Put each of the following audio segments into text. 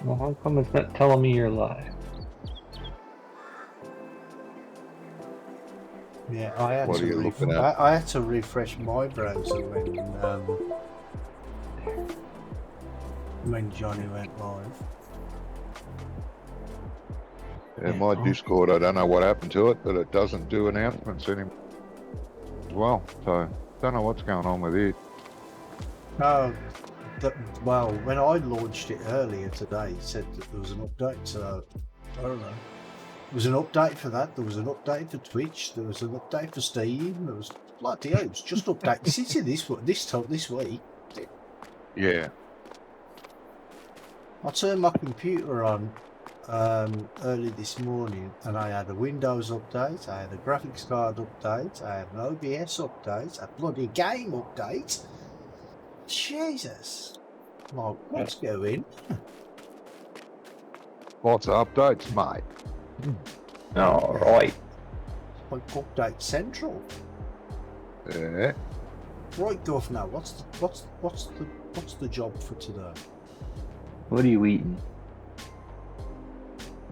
Well, how come it's not telling me you're live? Yeah, I had What are to you looking at? I had to refresh my browser when Johnny went live. Yeah, my Discord, I don't know what happened to it, but it doesn't do announcements anymore as well. So, don't know what's going on with it. Oh, well, when I launched it earlier today, it said that there was an update, so I don't know. There was an update for that, there was an update for Twitch, there was an update for Steam, there was bloody hell, it was just updated since this week. Yeah. I turned my computer on early this morning and I had a Windows update, I had a graphics card update, I had an OBS update, a bloody game update. Jesus. Like, what's going on? Lots of updates, mate. Alright. Like update central. Yeah. Right, Governor, what's the job for today? What are you eating?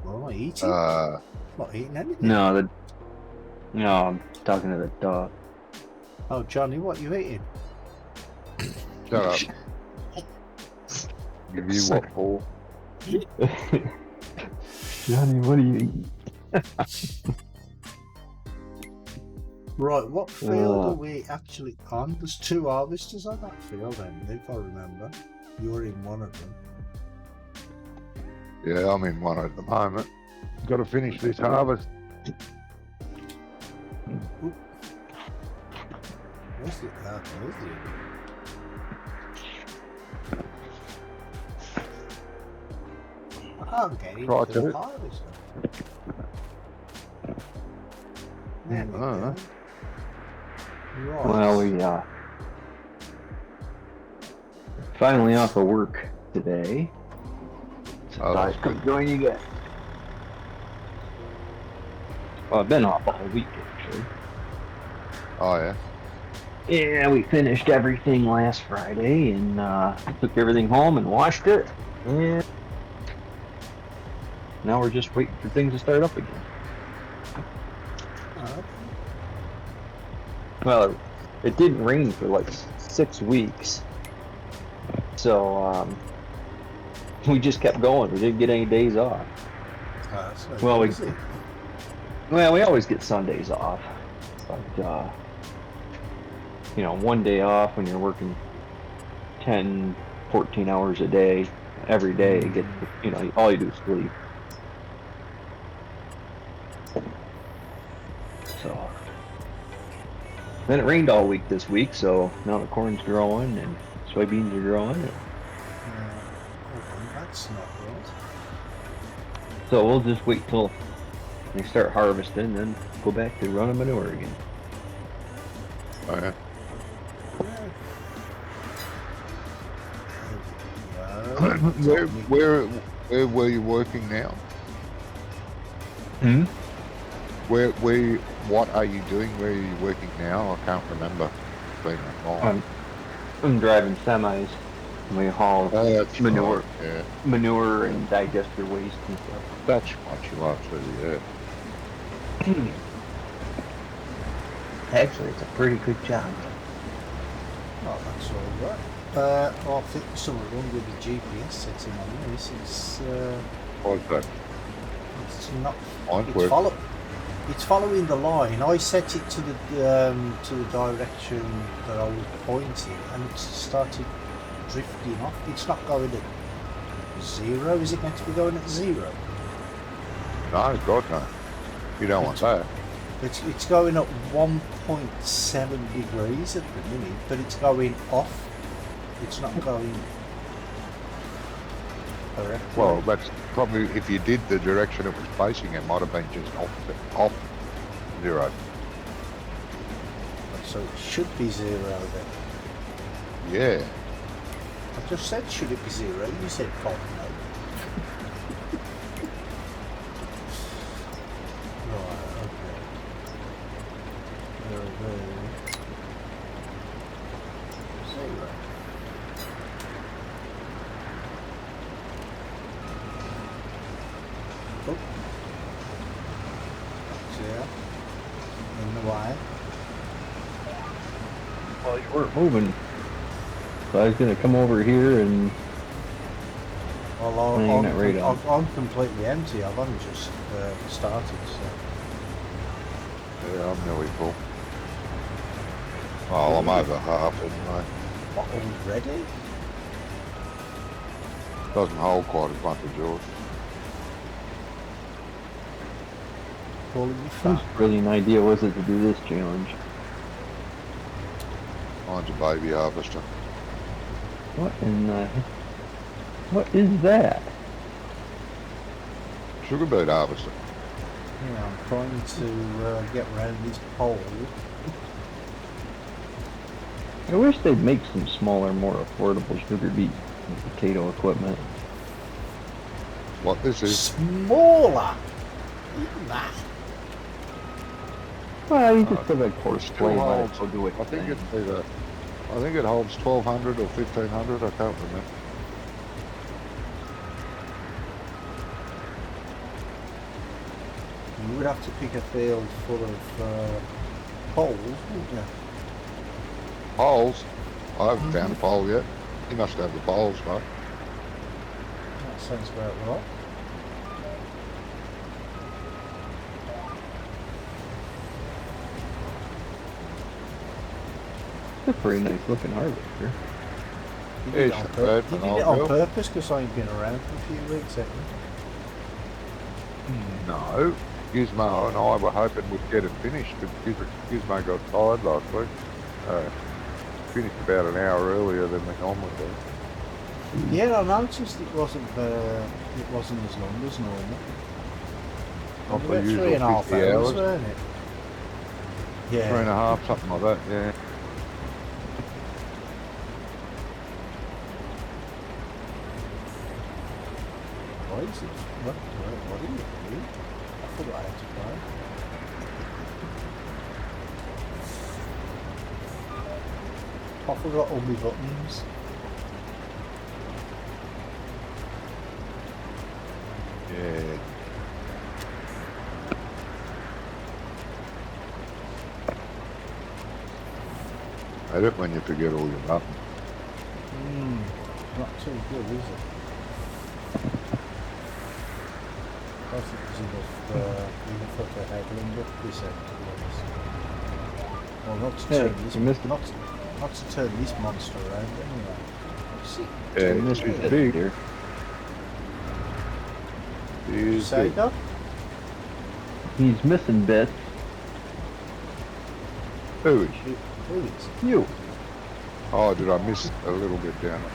What am I eating? Not eating anything. No, I'm talking to the dog. Oh, Johnny, what are you eating? Shut up. Give you what for? Johnny, what are you eating? Right, what field are we actually on? There's 2 harvesters on that field, then, if I remember. You're in one of them. Yeah, I'm in one at the moment. Got to finish this harvest. Oop. Where's the... there's the... I'm getting Right, to the it. harvester. There we go. Right. Well, we finally off of work today. So Oh, I that's could good. join you guys. Well, I've been off all week actually. Oh, yeah. Yeah, we finished everything last Friday and took everything home and washed it. And now we're just waiting for things to start up again. Well, it didn't rain for like 6 weeks. So we just kept going. We didn't get any days off. Well, we always get Sundays off. But you know, one day off when you're working 10, 14 hours a day, every day, you know, all you do is sleep. So then it rained all week this week, so now the corn's growing and soybeans are growing. That's not good. So we'll just wait till they start harvesting, then go back to running manure again. Oh, yeah. Where were you working now? What are you doing? Where are you working now? I can't remember. It's been that long. I'm driving semis. We haul manure, right, yeah. manure and digester waste and stuff. That's what you are to, yeah. Actually, it's a pretty good job. Oh, that's all right. I think there's something wrong with the GPS setting on this. What's that? It's not. Mine It's following the line. I set it to the direction that I was pointing, and it started drifting off. It's not going at 0. Is it meant to be going at 0? No, God no. You don't want that. It's going up 1.7 degrees at the minute, but it's going off. It's not going correctly. Well, that's probably, if you did the direction it was facing, it might have been just off 0. So it should be 0 then. Yeah. I just said, should it be 0? You said, fuck no. Right, okay. weren't moving. So I was gonna come over here and. Well, No, you're not right on. I'm completely empty. I've only just started, so. Yeah, I'm nearly full. Oh, I'm over half anyway. What, already? Doesn't hold quite as much as yours. Calling you Whose fat? brilliant idea was it to do this challenge? Mine's a baby harvester. What in the... What is that? Sugar beet harvester. Yeah, I'm trying to get around this pole. I wish they'd make some smaller, more affordable sugar beet and potato equipment. What this is? Smaller! Even that. Well, you just put a course Still play, let it holds. go do its I think thing. it's either. I think it holds 1,200 or 1,500. I can't remember. You would have to pick a field full of poles, wouldn't you? Poles? I haven't found a pole yet. You must have the poles, mate. That sounds about right. It's a pretty nice looking harvester. You did It's it on, bad you for did an it old on girl. purpose because I ain't been around for a few weeks, haven't you? No. Gizmo and I were hoping we'd get it finished, but Gizmo got tired last week. Finished about an hour earlier than we normally do. Yeah, I noticed it wasn't as long as normal. Not the About usual 3.5 50 hours, hours. weren't it? Yeah. 3.5, something like that, yeah. Why is it? What are you doing? I forgot how to play. I forgot all my buttons. Yeah. I hate it when you forget all your buttons. Not too good, is it? I think there's enough for the headland up this end, to be honest. Well, not to Yeah, turn this, you missed it. not to turn this monster around anyway. See, Yeah, You it's missed it big. here. did you It's say big. that? He's missing bits. Who is? Who is? You. Oh, did I miss a little bit down there?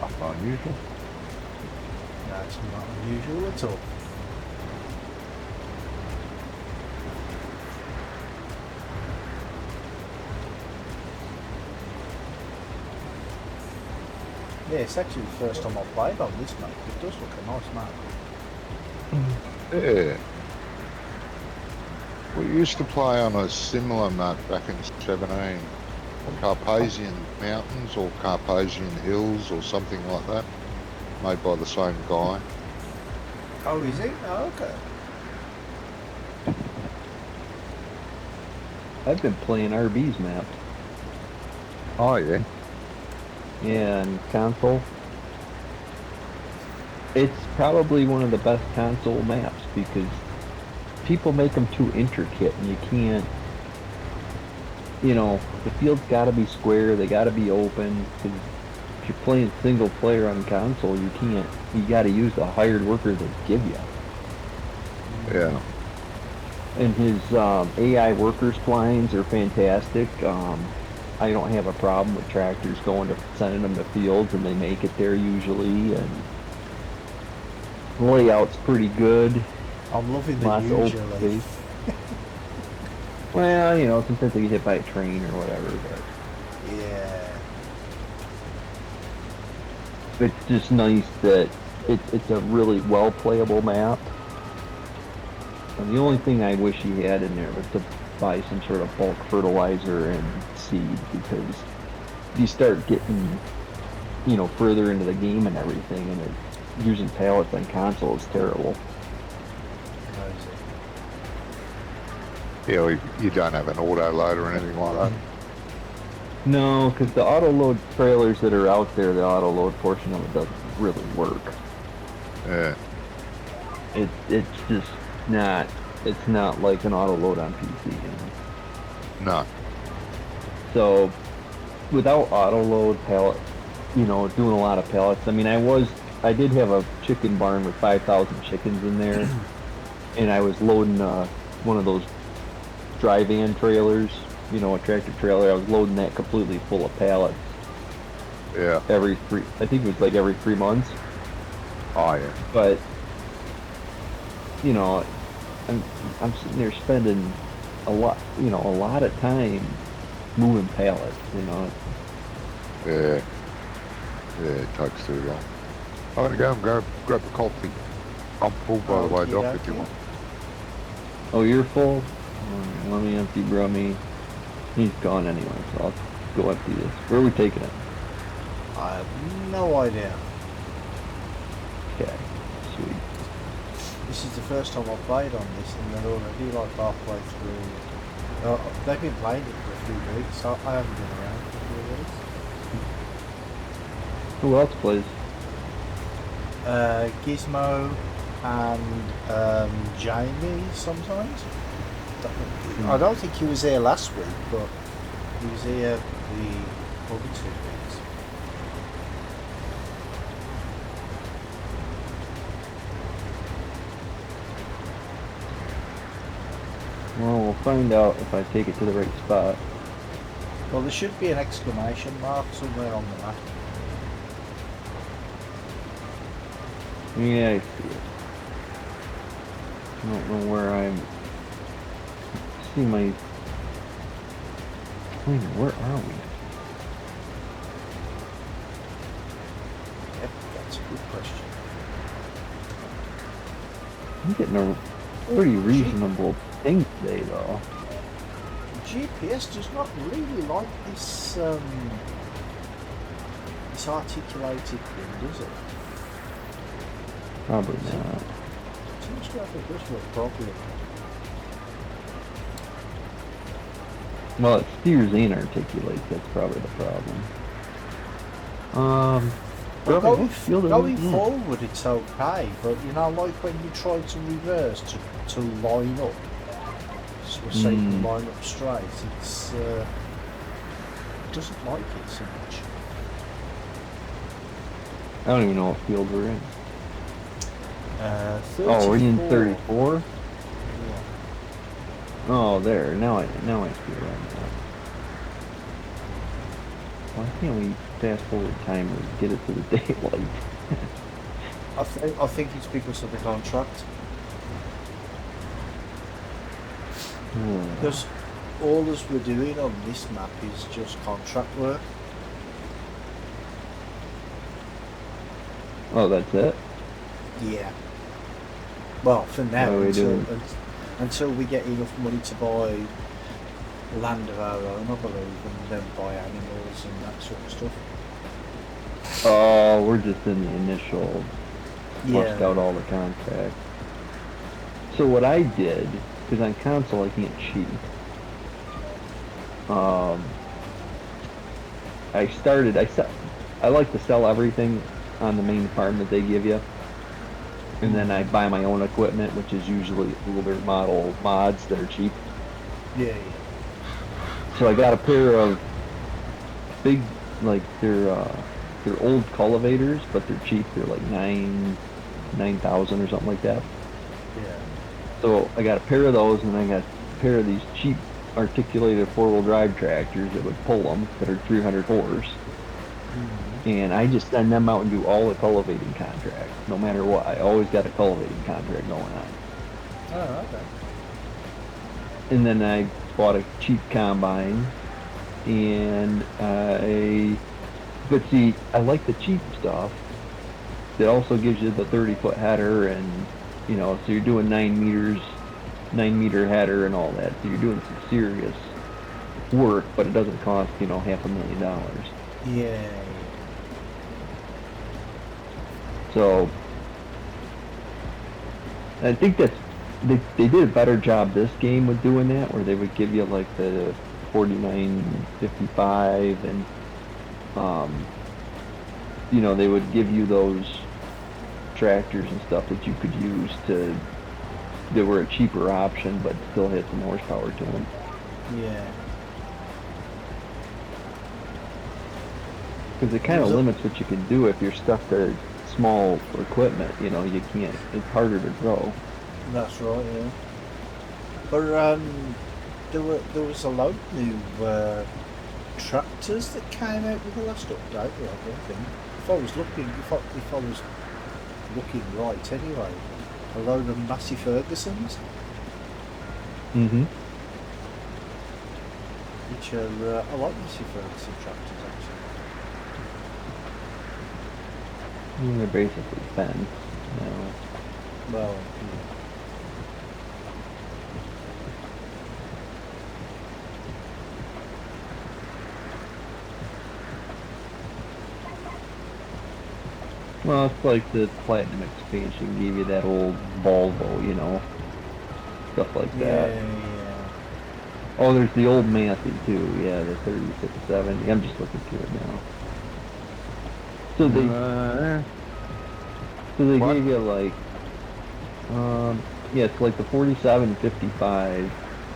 Nothing unusual. No, it's not unusual at all. Yeah, it's actually the first time I've played on this map. It does look a nice map. Yeah. We used to play on a similar map back in 17. Carpathian Mountains or Carpathian Hills or something like that. Made by the same guy. Oh, is it? Oh, okay. I've been playing RB's map. Oh, yeah. Yeah, and console. It's probably one of the best console maps because people make them too intricate and you can't, you know, the field's gotta be square, they gotta be open, because if you're playing single player on console, you can't, you gotta use the hired worker they give you. Yeah. And his AI worker splines are fantastic. I don't have a problem with tractors sending them to fields and they make it there usually, and the layout's pretty good. I'm loving the Lots of open usually. space. Well, you know, sometimes they get hit by a train or whatever, but Yeah. it's just nice that it's a really well playable map. And the only thing I wish he had in there was to buy some sort of bulk fertilizer and seed, because you start getting, you know, further into the game and everything, and using pallets on console is terrible. Yeah, well, you don't have an auto load or anything like that. No, because the auto load trailers that are out there, the auto load portion of it doesn't really work. Yeah. It's just not. It's not like an auto load on PC. You know? No. So without auto load pallet, you know, doing a lot of pallets. I mean, I did have a chicken barn with 5,000 chickens in there, and I was loading one of those dry van trailers, you know, a tractor trailer. I was loading that completely full of pallets. Yeah. I think it was like every 3 months. Oh yeah. But you know, I'm sitting there spending a lot of time moving pallets, you know. Yeah. Yeah, it takes too long. I'm gonna go and grab a coffee. I'm full, by the way, Doc, if you want. Oh, you're full? Let me empty Brummy. He's gone anyway, so I'll go empty this. Where are we taking it? I have no idea. Okay, sweet. This is the first time I've played on this, and they're already like halfway through. They've been playing it for a few weeks, so I haven't been around for a few weeks. Who else plays? Gizmo and Jamie sometimes. I don't think he was here last week, but he was here the other 2 weeks. Well, we'll find out if I take it to the right spot. Well, there should be an exclamation mark somewhere on the map. Yeah, I see it. I don't know where I'm. See my. Wait, where are we? Yep, that's a good question. I'm getting a pretty reasonable thing today, though. GPS does not really like this this articulated thing, does it? Probably not. Seems to have a bit of a problem. Well, it steers and articulates. That's probably the problem. Well, going yeah. forward, it's okay, but you know, like when you try to reverse to line up, so you can line up straight, it's it doesn't like it so much. I don't even know what field we're in. 34. Oh, we're in 34? Yeah. Oh, there. Now I see it right now. Why can't we fast forward time and get it to the daylight? I think it's because of the contract. Because all us we're doing on this map is just contract work. Oh, that's it? Yeah. Well, for now, What are we doing? until we get enough money to buy land of our own, I believe, and then buy animals and that sort of stuff. Oh, we're just in the initial bust Yeah. out all the contracts. So what I did, because on console I can't cheat. I like to sell everything on the main farm that they give you. And then I buy my own equipment, which is usually older model mods that are cheap. Yeah. So I got a pair of big, like they're old cultivators, but they're cheap. They're like 9,000 or something like that. Yeah. So I got a pair of those, and I got a pair of these cheap articulated 4-wheel drive tractors that would pull them, that are 300 horse. And I just send them out and do all the cultivating contracts, no matter what. I always got a cultivating contract going on. Oh, okay. And then I bought a cheap combine, and but see, I like the cheap stuff. It also gives you the 30-foot header, and you know, so you're doing 9-meter header and all that. So you're doing some serious work, but it doesn't cost, you know, $500,000. Yeah. So I think that's they did a better job this game with doing that, where they would give you like the 4955 and you know, they would give you those tractors and stuff that you could use to, that were a cheaper option but still had some horsepower to them. Yeah. Because it kind of limits what you can do if you're stuck to small equipment. You know, you can't. It's harder to grow. That's right. Yeah. But there was a lot of new tractors that came out with the last update. I think. If I was looking right, anyway, a load of Massey Fergusons. Mm-hmm. Which are I like Massey Ferguson tractors actually. They're basically fenced. You know. Well, Well, it's like the Platinum expansion gave you that old Volvo, you know, stuff like that. Yeah. Oh, there's the old Massey too. Yeah, the 3670. I'm just looking through it now. So they, gave you like, yeah, it's like the 4755.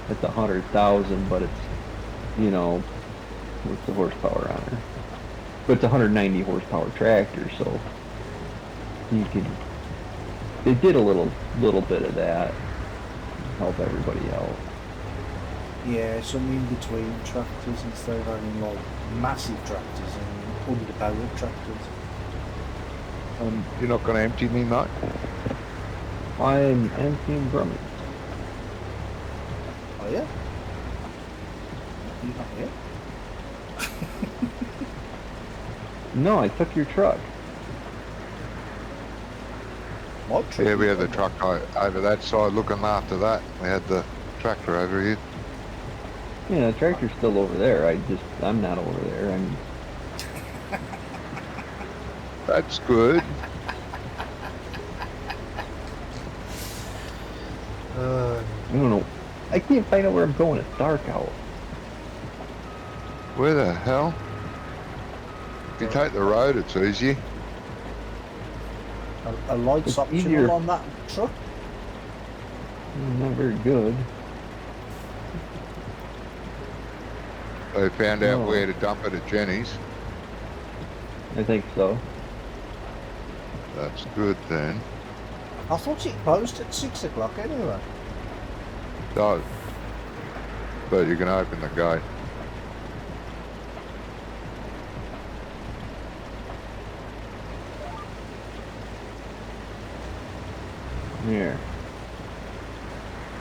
It's 100,000, but it's, you know, what's the horsepower on it? But it's a 190 horsepower tractor, so you can. They did a little bit of that, help everybody out. Yeah, some in between tractors instead of having like massive tractors and underpowered tractors. You're not going to empty me, mate? I'm emptying Brummie. Oh yeah? You're not here? No, I took your truck. What truck? Yeah, we had the truck over that side looking after that. We had the tractor over here. Yeah, the tractor's still over there. I'm not over there. That's good. I don't know. I can't find out where I'm going. It's dark out. Where the hell? If you take the road, it's easy. A light's It's optional easier. on that truck? Not very good. They found out No. where to dump it at Jenny's. I think so. That's good then. I thought it closed at 6 o'clock anyway. Does. But you can open the gate. Here.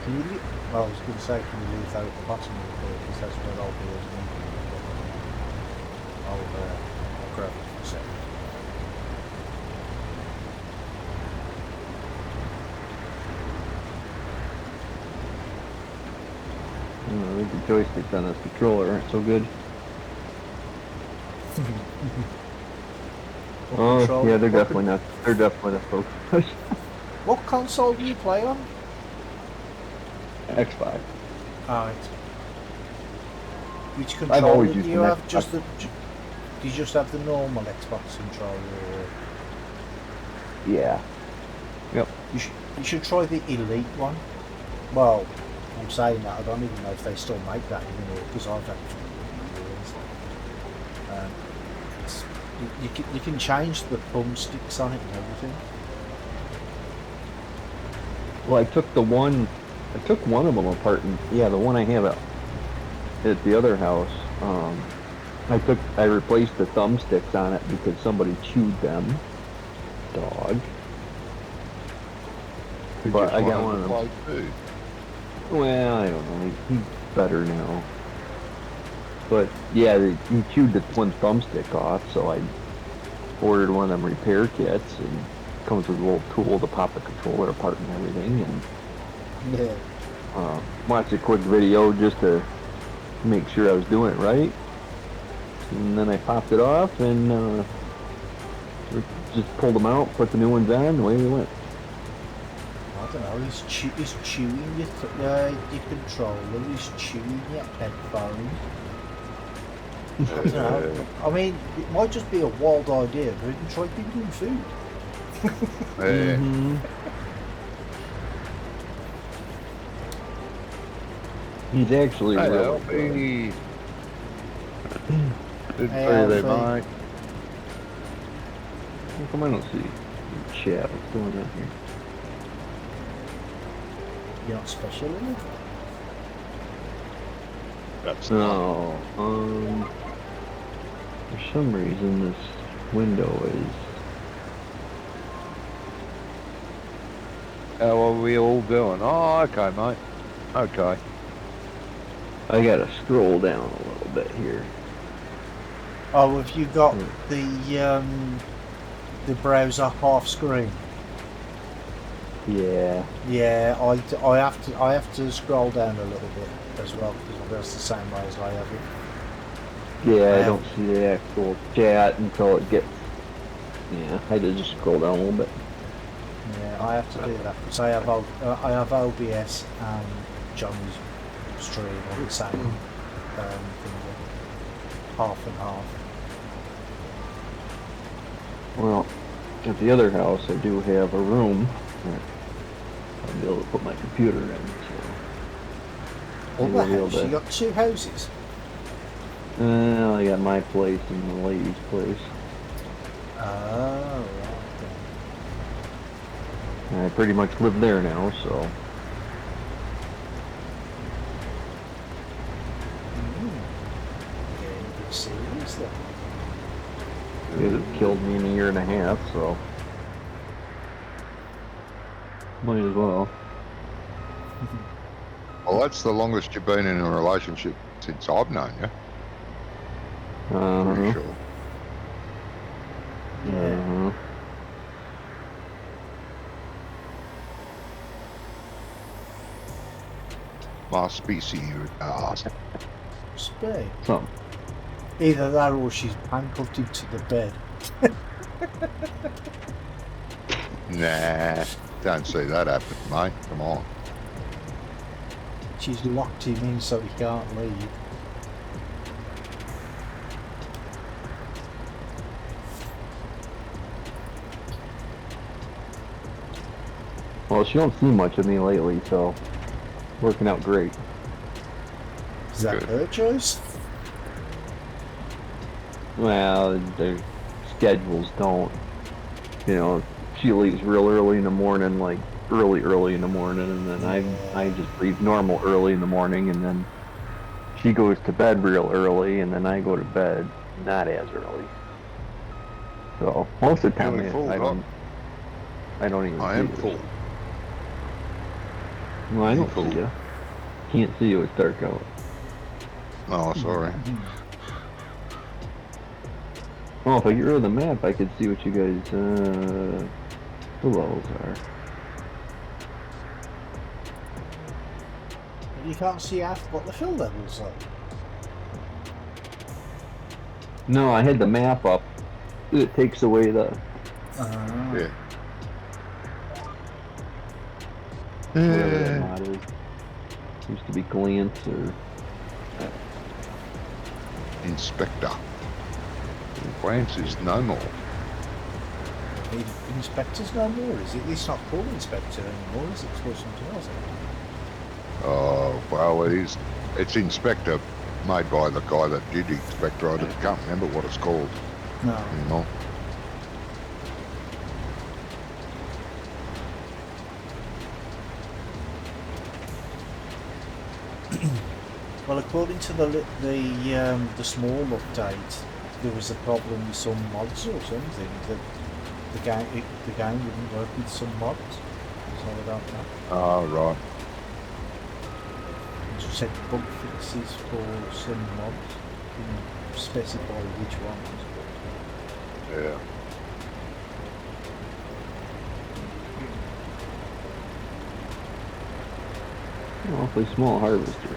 Can you leave? Well, I was going to say, can you leave that at the bottom of the board? Because that's where I'll be. I'll grab it for a second. The joysticks on this controller aren't so good. Oh, yeah, they're definitely not. They're definitely not focused. What console do you play on? X5. Alright. Which I've controller always do used you an have? Xbox. Just the? Do you just have the normal Xbox controller? Or Yeah. Yep. you should try the Elite one. Well, I'm saying that I don't even know if they still make that anymore because I've had it for years. You can change the thumbsticks on it and everything. Well, I took one of them apart, and yeah, the one I have at the other house, I replaced the thumbsticks on it because somebody chewed them. Dog. But I got one of them. Too. Well, I don't know. He's better now. But yeah, he chewed the one thumbstick off, so I ordered one of them repair kits, and it comes with a little tool to pop the controller apart and everything, and Yeah. watched a quick video just to make sure I was doing it right. And then I popped it off and just pulled them out, put the new ones on, and away we went. don't know, he's chewing your controller, he's chewing your headphone. I don't know. I mean, it might just be a wild idea, but we can try giving him food. He's actually Hello, really Didn't Hey, see they Alfie. might. How come I don't see chat? What's going on here? You're not special, are you? That's not. No, for some reason this window is. How are we all doing? Oh, okay, mate. Okay. I gotta scroll down a little bit here. Oh, have you got the browser half screen? Yeah. Yeah, I have to scroll down a little bit as well because that's the same way as I have it. Yeah, I don't see the actual chat until it gets. Yeah, I had to just scroll down a little bit. Yeah, I have to do that because I have OBS and John's stream on the same thing, half and half. Well, at the other house, I do have a room that I'll be able to put my computer in. So What house? You got two houses? I got my place and the lady's place. Oh, right. I pretty much live there now, so. Getting a bit serious then. It killed me in a year and a half, so. Might as well. Well, that's the longest you've been in a relationship since I've known you. Pretty sure. Uh-huh. Must be serious. Spade. Some. Either that or she's handcuffed him to the bed. Nah, don't see that happen, mate. Come on. She's locked him in so he can't leave. Well, she don't see much of me lately, so. Working out great. Is that Good. her choice? Well, their schedules don't. You know, she leaves real early in the morning, like early in the morning, and then I just leave normal early in the morning, and then she goes to bed real early, and then I go to bed not as early. So most of the time, Really full, I don't even. I see am you. full. Well, I don't Full. see you. Can't see you. It's dark out. Oh, sorry. Well, if I get rid of the map, I could see what you guys the levels are. You can't see what the fill levels are. No, I had the map up. It takes away the. Yeah. Whatever that mod is. Used to be glance or. Inspector. Glance is no more. Inspector's no more, is it? It's not called Inspector anymore, is it? It's called something else. Oh, well, it is. It's Inspector made by the guy that did Inspector. I can't remember what it's called No. anymore. Well, according to the small update, there was a problem with some mods or something that the game wouldn't work with some mods. So I don't know. Oh, right. It just said bug fixes for some mods. Didn't specify which ones. Yeah. Awfully small harvester.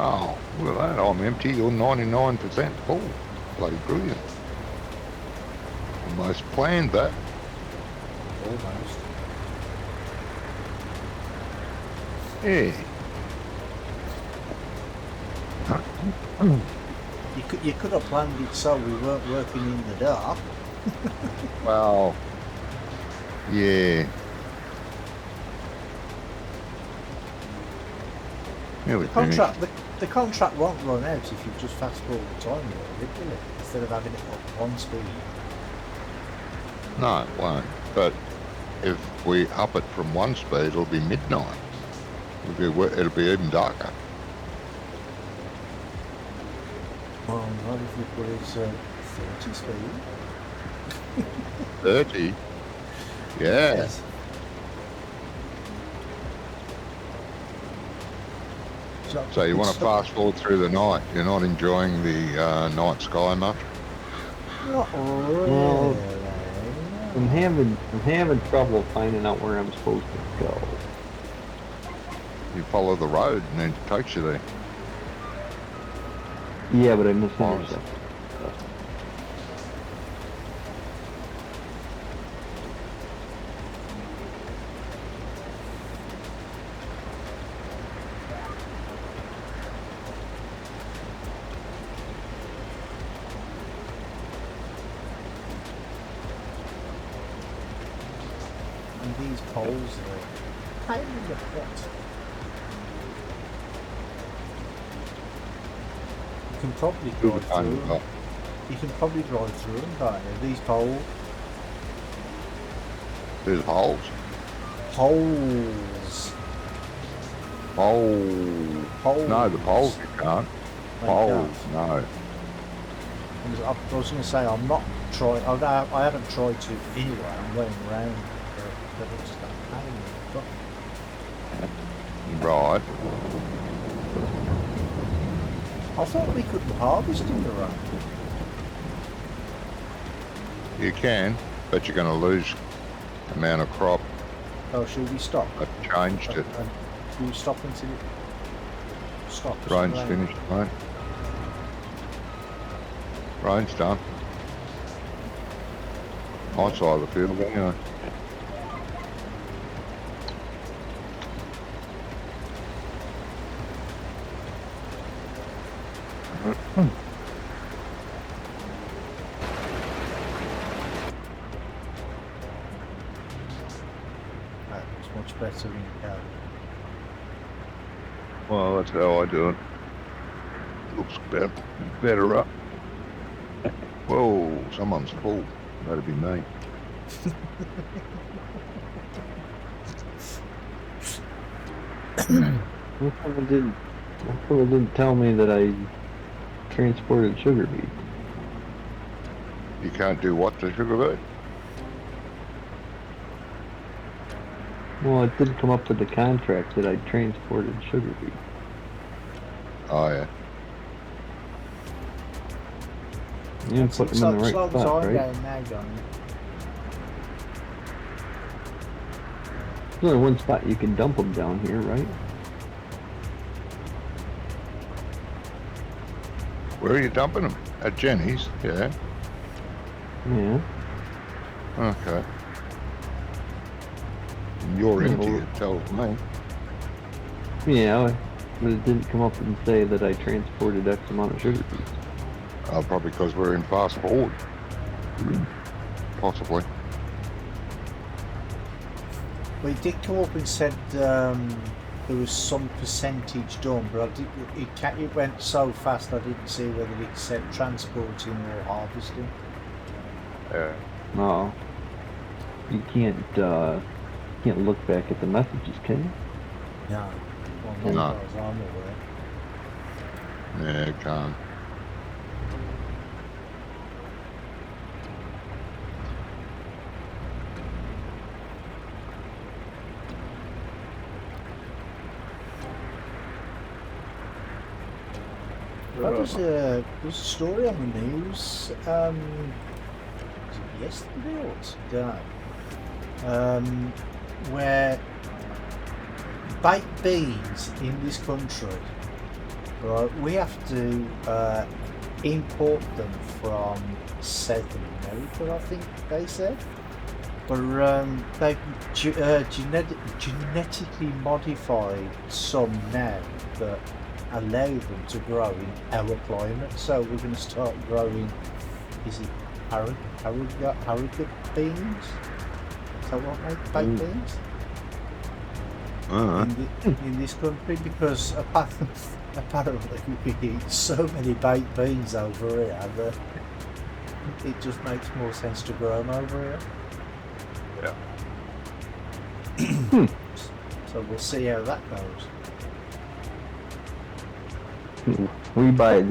Oh, look at that. I'm empty. You're 99% full. Bloody brilliant. Almost planned that. Almost. Yeah. You could have planned it so we weren't working in the dark. Well, yeah. The contract won't run out if you just fast forward the time a little bit, will it? Instead of having it at 1 speed. No, it won't. But if we up it from 1 speed, it'll be midnight. It'll be even darker. Well, what if you put it 30 speed? 30? Yeah. Yes. So you want to fast forward through the night? You're not enjoying the night sky much? Not really. Well, I'm having trouble finding out where I'm supposed to go. You follow the road and then it takes you there. Yeah, but I miss intersection. And these poles are kind of hot. You can probably drive through them. You can probably drive through them, can't you? These poles. There's holes. Poles. Poles. No, the poles you can't. Poles, no. I was going to say, I'm not trying, I haven't tried to anyway, I'm going around, but it's just a pain in the butt. Right. I thought we couldn't harvest in the road. You can, but you're going to lose amount of crop. Oh, should we stop? I've changed it. Should we stop until it stops? Rain's finished, mate. Rain's done. My side of the field, anyway. It's much better in cab. Well, that's how I do it. Looks better up. Whoa, someone's full. That'd be me. How come it didn't tell me that I transported sugar beet? You can't do what to sugar beet? Well, it didn't come up with the contract that I transported sugar beet. Oh, yeah. You didn't put them in the right spot, right? There's only one spot you can dump them down here, right? Where are you dumping them? At Jenny's, yeah. Yeah. Okay. You're empty, it tells me. Yeah, but it didn't come up and say that I transported X amount of sugar beets. Probably because we're in fast forward. Possibly. Well, it did come up and said there was some percentage done, but it went so fast I didn't see whether it said transporting or harvesting. Yeah. No. You can't look back at the messages, can you? No. Well, not No. as far as I'm aware. Yeah, it can't. There's a story on the news, was it yesterday or today, where baked beans in this country right? We have to import them from South America, I think they said. But they've genetically modified some now that allow them to grow in our climate. So we're going to start growing, is it haricot beans? Is that what they baked beans? In this country, because apparently we eat so many baked beans over here that it just makes more sense to grow them over here. Yeah. So we'll see how that goes. We buy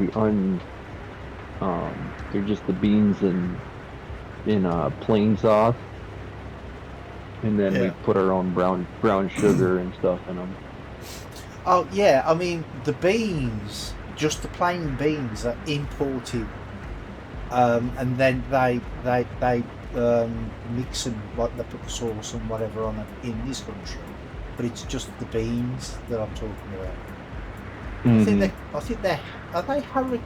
they're just the beans in plain sauce, and then we put our own brown sugar and stuff in them. Oh yeah, I mean the beans, just the plain beans, are imported, and then they mix them, like they put sauce and whatever on it in this country. But it's just the beans that I'm talking about. Mm-hmm. I think they're are they haricot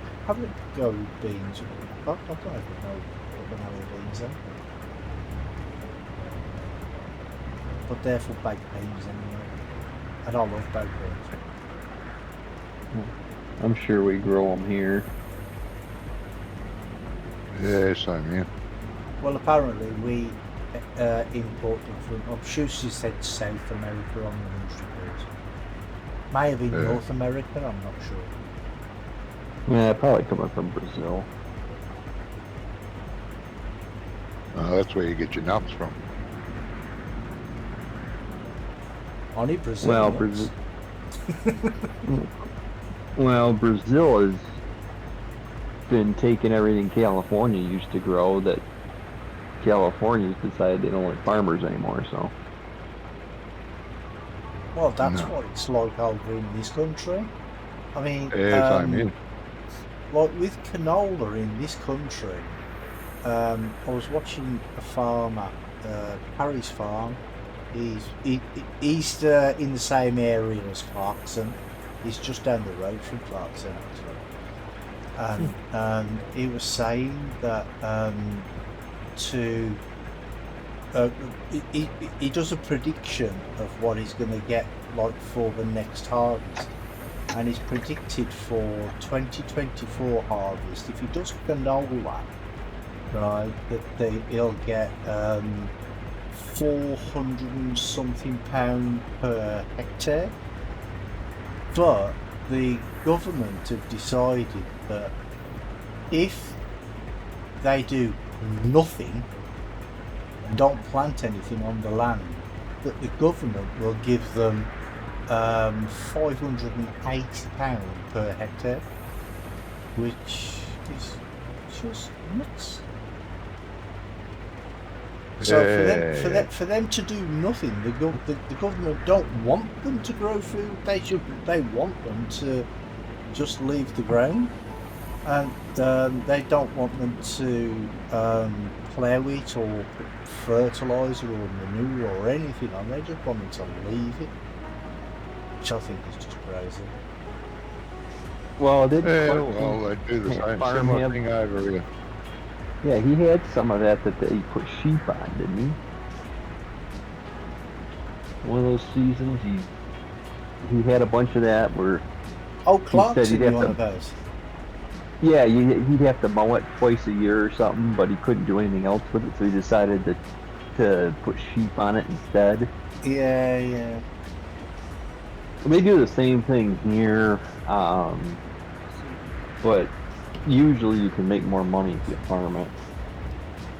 beans? I don't even know what the beans are. But they're for baked beans anyway. And I love baked beans. I'm sure we grow them here. Yeah, same here. Well, apparently we import them from, I'm sure she said South America on the news report. May have been North America, I'm not sure. Yeah, probably coming from Brazil. That's where you get your nuts from. Only Brazil. Well, Brazil has been taking everything California used to grow that California's decided they don't like farmers anymore, so. Well, that's what it's like over in this country. I mean, like with canola in this country, I was watching a farmer, Harry's farm. He's in the same area as Clarkson. He's just down the road from Clarkson, actually. And he was saying that he does a prediction of what he's going to get like for the next harvest, and he's predicted for 2024 harvest, if he does canola, right, that he'll get 400 and something pound per hectare. But the government have decided that if they do nothing, don't plant anything on the land, that the government will give them £580 per hectare, which is just nuts. So for them to do nothing, the government don't want them to grow food. They want them to just leave the ground, and they don't want them to plough it or put fertiliser or manure or anything on. They just want them to leave it, which I think is just crazy. Well, they they do the same similar thing over here. Yeah, he had some of that he put sheep on, didn't he? One of those seasons, he had a bunch of that where. Oh, Clarkson, one of those. Yeah, he'd have to mow it twice a year or something, but he couldn't do anything else with it, so he decided to put sheep on it instead. Yeah. They do the same thing here, but usually you can make more money if you farm it.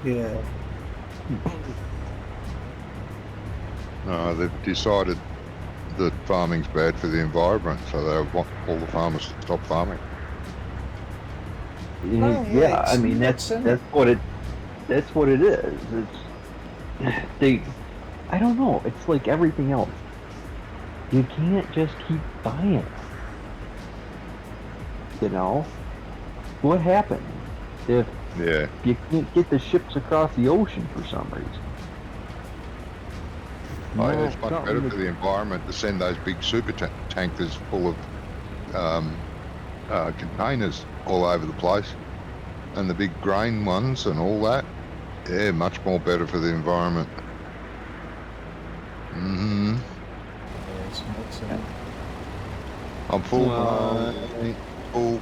Yeah. No, they've decided that farming's bad for the environment, so they want all the farmers to stop farming. Yeah, I mean that's what it is. I don't know. It's like everything else. You can't just keep buying it. You know, what happens if you can't get the ships across the ocean for some reason? It's much better for the environment to send those big super tankers full of containers all over the place, and the big grain ones and all that. Yeah, much more better for the environment. Mm-hmm. Yeah, it's excellent. I'm full, mate. Full.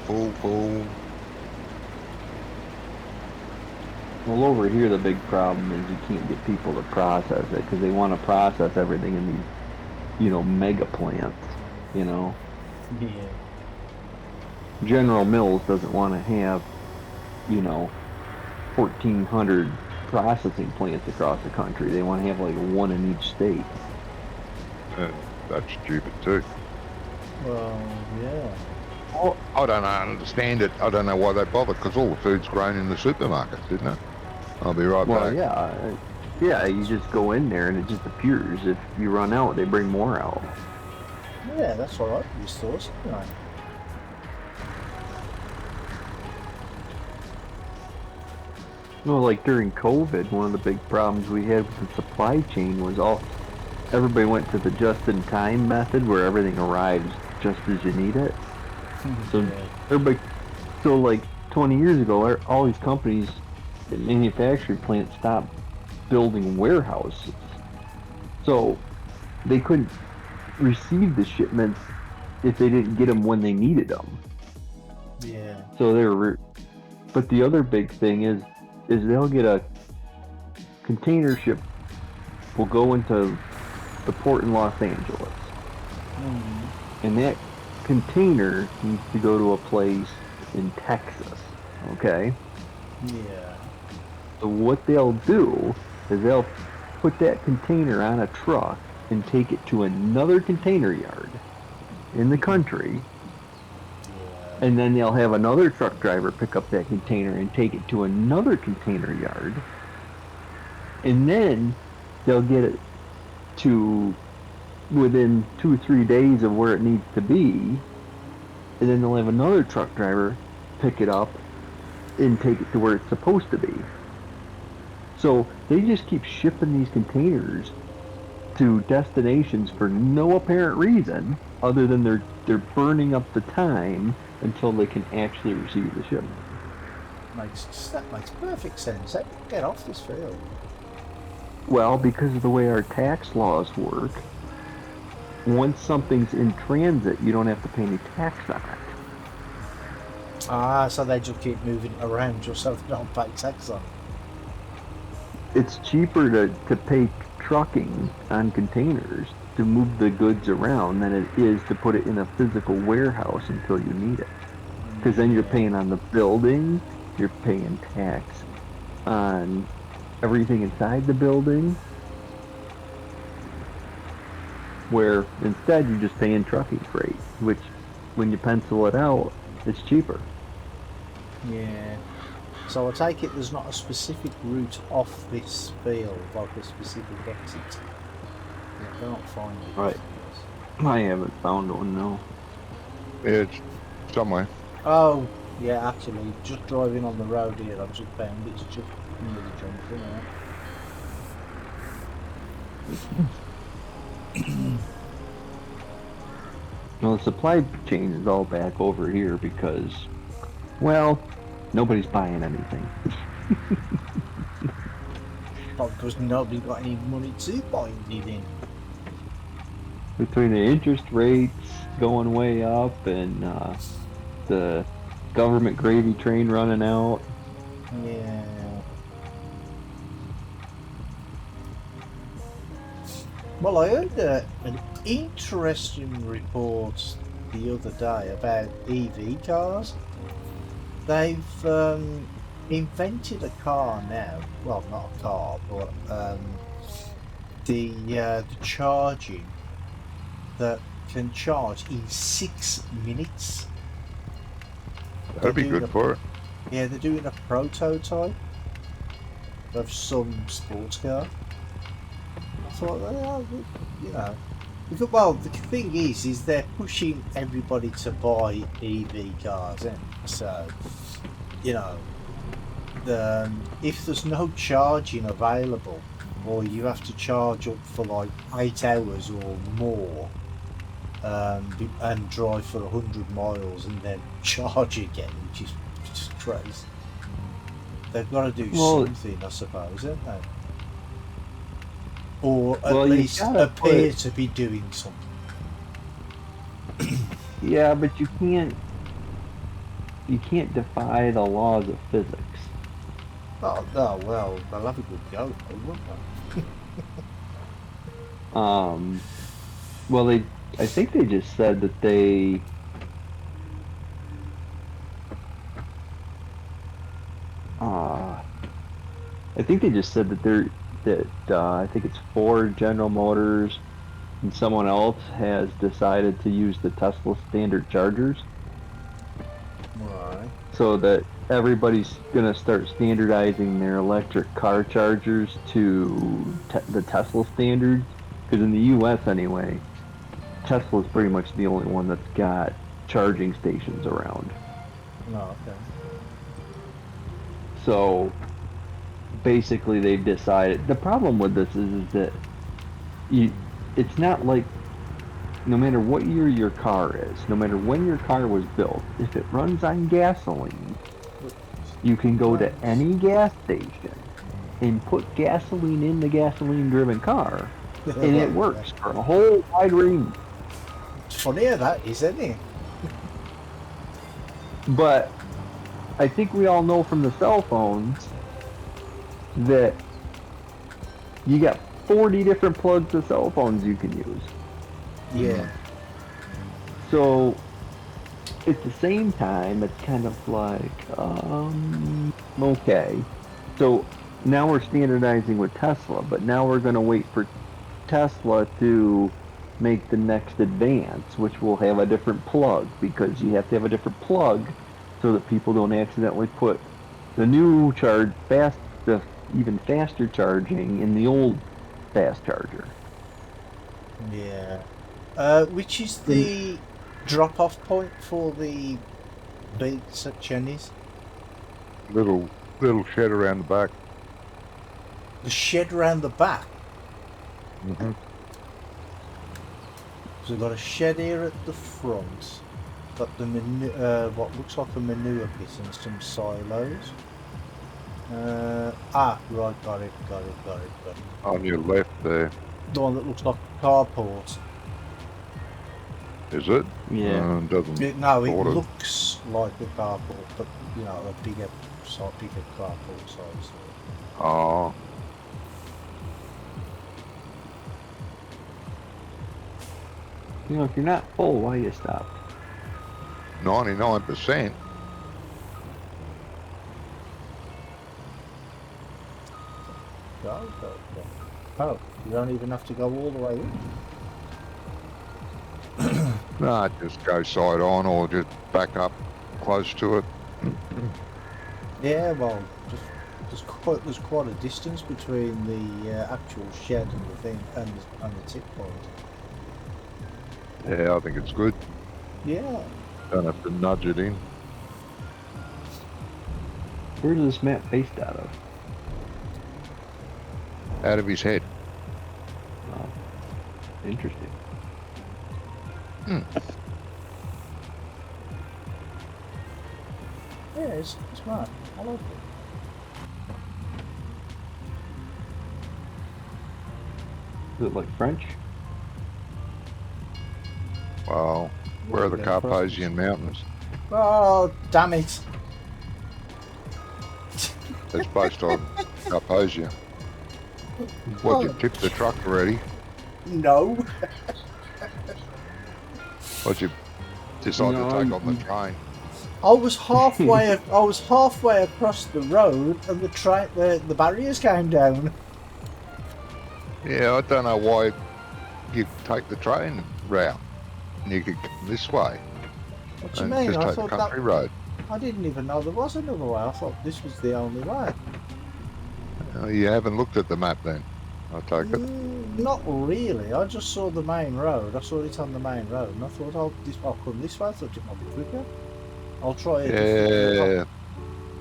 Well, over here the big problem is you can't get people to process it because they want to process everything in these, mega plants. Yeah. General Mills doesn't want to have, 1,400 processing plants across the country. They want to have like one in each state. That's stupid too. Well, yeah. Oh, I don't understand it. I don't know why they bother, because all the food's grown in the supermarkets, isn't it? I'll be right back. Well, yeah, you just go in there and it just appears. If you run out, they bring more out. Yeah, that's what I used to do. Right. Well, like during COVID, one of the big problems we had with the supply chain was everybody went to the just-in-time method where everything arrives just as you need it. So like 20 years ago, all these companies, manufacturing plants stopped building warehouses. So they couldn't receive the shipments if they didn't get them when they needed them. Yeah. So but the other big thing is they'll get a container ship will go into the port in Los Angeles. And that container needs to go to a place in Texas, okay? Yeah. So what they'll do is they'll put that container on a truck and take it to another container yard in the country. Yeah. And then they'll have another truck driver pick up that container and take it to another container yard. And then they'll get it to within 2 or 3 days of where it needs to be. And then they'll have another truck driver pick it up and take it to where it's supposed to be. So they just keep shipping these containers to destinations for no apparent reason other than they're burning up the time until they can actually receive the shipment. That makes perfect sense. Get off this field. Well, because of the way our tax laws work, once something's in transit, you don't have to pay any tax on it. Ah, so they just keep moving it around just so they don't pay tax on it. It's cheaper to pay trucking on containers to move the goods around than it is to put it in a physical warehouse until you need it. Because then you're paying on the building, you're paying tax on everything inside the building, where instead you're just paying trucking freight, which when you pencil it out, it's cheaper. Yeah. So I take it there's not a specific route off this field, like a specific exit. I can't find it. Right. I haven't found one, no. It's somewhere. Oh, yeah, actually, just driving on the road here, I've just found it's just near the junction. Well, the supply chain is all back over here because, well, nobody's buying anything. Because nobody got any money to buy anything. Between the interest rates going way up and the government gravy train running out. Yeah. Well, I heard an interesting report the other day about EV cars. They've invented a car now. Well, not a car, but the charging that can charge in 6 minutes. That'd be good for it. Yeah, they're doing a prototype of some sports car. I thought, well, you know. Well, the thing is they're pushing everybody to buy EV cars, and so, you know, if there's no charging available, or you have to charge up for like 8 hours or more, and drive for 100 miles and then charge again, which is just crazy. They've got to do something, I suppose, haven't they? Or at least appear to be doing something. Yeah, but you can't defy the laws of physics. Oh, no, well, they'll have a good go, won't they? Well, I think they just said that I think they just said that I think it's Ford, General Motors, and someone else has decided to use the Tesla standard chargers. Right. So that everybody's gonna start standardizing their electric car chargers to the Tesla standards. Because in the U.S. anyway, Tesla's pretty much the only one that's got charging stations around. Oh, okay. So basically they've decided, the problem with this is that it's not like, no matter what year your car is, no matter when your car was built, if it runs on gasoline, you can go to any gas station and put gasoline in the gasoline driven car and it works for a whole wide range. It's funny how that is, isn't it? But I think we all know from the cell phones that you got 40 different plugs of cell phones you can use. Yeah. So at the same time, it's kind of like, okay. So now we're standardizing with Tesla, but now we're going to wait for Tesla to make the next advance, which will have a different plug, because you have to have a different plug so that people don't accidentally put the new the even faster charging in the old fast charger. Yeah. Which is the drop-off point for the beats at Cheney's? Little shed around the back. The shed around the back? Mm-hmm. So we've got a shed here at the front. Got the what looks like a manure pit and some silos. Right, got it. On your left there. The one that looks like a carport. Is it? Yeah. Doesn't. It looks like a carport, but you know, a bigger carport size. Oh. You know, if you're not full, why you stop? 99%. Go. Oh, you don't even have to go all the way in. No, just go side on or just back up close to it. Yeah, well, there's quite a distance between the actual shed and the thing and the tip point. Yeah, I think it's good. Yeah. Don't have to nudge it in. Where's this map based out of? Out of his head. Oh, interesting. Yeah, it's smart. I like it. Is it like French? Wow. Where are the Carpathian Mountains? Oh, damn it. It's based on Carpathia. What, you tipped the truck already? No. What, you decided to take on the train? I was halfway across the road and the barriers came down. Yeah, I don't know why you take the train route. And you could come this way. What do you and mean? just I take thought the country road. I didn't even know there was another way. I thought this was the only way. You haven't looked at the map then, I take it. Not really. I just saw the main road. I saw it on the main road, and I thought, I'll come this way. I thought it might be quicker. I'll try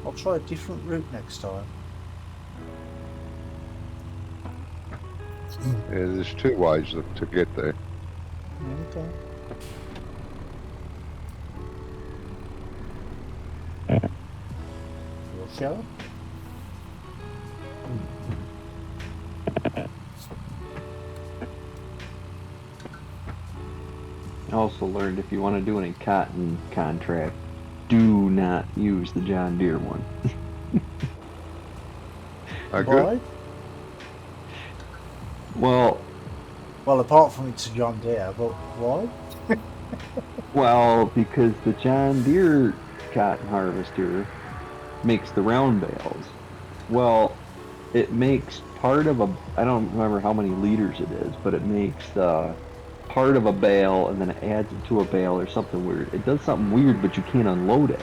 I'll try a different route next time. Yeah, there's two ways to get there. Okay. Shall I also learned if you want to do any cotton contract, do not use the John Deere one. Good. Well, apart from it's a John Deere, but why? well, because the John Deere cotton harvester makes the round bales. Well, it makes part of a, I don't remember how many liters it is, but it makes part of a bale and then it adds it to a bale or something weird. It does something weird, but you can't unload it.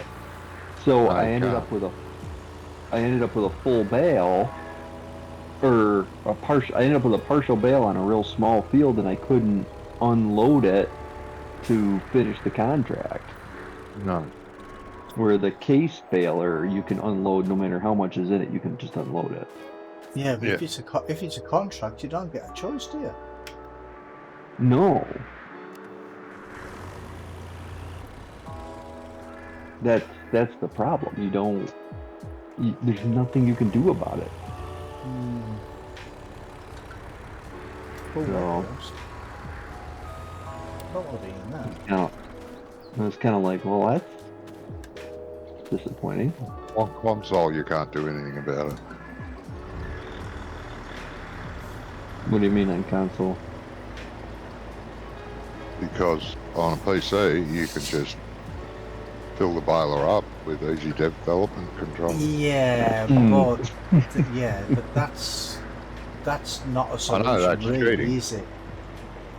So I ended up with a full bale, or a partial. I ended up with a partial bale on a real small field, and I couldn't unload it to finish the contract. No. Where the case baler, you can unload no matter how much is in it. You can just unload it. Yeah, but if it's a contract, you don't get a choice, do you? No. That's the problem. You don't. There's nothing you can do about it. So. It's kind of like, well, that's disappointing. On console, you can't do anything about it. What do you mean on console? Because on a PC, you can just fill the baler up with easy development control. Yeah, but that's not a solution, I know, that's really, cheating. is it?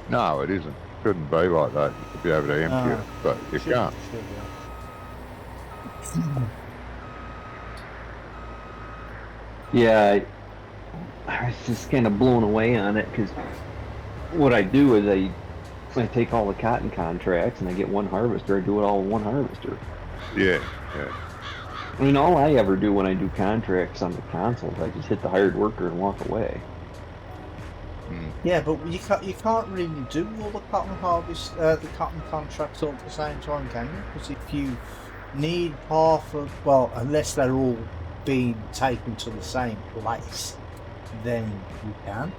No, it isn't. Couldn't be like that. You could be able to empty it, but you can't. Yeah, I was just kind of blown away on it because what I do is I take all the cotton contracts and I get one harvester. I do it all in one harvester. Yeah. I mean, all I ever do when I do contracts on the consoles, I just hit the hired worker and walk away. Yeah, but you can't really do all the cotton harvest, the cotton contracts all at the same time, can you? Because if you need half of, well, unless they're all being taken to the same place, then you can.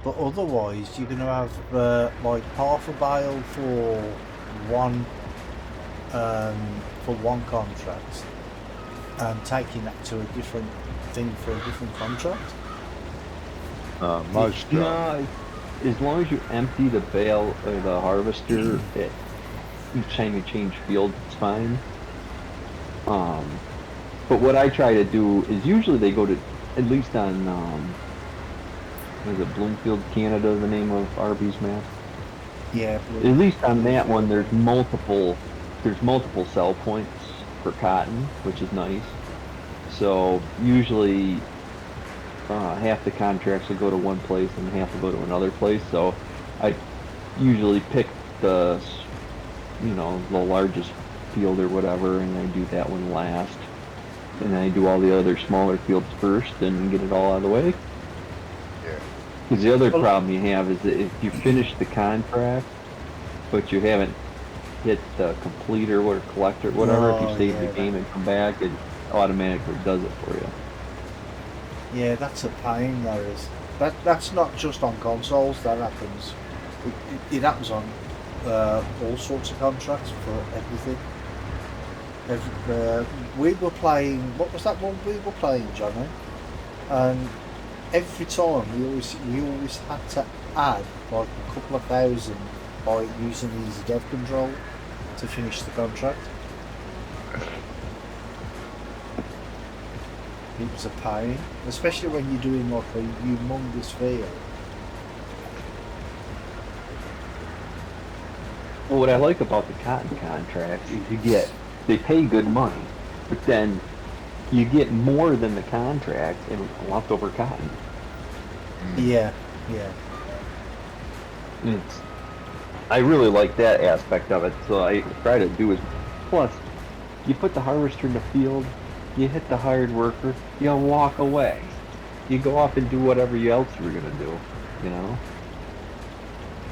But otherwise, you're going to have like half a bale for one contract, and taking that to a different thing for a different contract. No, as long as you empty the bale or the harvester, each time you change fields, it's fine. But what I try to do is usually they go to, at least on, what is it, Bloomfield, Canada, the name of Arby's map? Yeah. At least on that one, there's multiple sell points for cotton, which is nice. So usually half the contracts will go to one place and half will go to another place. So I usually pick the largest field or whatever, and I do that one last. And then I do all the other smaller fields first and get it all out of the way. Yeah. Because the other problem you have is that if you finish the contract, but you haven't hit the complete or collect or whatever, if you save the game and come back, it automatically does it for you. Yeah, that's a pain. There is. That's not just on consoles. That happens. It happens on all sorts of contracts for everything. We were playing. What was that one we were playing, Johnny? And every time we always had to add like a couple of thousand by using easy dev control to finish the contract. It was a pain, especially when you're doing like a humongous field. Well, what I like about the cotton contracts is they pay good money, but then you get more than the contract in leftover cotton. Yeah. I really like that aspect of it, so I try to do is, plus, you put the harvester in the field, you hit the hired worker, you walk away. You go off and do whatever else you were going to do, you know?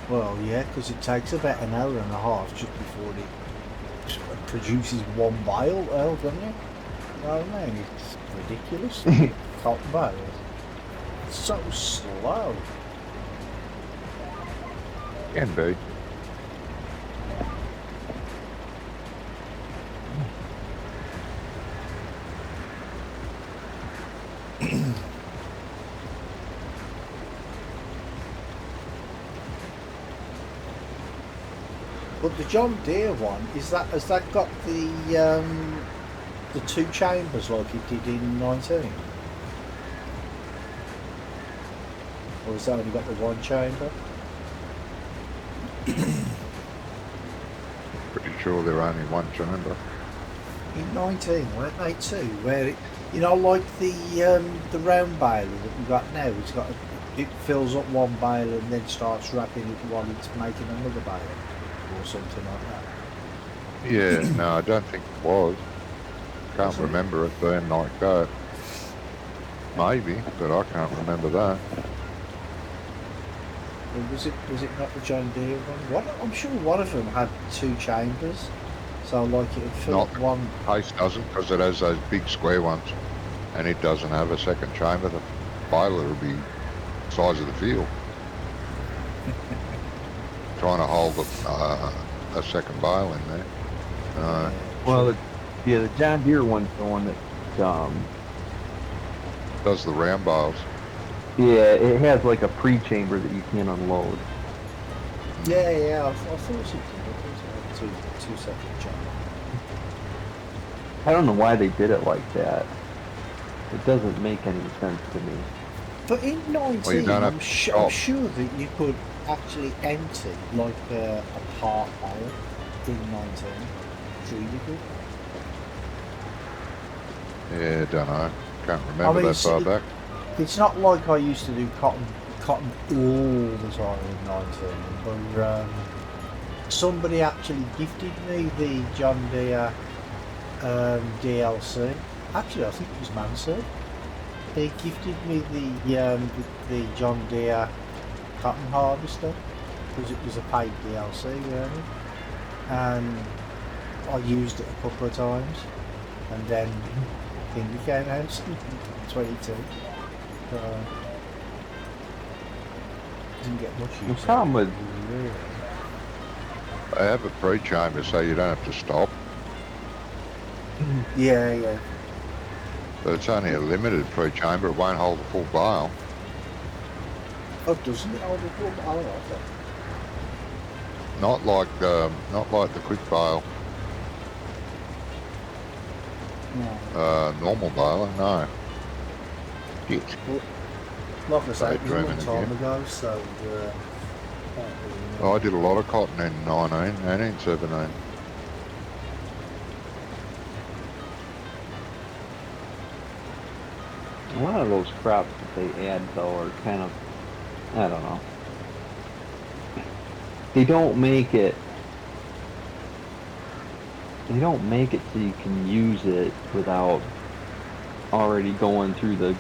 Well, yeah, because it takes about an hour and a half just before it produces one bale, doesn't it? You know what I mean? It's ridiculous. Cotton bales. It's so slow. Can be. But the John Deere one, has that got the 2 chambers like it did in 19? Or has that only got the 1 chamber? Pretty sure they're only 1 chamber. In 19, weren't they too? Where like the round baler that we've got now, it fills up 1 baler and then starts wrapping it while it's making another baler. Or something like that. Yeah, no, I don't think it was. Can't remember it being like that. Maybe, but I can't remember that. Well, was it not the John Deere one? I'm sure one of them had 2 chambers. So like it would fill up one. Pace doesn't, because it has those big square ones, and it doesn't have a second chamber. The baler will be the size of the field. Trying to hold a second bale in there. Well, the John Deere one's the one that Does the round bales. yeah, it has like a pre-chamber that you can unload. Yeah, I thought it was two separate chambers. I don't know why they did it like that. It doesn't make any sense to me. But in 19, Well, you don't have I'm to sure that you could actually empty like a part bale in 19. It's really good. Yeah, don't know. Can't remember that far back. It's not like I used to do cotton all the time in 19, but somebody actually gifted me the John Deere DLC. Actually, I think it was Mansell. They gifted me the John Deere cotton harvester because it was a paid DLC, really. And I used it a couple of times, and then thing came out in 22. Didn't get much use. The problem with They have a pre-chamber so you don't have to stop, Yeah. but it's only a limited pre-chamber. It won't hold the full bale. Oh, doesn't it hold the full bale? Okay. Not like the quick bale. No. Normal baler, no. Shit. Like I say, it was a long Dreaming time again. ago, so can't really know. I did a lot of cotton in 1917. a lot of those crops that they add though are kind of, I don't know. They don't make it so you can use it without already going through the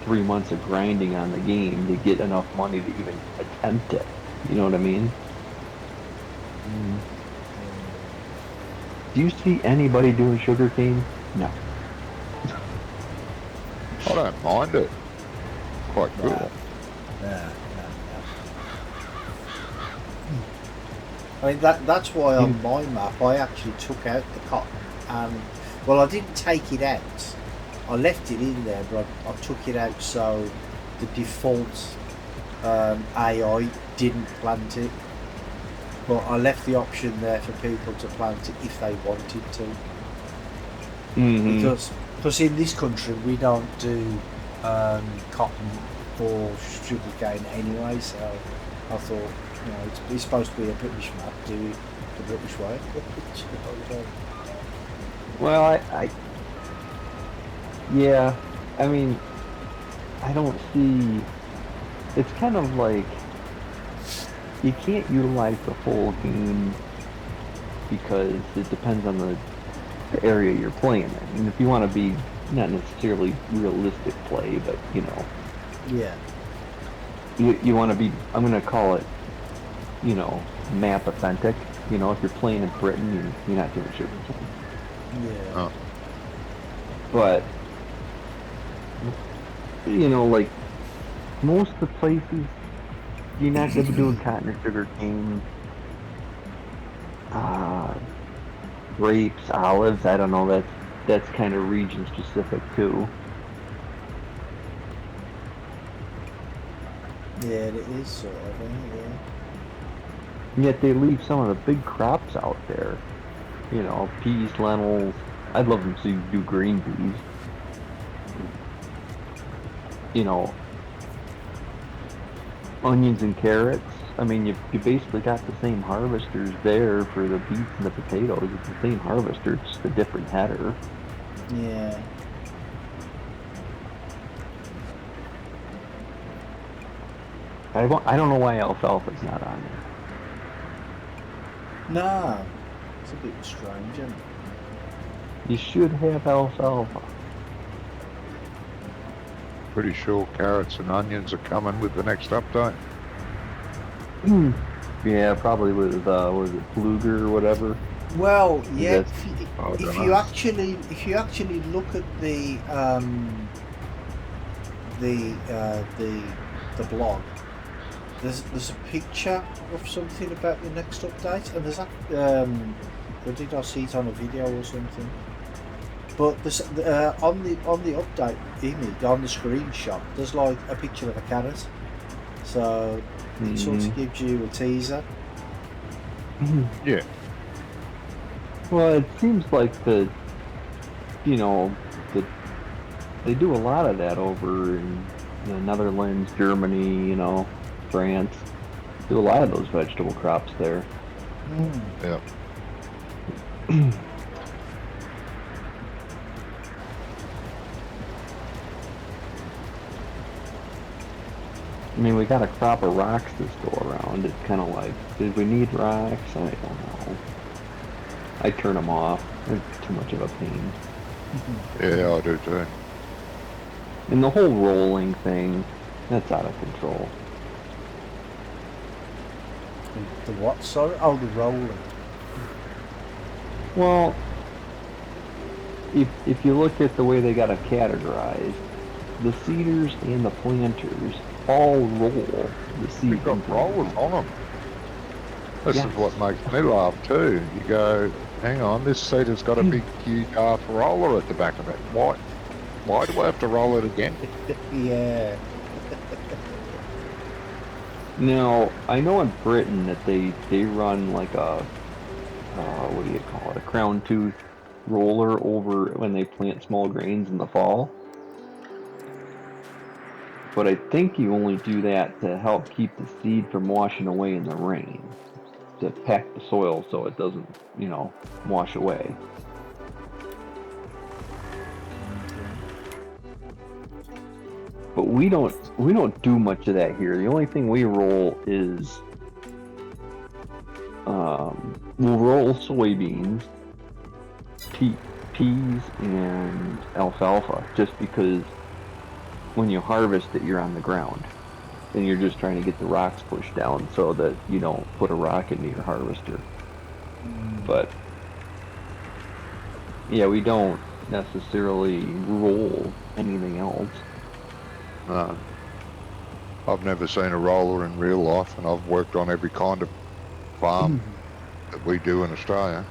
3 months of grinding on the game to get enough money to even attempt it. You know what I mean? Do you see anybody doing sugarcane? No. I don't mind it. Quite cool. Yeah. I mean that's why on my map I actually took out the cotton and well I didn't take it out. I left it in there, but I took it out so the default AI didn't plant it. But I left the option there for people to plant it if they wanted to. Mm-hmm. Because in this country we don't do cotton or sugarcane anyway, so I thought, it's supposed to be a British map, do it the British way. Well, yeah, I mean, I don't see, it's kind of like, you can't utilize the whole game because it depends on the area you're playing in. I mean, if you want to be not necessarily realistic play, but Yeah. you want to be, I'm going to call it you know, map authentic. You know, if you're playing in Britain, you're not doing sugar cane. Yeah. Oh. But, you know, like, most of the places, you're not going to be doing cotton or sugar cane. Grapes, olives, I don't know, that's kind of region specific too. Yeah, it is sort of, yeah. Yet they leave some of the big crops out there. You know, peas, lentils. I'd love them to do green peas. You know, onions and carrots. I mean, you basically got the same harvesters there for the beets and the potatoes. It's the same harvester, just a different header. Yeah. I don't know why alfalfa's not on there. Nah. It's a bit strange, isn't it? You should have alfalfa. Pretty sure carrots and onions are coming with the next update. Yeah, probably with was it Fluger or whatever. Well, yeah. I If don't you know. actually look at the blog, there's a picture of something about the next update, and there's or did I see it on a video or something? But there's, on the update image on the screenshot, there's like a picture of a carrot, so it sort of gives you a teaser. Yeah. Well, it seems like they do a lot of that over in the Netherlands, Germany, you know, France. Do a lot of those vegetable crops there. Yeah. I mean, we got a crop of rocks this go around. It's kind of like, did we need rocks? I don't know. I turn them off. They're too much of a pain. Yeah, I do too. And the whole rolling thing, that's out of control. The what? Sorry? Oh, the rolling. Well, if you look at the way they got it categorized, the seeders and the planters all roll the seed. You've got rollers on them. This Yeah. is what makes me laugh too. You go, hang on, this seeder's got a big, huge ass roller at the back of it. Why do I have to roll it again? Yeah. Now, I know in Britain that they run like a, what do you call it, a crown tooth roller over when they plant small grains in the fall. But I think you only do that to help keep the seed from washing away in the rain. To pack the soil so it doesn't, you know, wash away. But we don't do much of that here. The only thing we roll is we'll roll soybeans, peas, and alfalfa, just because when you harvest it, you're on the ground, and you're just trying to get the rocks pushed down so that you don't put a rock into your harvester. But yeah, we don't necessarily roll anything else. No. I've never seen a roller in real life, and I've worked on every kind of farm that we do in Australia.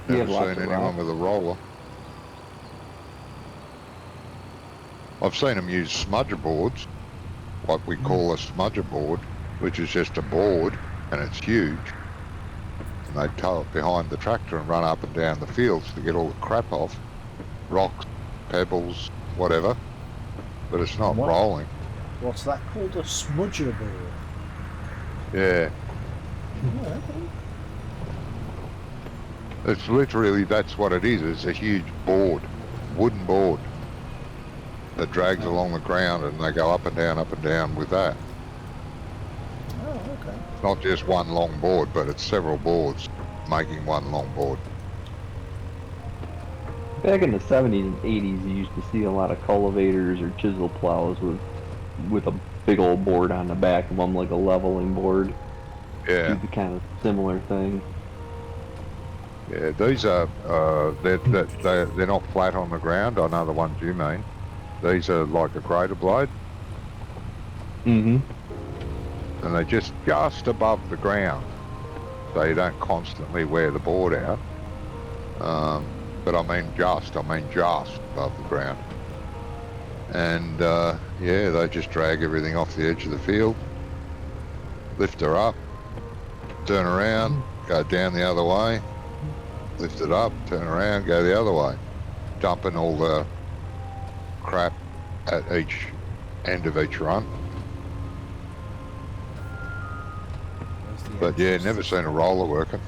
You Never have lots seen of anyone rocks. with a roller. I've seen them use smudger boards, what we call a smudger board, which is just a board, and it's huge. And they tow it behind the tractor and run up and down the fields to get all the crap off. Rocks, pebbles, whatever. But it's not What? rolling. What's that called? A smudger board. Yeah. It's literally, that's what it is. It's a huge board, wooden board, that drags along the ground, and they go up and down with that. Oh, okay. It's not just one long board, but it's several boards making one long board. Back in the 70s and 80s, you used to see a lot of cultivators or chisel plows with with a big old board on the back of them, like a leveling board. Yeah. Do the kind of similar thing. Yeah, these are they're not flat on the ground. I know the ones you mean. These are like a crater blade. Mm-hmm. And they're just above the ground, so you don't constantly wear the board out. But I mean just above the ground. And yeah, they just drag everything off the edge of the field, lift her up, turn around, go down the other way, lift it up, turn around, go the other way, dumping all the crap at each end of each run. But yeah, never seen a roller working.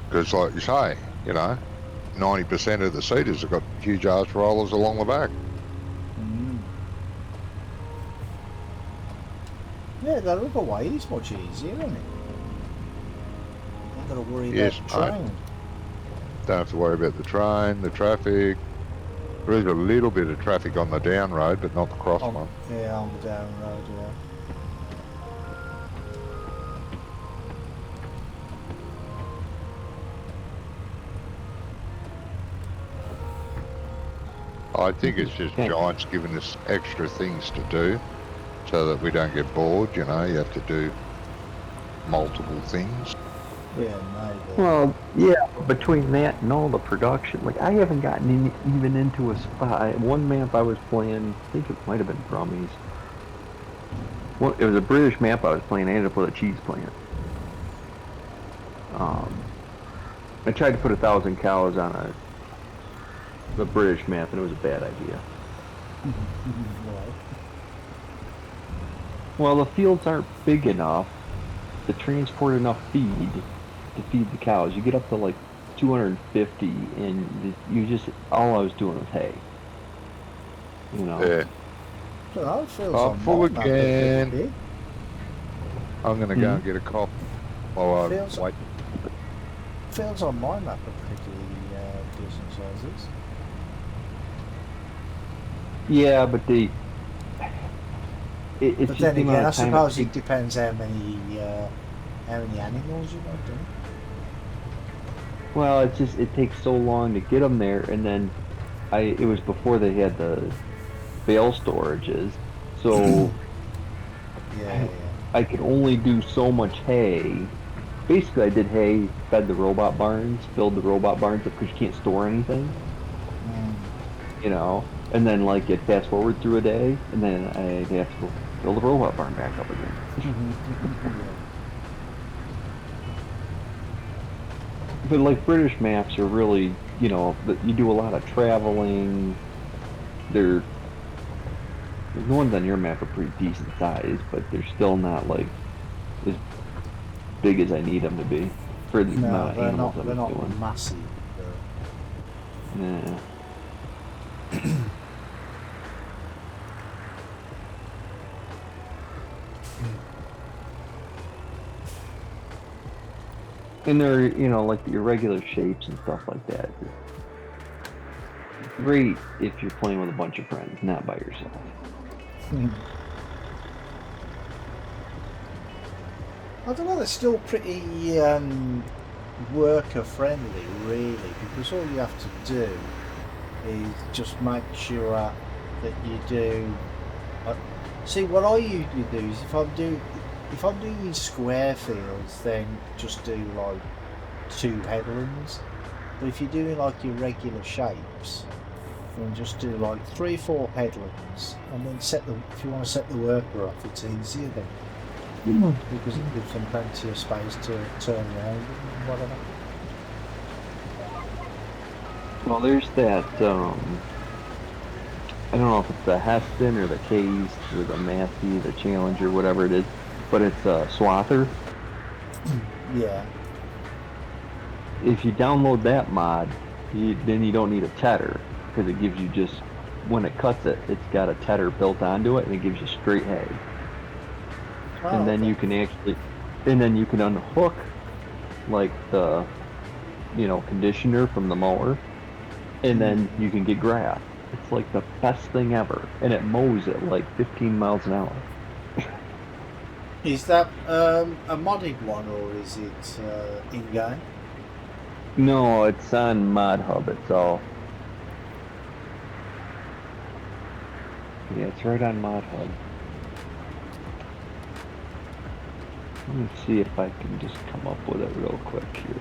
Because like you say, you know, 90% of the seaters have got huge arch rollers along the back. Yeah, the other way is much easier, isn't it? Not got to worry Yes, about the train. Don't have to worry about the train, the traffic. There is a little bit of traffic on the down road, but not the cross one. Yeah, on the down road, yeah. I think it's just Giants giving us extra things to do so that we don't get bored, you know, you have to do multiple things. Yeah, maybe. Well, yeah, between that and all the production, like I haven't gotten even into a spot. One map I was playing, I think it might have been Brummies. Well, it was a British map I was playing. I ended up with a cheese plant. I tried to put 1,000 cows on the British map, and it was a bad idea. Well, the fields aren't big enough to transport enough feed to feed the cows. You get up to like 250, and you just all I was doing was hay. You know. Yeah. So I'm full again. I'm gonna go and get a cop. While I wait. Fields on my map are pretty decent sizes. Yeah, but it's but then the again, I suppose it depends how many animals you want, don't it? Well, it takes so long to get them there, and then it was before they had the bale storages, so I could only do so much hay. Basically, I did hay, fed the robot barns, filled the robot barns up because you can't store anything. You know, and then like it fast forward through a day, and then I'd have to go fill the robot barn back up again. But like British maps are really, you know, you do a lot of traveling. The ones on your map are pretty decent size, but they're still not like as big as I need them to be for the amount of animals I'm doing. They're not massive. Yeah. And they're, you know, like the irregular shapes and stuff like that. Great if you're playing with a bunch of friends, not by yourself. I don't know, they're still pretty worker friendly, really, because all you have to do is just make sure that you do. See, what I usually do is if I'm doing square fields, then just do like 2 headlands. But if you're doing like irregular shapes, then just do like 3 or 4 headlands, and then if you want to set the worker off, it's easier then. Because it gives them plenty of space to turn around and whatever. Well, there's that, I don't know if it's the Heston or the Case or the Matthew, the Challenger, whatever it is, but it's a Swather. Yeah. If you download that mod, then you don't need a tedder, because it gives you just, when it cuts it, it's got a tedder built onto it, and it gives you straight hay. And then you can unhook like the, you know, conditioner from the mower, and then you can get grass. It's like the best thing ever, and it mows at like 15 miles an hour. Is that a modded one or is it in-game? No, it's on Mod Hub. It's all. Yeah, it's right on Mod Hub. Let me see if I can just come up with it real quick here.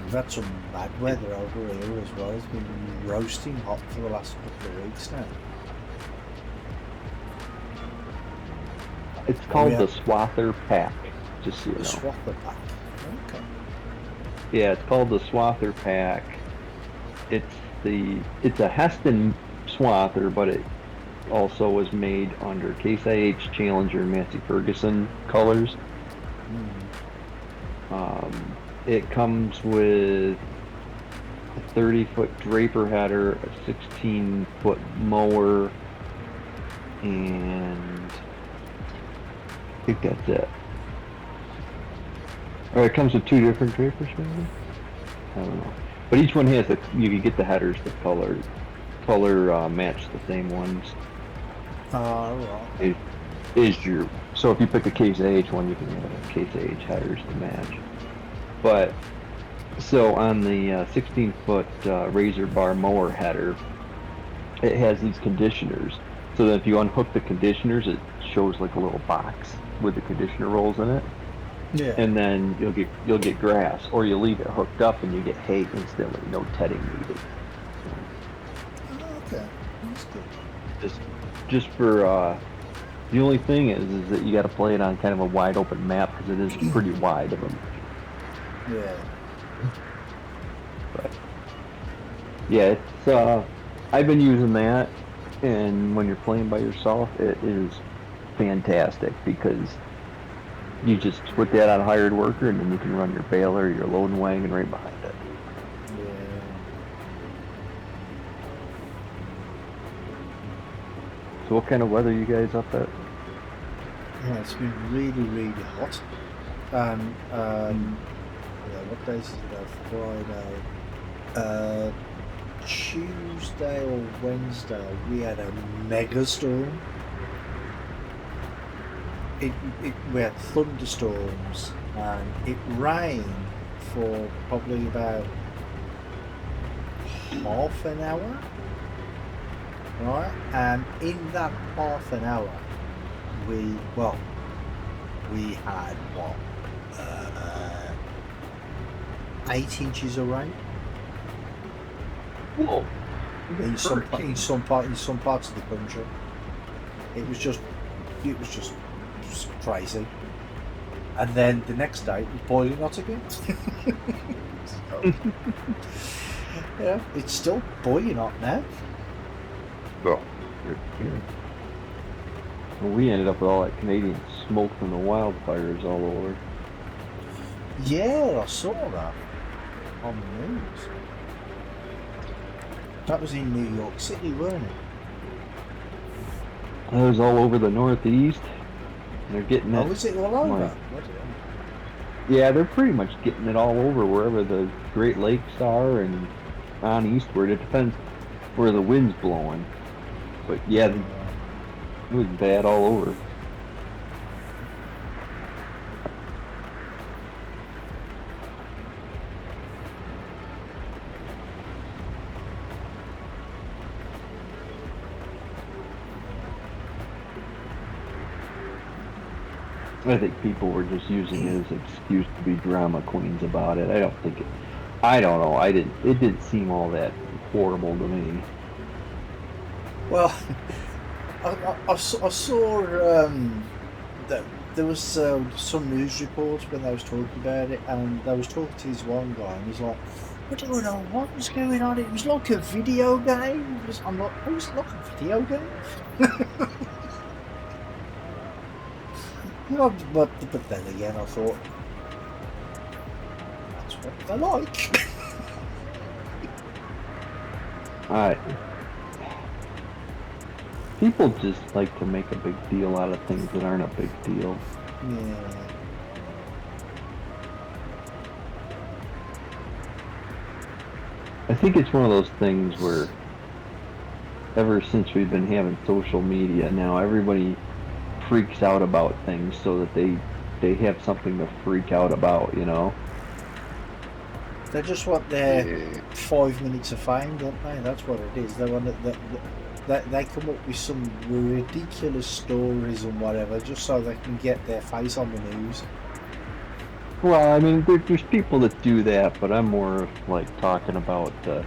We've had some bad weather over here as well. It's been roasting hot for the last couple of weeks now. It's called the Swather Pack, just so you know. The Swather Pack. Okay. Yeah, it's called the Swather Pack. It's a Heston Swather, but it also was made under Case IH, Challenger, and Massey Ferguson colors. It comes with a 30-foot draper header, a 16-foot mower, and I think that's it. Or it comes with 2 different drapers, maybe? I don't know. But each one has you can get the headers, the color match the same ones. Right. So if you pick a Case AH one, you can have a Case AH headers to match. But so on the 16-foot razor bar mower header, it has these conditioners. So that if you unhook the conditioners, it shows like a little box with the conditioner rolls in it. Yeah. And then you'll get grass, or you leave it hooked up and you get hay instantly. No tedding needed. Okay, that's good. Just for the only thing is that you got to play it on kind of a wide open map because it is pretty wide of them. Yeah. But yeah, it's I've been using that, and when you're playing by yourself, it is fantastic because you just put that on a hired worker, and then you can run your baler, your loading wagon right behind it. Yeah. So what kind of weather you guys up at? Yeah, it's been really, really hot. What days is it? Friday. Tuesday or Wednesday, we had a mega storm. We had thunderstorms and it rained for probably about half an hour, right? And in that half an hour, we had 8 inches of rain. Whoa! In some parts of the country, it was just crazy. And then the next day, it was boiling hot again. So, yeah, it's still boiling hot now. Well, Well, we ended up with all that Canadian smoke from the wildfires all over. Yeah, I saw that on the news. That was in New York City, wasn't it? It was all over the Northeast. They're getting it. Oh, is it all over? Yeah, they're pretty much getting it all over wherever the Great Lakes are and on eastward. It depends where the wind's blowing. But yeah, it was bad all over. I think people were just using it as an excuse to be drama queens about it. I don't know. It didn't seem all that horrible to me. Well, I saw that there was some news reports when they was talking about it, and they was talking to this one guy, and he's like, "I don't know what was going on. It was like a video game." I'm like, "Oh, it's like a video game." But then again, I thought that's what they like. People just like to make a big deal out of things that aren't a big deal. Yeah. I think it's one of those things where ever since we've been having social media now, everybody freaks out about things so that they have something to freak out about, you know? They just want their 5 minutes of fame, don't they? That's what it is. They want they come up with some ridiculous stories and whatever just so they can get their face on the news. Well, I mean, there's people that do that, but I'm more like talking about the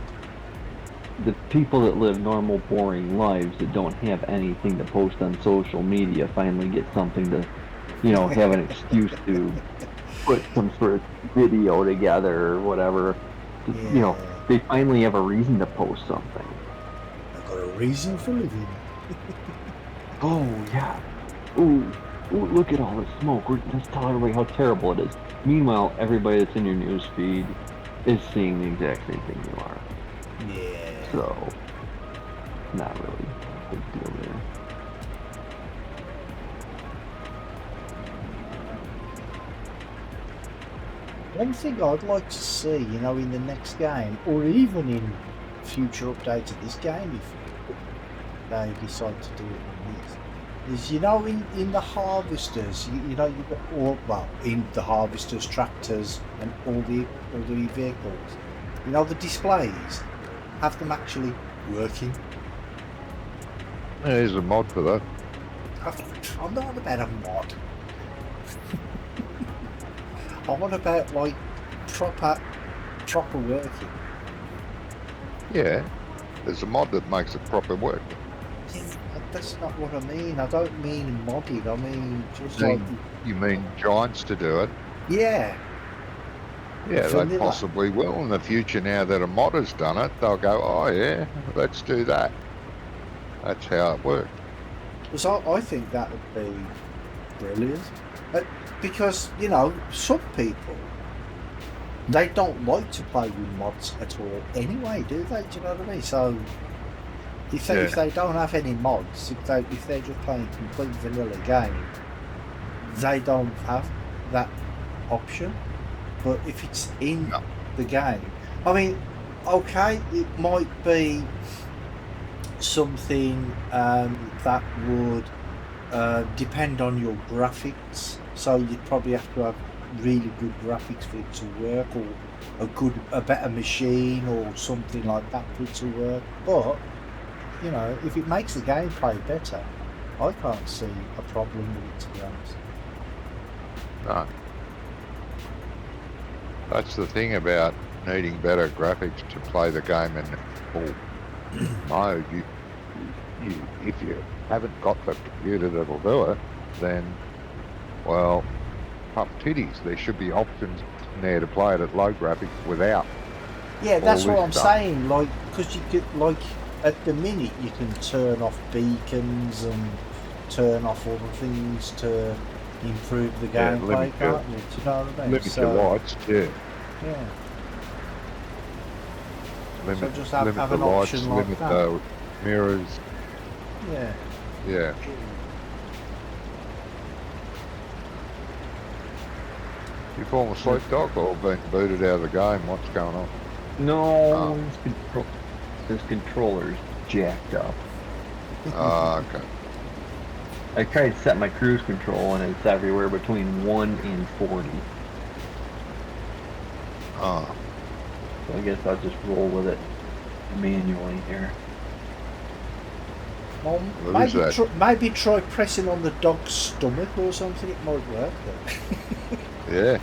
people that live normal, boring lives that don't have anything to post on social media finally get something to, you know, have an excuse to put some sort of video together or whatever. Yeah. You know, they finally have a reason to post something. I've got a reason for living. Oh, yeah. Ooh, look at all this smoke. Let's tell everybody how terrible it is. Meanwhile, everybody that's in your news feed is seeing the exact same thing you are. Yeah. So, not really a big deal there. One thing I'd like to see, you know, in the next game, or even in future updates of this game, if they decide to do it in this, is, you know, in the harvesters, you know, you've got all, well, in the harvesters, tractors, and all the vehicles, you know, the displays, have them actually working. Yeah, there's a mod for that. I'm not about a mod. I'm on about like proper working. Yeah, there's a mod that makes it proper work. Yeah, that's not what I mean. I don't mean modding. I mean just like You mean giants to do it? yeah. Yeah, Vanilla. they possibly will in the future. Now that a mod has done it, they'll go, oh yeah, let's do that. That's how it works. Because I think that would be brilliant. Because, you know, some people, they don't like to play with mods at all anyway, do they? Do you know what I mean? So, if they don't have any mods, if they're just playing a complete vanilla game, they don't have that option. But if it's in the game, I mean, okay, it might be something that would depend on your graphics. So you'd probably have to have really good graphics for it to work, or a better machine or something like that for it to work. But you know, if it makes the gameplay better, I can't see a problem with it, to be honest. No. That's the thing about needing better graphics to play the game in full mode. If you haven't got the computer that'll do it, then, well, tough titties. There should be options in there to play it at low graphics without. Yeah, that's what I'm stuff. saying. Like, because you could, like, at the minute you can turn off beacons and turn off other things to improve the gameplay, can't you? Do you know what I mean? Limit your lights, yeah. Yeah. Limit, So just have limit an the lights, option like limit that. the mirrors. Yeah. Yeah. You falling asleep, Doc, or being booted out of the game? What's going on? No, this controller's jacked up. Ah, okay. I tried to set my cruise control and it's everywhere between 1 and 40. Ah. So I guess I'll just roll with it manually here. Well, What is that? maybe try pressing on the dog's stomach or something. It might work. Yeah.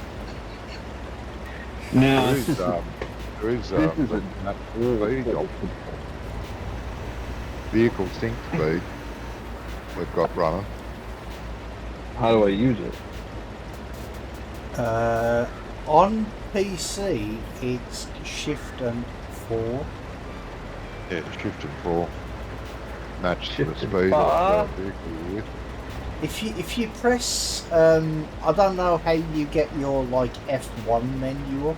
No, There is, there is this is a speed, vehicle sync speed we've got running. How do I use it? On PC, it's Shift and 4. Yeah, shift and 4. Match to the Shift and speed 4. of the vehicle you're with. If you press, I don't know how you get your like F1 menu up.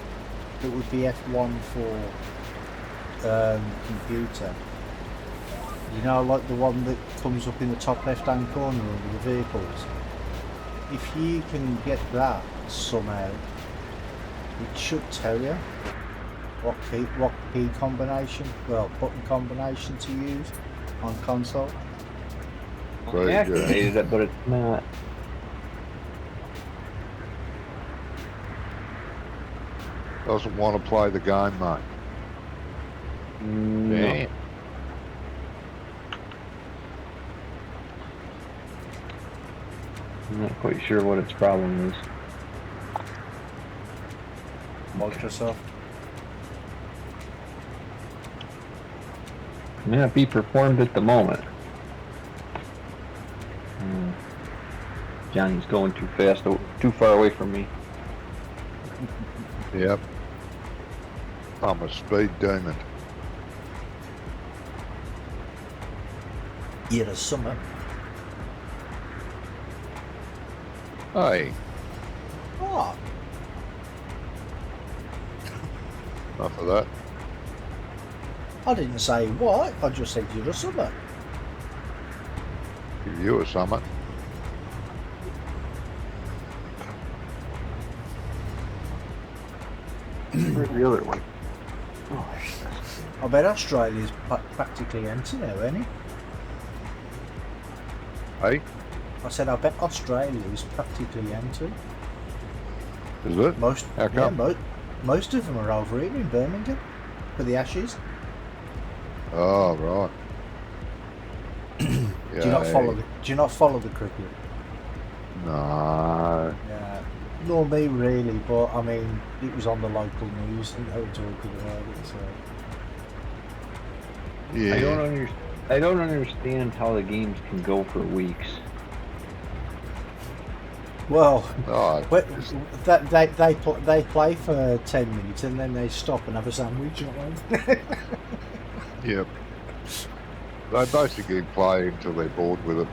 It would be F1 for computer. You know, like the one that comes up in the top left-hand corner under the vehicles. If you can get that somehow, it should tell you what key combination, well, button combination to use on console. Very I good. activated it, but it's not. Doesn't want to play the game, mate. No. Damn. I'm not quite sure what its problem is. Microsoft. May not be performed at the moment. Johnny's going too fast, too far away from me. Yep. I'm a speed demon. You're a summer. Hey, Oh, enough of that. I didn't say what. I just said you're a summer. Give you a summit. Where's the other one? Oh, I bet Australia's practically empty now, isn't it? Hey, I said I bet Australia is practically empty. is it? Most, How come? yeah, most of them are over here in Birmingham for the Ashes. Oh, right. Do you not follow? Do you not follow the cricket? No. Yeah, nor me really. But I mean, it was on the local news and they were talking about it. So Yeah. I don't understand how the games can go for weeks. well, Oh, but they play for 10 minutes and then they stop and have a sandwich. yep. They basically play until they're bored with it.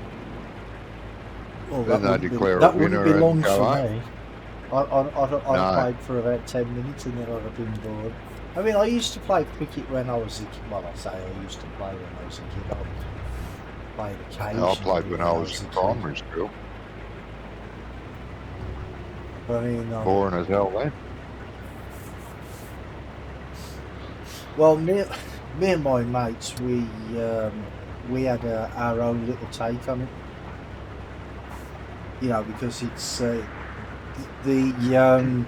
Well, Then they wouldn't declare a that wouldn't winner be long and go for home. me. I No. played for about 10 minutes and then I'd have been bored. I mean, I used to play cricket when I was a kid. Well, I say I used to play when I was a kid. I played occasionally. I played when I was in a kid. primary school. I mean, Boring as hell then. well, me and my mates, we had our own little take on it. You know, because it's the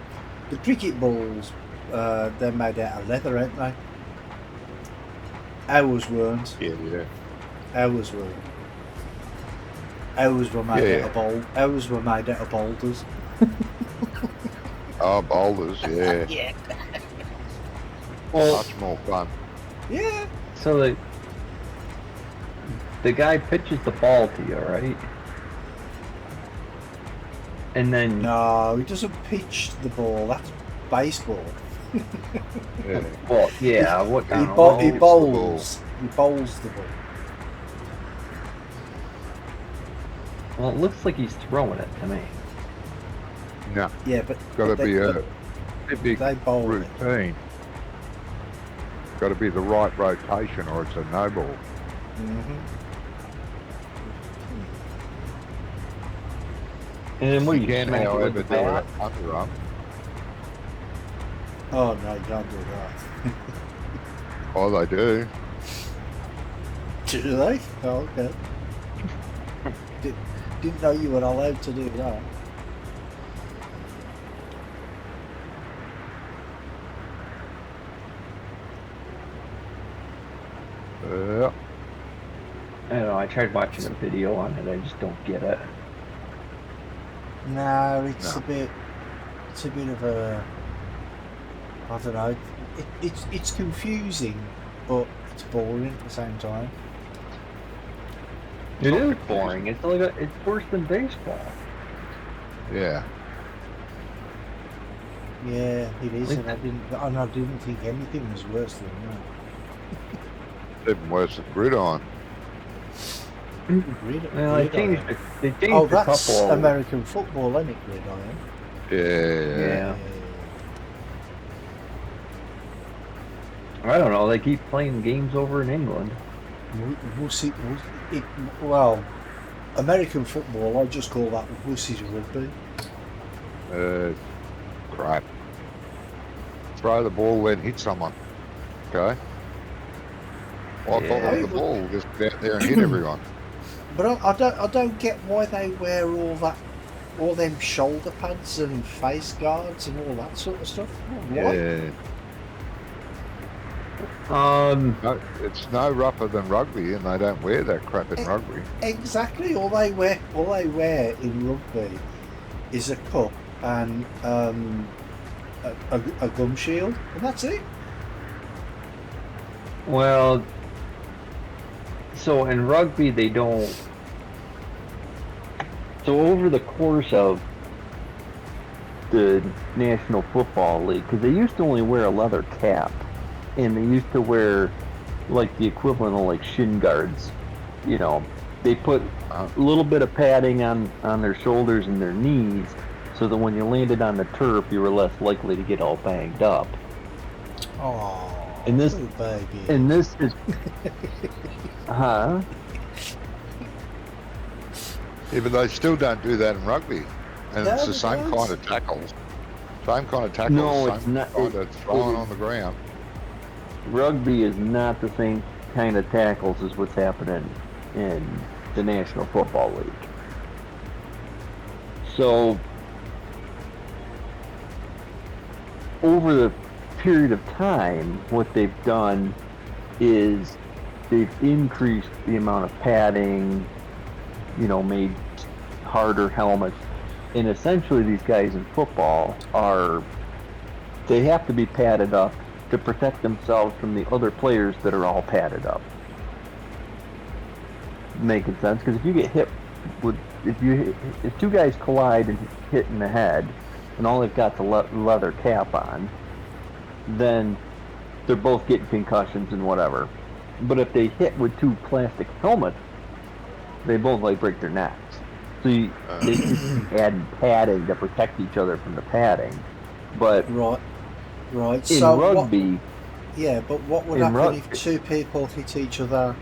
cricket balls. They're made out of leather, aren't they? Ours weren't. Yeah. Ours weren't. Ours were made Yeah. out of Ours were made out of boulders. Oh, boulders, yeah. Yeah. Well, Much more fun. Yeah. so the guy pitches the ball to you, right? And then No, he doesn't pitch the ball. That's baseball. Yeah. well, yeah, what He, kind of bo- he ball. bowls. He bowls the ball. Well, it looks like he's throwing it to me. No, Yeah, but gotta but be they, a big they bowl it. routine. Gotta be the right rotation or it's a no ball. Mm-hmm. And then what do You you can, smack it with however, the do bat? it underarm. Oh no, you can't do that. Oh, they do. Do they? Oh, okay. Didn't know you were allowed to do that. Yeah. I don't know, I tried watching a video on it, I just don't get it. No, it's No. it's a bit of a, I don't know. It's confusing, but it's boring at the same time. It is boring. It's like it's worse than baseball. Yeah. Yeah, it is, and I didn't think anything was worse than that. Even worse than gridiron. Well, they changed Oh, a that's couple. American football, isn't it, gridiron? Yeah. Yeah. I don't know. They keep playing games over in England. We'll see. Well, American football, I just call that Wussy's rugby. Crap. Throw the ball, then hit someone. Okay. Well, I thought the ball just get out there and hit everyone. But I don't get why they wear all them shoulder pads and face guards and all that sort of stuff. Why? Yeah. No, it's no rougher than rugby, and they don't wear that crap in rugby. Exactly. All they wear in rugby is a cup and a gum shield, and that's it. Well, so in rugby they don't. So over the course of the National Football League, because they used to only wear a leather cap, and they used to wear like the equivalent of like shin guards. You know, they put a little bit of padding on their shoulders and their knees, so that when you landed on the turf, you were less likely to get all banged up. Oh, and this, baby. And this is, huh? Yeah, but they still don't do that in rugby, and No, it's the they same don't. kind of tackles. Same kind of tackles. No, same it's not. kind of throwing on the ground. Rugby is not the same kind of tackles as what's happening in the National Football League. So, over the period of time, what they've done is they've increased the amount of padding, you know, made harder helmets, and essentially these guys in football they have to be padded up to protect themselves from the other players that are all padded up. Making sense? Because if you get hit with, if two guys collide and hit in the head, and all they've got the leather cap on, then they're both getting concussions and whatever. But if they hit with two plastic helmets, they both like break their necks. So they keep adding padding to protect each other from the padding. But Right. in So rugby, but what would in happen rugby- if two people hit each other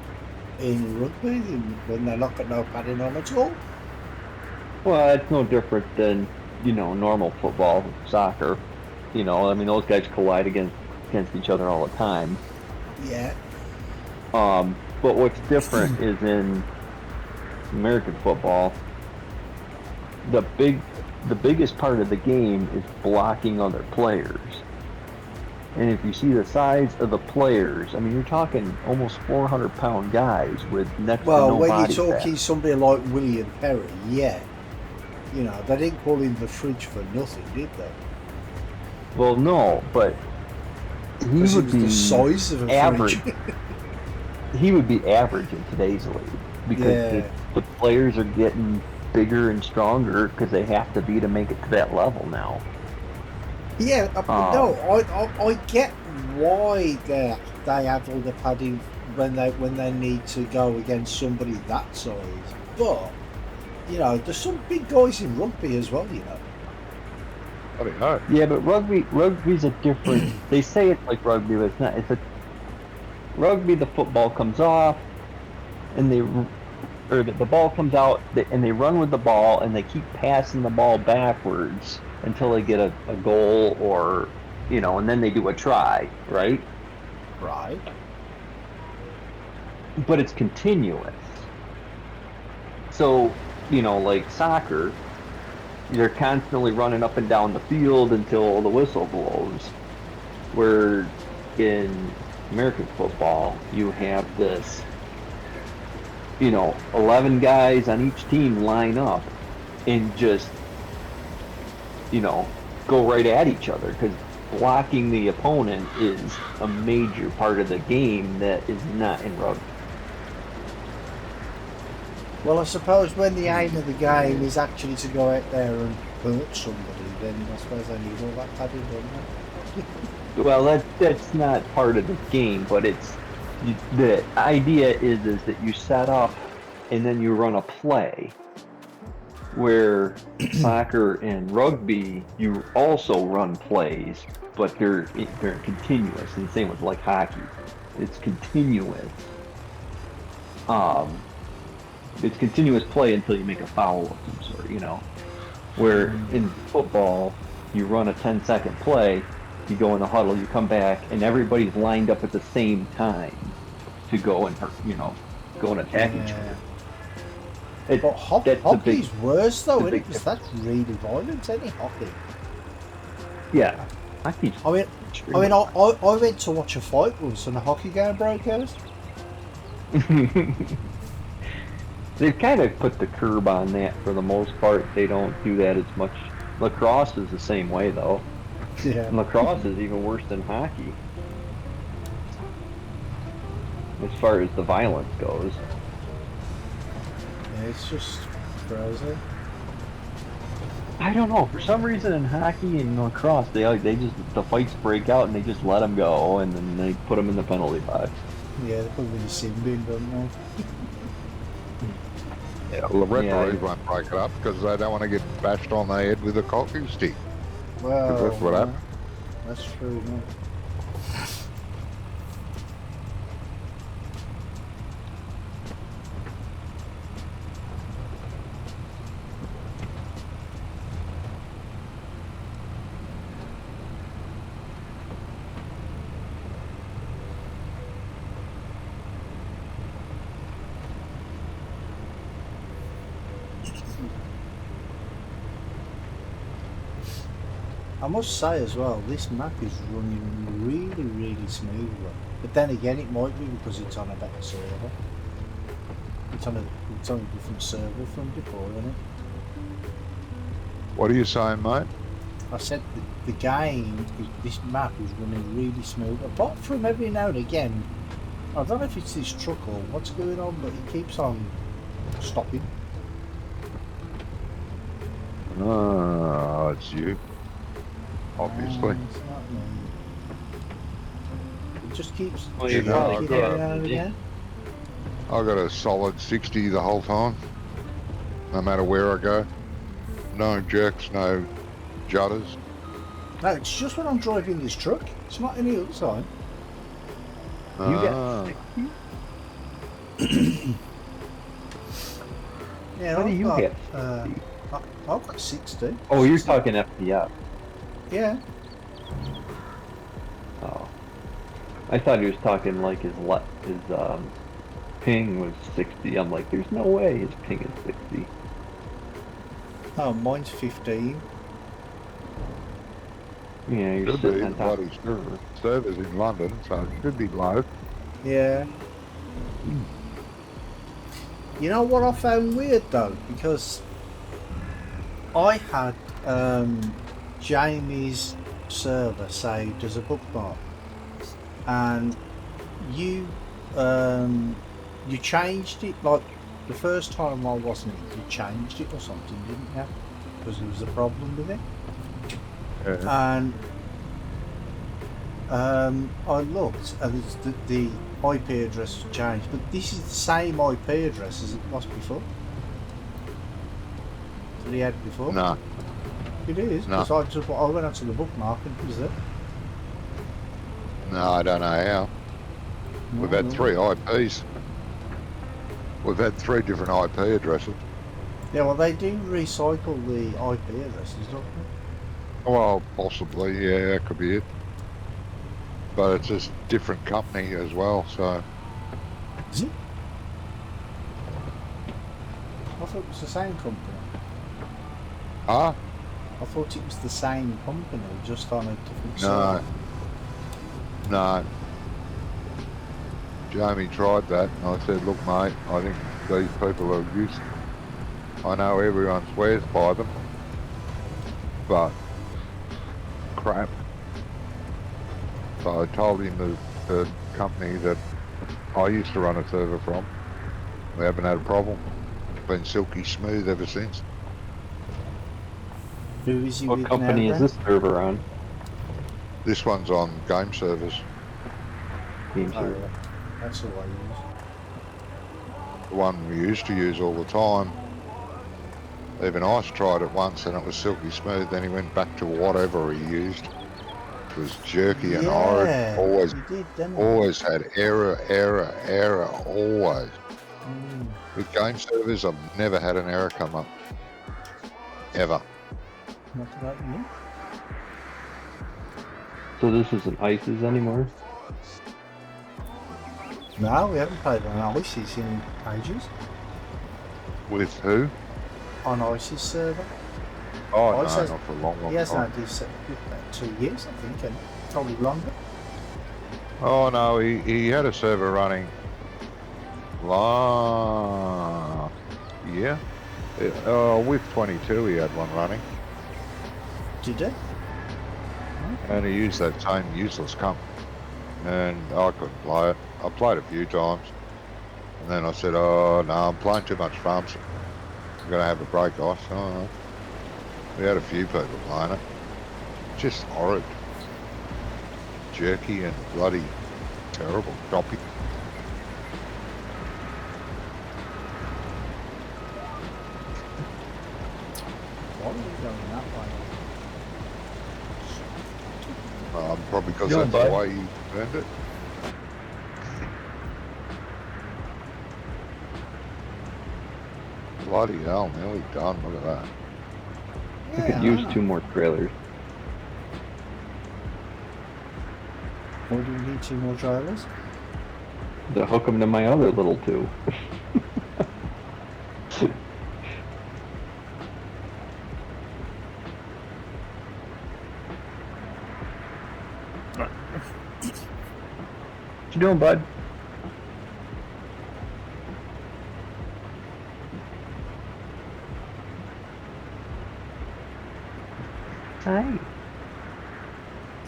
in rugby when they're not got no padding on at all? well, it's no different than, you know, normal football, soccer. You know, I mean, those guys collide against each other all the time. Yeah. But what's different is in American football, the biggest part of the game is blocking other players. And if you see the size of the players, I mean, you're talking almost 400-pound guys with next to no When body you're talking fat. somebody like William Perry, yeah. You know, they didn't call him the fridge for nothing, did they? Well, no, but he Because would was be the size of a average. fridge. He would be average in today's league because Yeah. the players are getting bigger and stronger because they have to be to make it to that level now. Yeah, no, I get why they have all the padding when they need to go against somebody that size, but you know, there's some big guys in rugby as well, you know. I don't know. Yeah, but rugby's a different. They say it's like rugby, but it's not. It's a rugby. The football comes off, and the ball comes out, and they run with the ball, and they keep passing the ball backwards until they get a goal, or, you know, and then they do a try, right? Right. But it's continuous. So, you know, like soccer, you're constantly running up and down the field until the whistle blows. Where in American football, you have this, you know, 11 guys on each team line up and just, you know, go right at each other, because blocking the opponent is a major part of the game that is not in rugby. Well, I suppose when the aim of the game is actually to go out there and hurt somebody, then I suppose they need all that padding, don't they? Well, that's not part of the game, but the idea is that you set up and then you run a play. Where soccer and rugby, you also run plays, but they're continuous. And the same with like hockey, it's continuous. It's continuous play until you make a foul of some sort, you know. Where in football, you run a 10-second play, you go in the huddle, you come back, and everybody's lined up at the same time to go and go and attack each other. But hockey's worse though, isn't it? Because that's really violent, isn't it? Hockey. Yeah. Hockey's I went to watch a fight once and a hockey game broke out. They've kind of put the curb on that for the most part. They don't do that as much. Lacrosse is the same way though. Yeah. And lacrosse is even worse than hockey as far as the violence goes. Yeah, it's just crazy. I don't know. For some reason in hockey and lacrosse, the fights break out and they just let them go and then they put them in the penalty box. Yeah, they put them in the sin bin, don't they? Yeah, the referees won't break it up because they don't want to get bashed on the head with a coffee stick. Well, that's what happened. That's true, man. I must say as well, this map is running really, really smoothly. But then again, it might be because it's on a better server. It's on a different server from before, isn't it? What are you saying, mate? I said the game, this map is running really smooth. Apart from every now and again, I don't know if it's this truck or what's going on, but it keeps on stopping. Oh, it's you. Obviously. It's not me. It just keeps you're every not now and again. I got a solid 60 the whole time, no matter where I go. No jerks, no judders. No, it's just when I'm driving this truck. It's not any other time. You got 60? Yeah, What do you get? I've got 60. Oh, you're talking FPS. Yeah. Oh, I thought he was talking like his ping was 60. I'm like, there's no way his ping is 60. Oh, mine's 15. Yeah, you're Should sitting be on top of bloody the server. servers in London, so it should be low. Yeah. You know what I found weird though? Because I had Jamie's server saved as a bookmark, and you changed it like the first time I wasn't in, you changed it or something, didn't you? Because there was a problem with it. Yeah. And I looked and the IP address was changed, but this is the same IP address as it was before. That he had before. No. It is, No. because I went onto the bookmark and it was there. No, I don't know how. We've had 3 IPs. We've had 3 different IP addresses. Yeah, well, they do recycle the IP addresses, don't they? Well, possibly, yeah, that could be it. But it's a different company as well, so... Is it? I thought it was the same company. Ah? I thought it was the same company, just on a different No. server. No. Jamie tried that, and I said, look, mate, I think these people are used. I know everyone swears by them, but crap. So I told him the company that I used to run a server from, we haven't had a problem. It's been silky smooth ever since. Who is he What with company now, is this server on? This one's on game servers. Game then? server. Oh, yeah. That's all I use. The one we used to use all the time. Even Ice tried it once and it was silky smooth. Then he went back to whatever he used. It was jerky and horrid. Always, he did, didn't he? always had error, always. With game servers, I've never had an error come up. Ever. Not about you. So this isn't ISIS anymore? No, we haven't played on ISIS in ages. With who? On ISIS server. Oh, ISIS, no, not for a long he has time. had this about 2 years, I think, and probably longer. Oh, no, he had a server running last year. With 22, he had one running. Did he? And he used that same useless comp. And I couldn't play it. I played a few times. And then I said, oh, no, I'm playing too much farms. I'm going to have a break off. Oh, we had a few people playing it. Just horrid. Jerky and bloody terrible. Choppy. Why are we going that way? Probably because Yeah, that's bud. the way you earned it. Bloody hell, nearly done. Look at that. I could use 2 more trailers. Why do we need 2 more trailers? To hook them to my other little 2. What you doing, bud? Hi.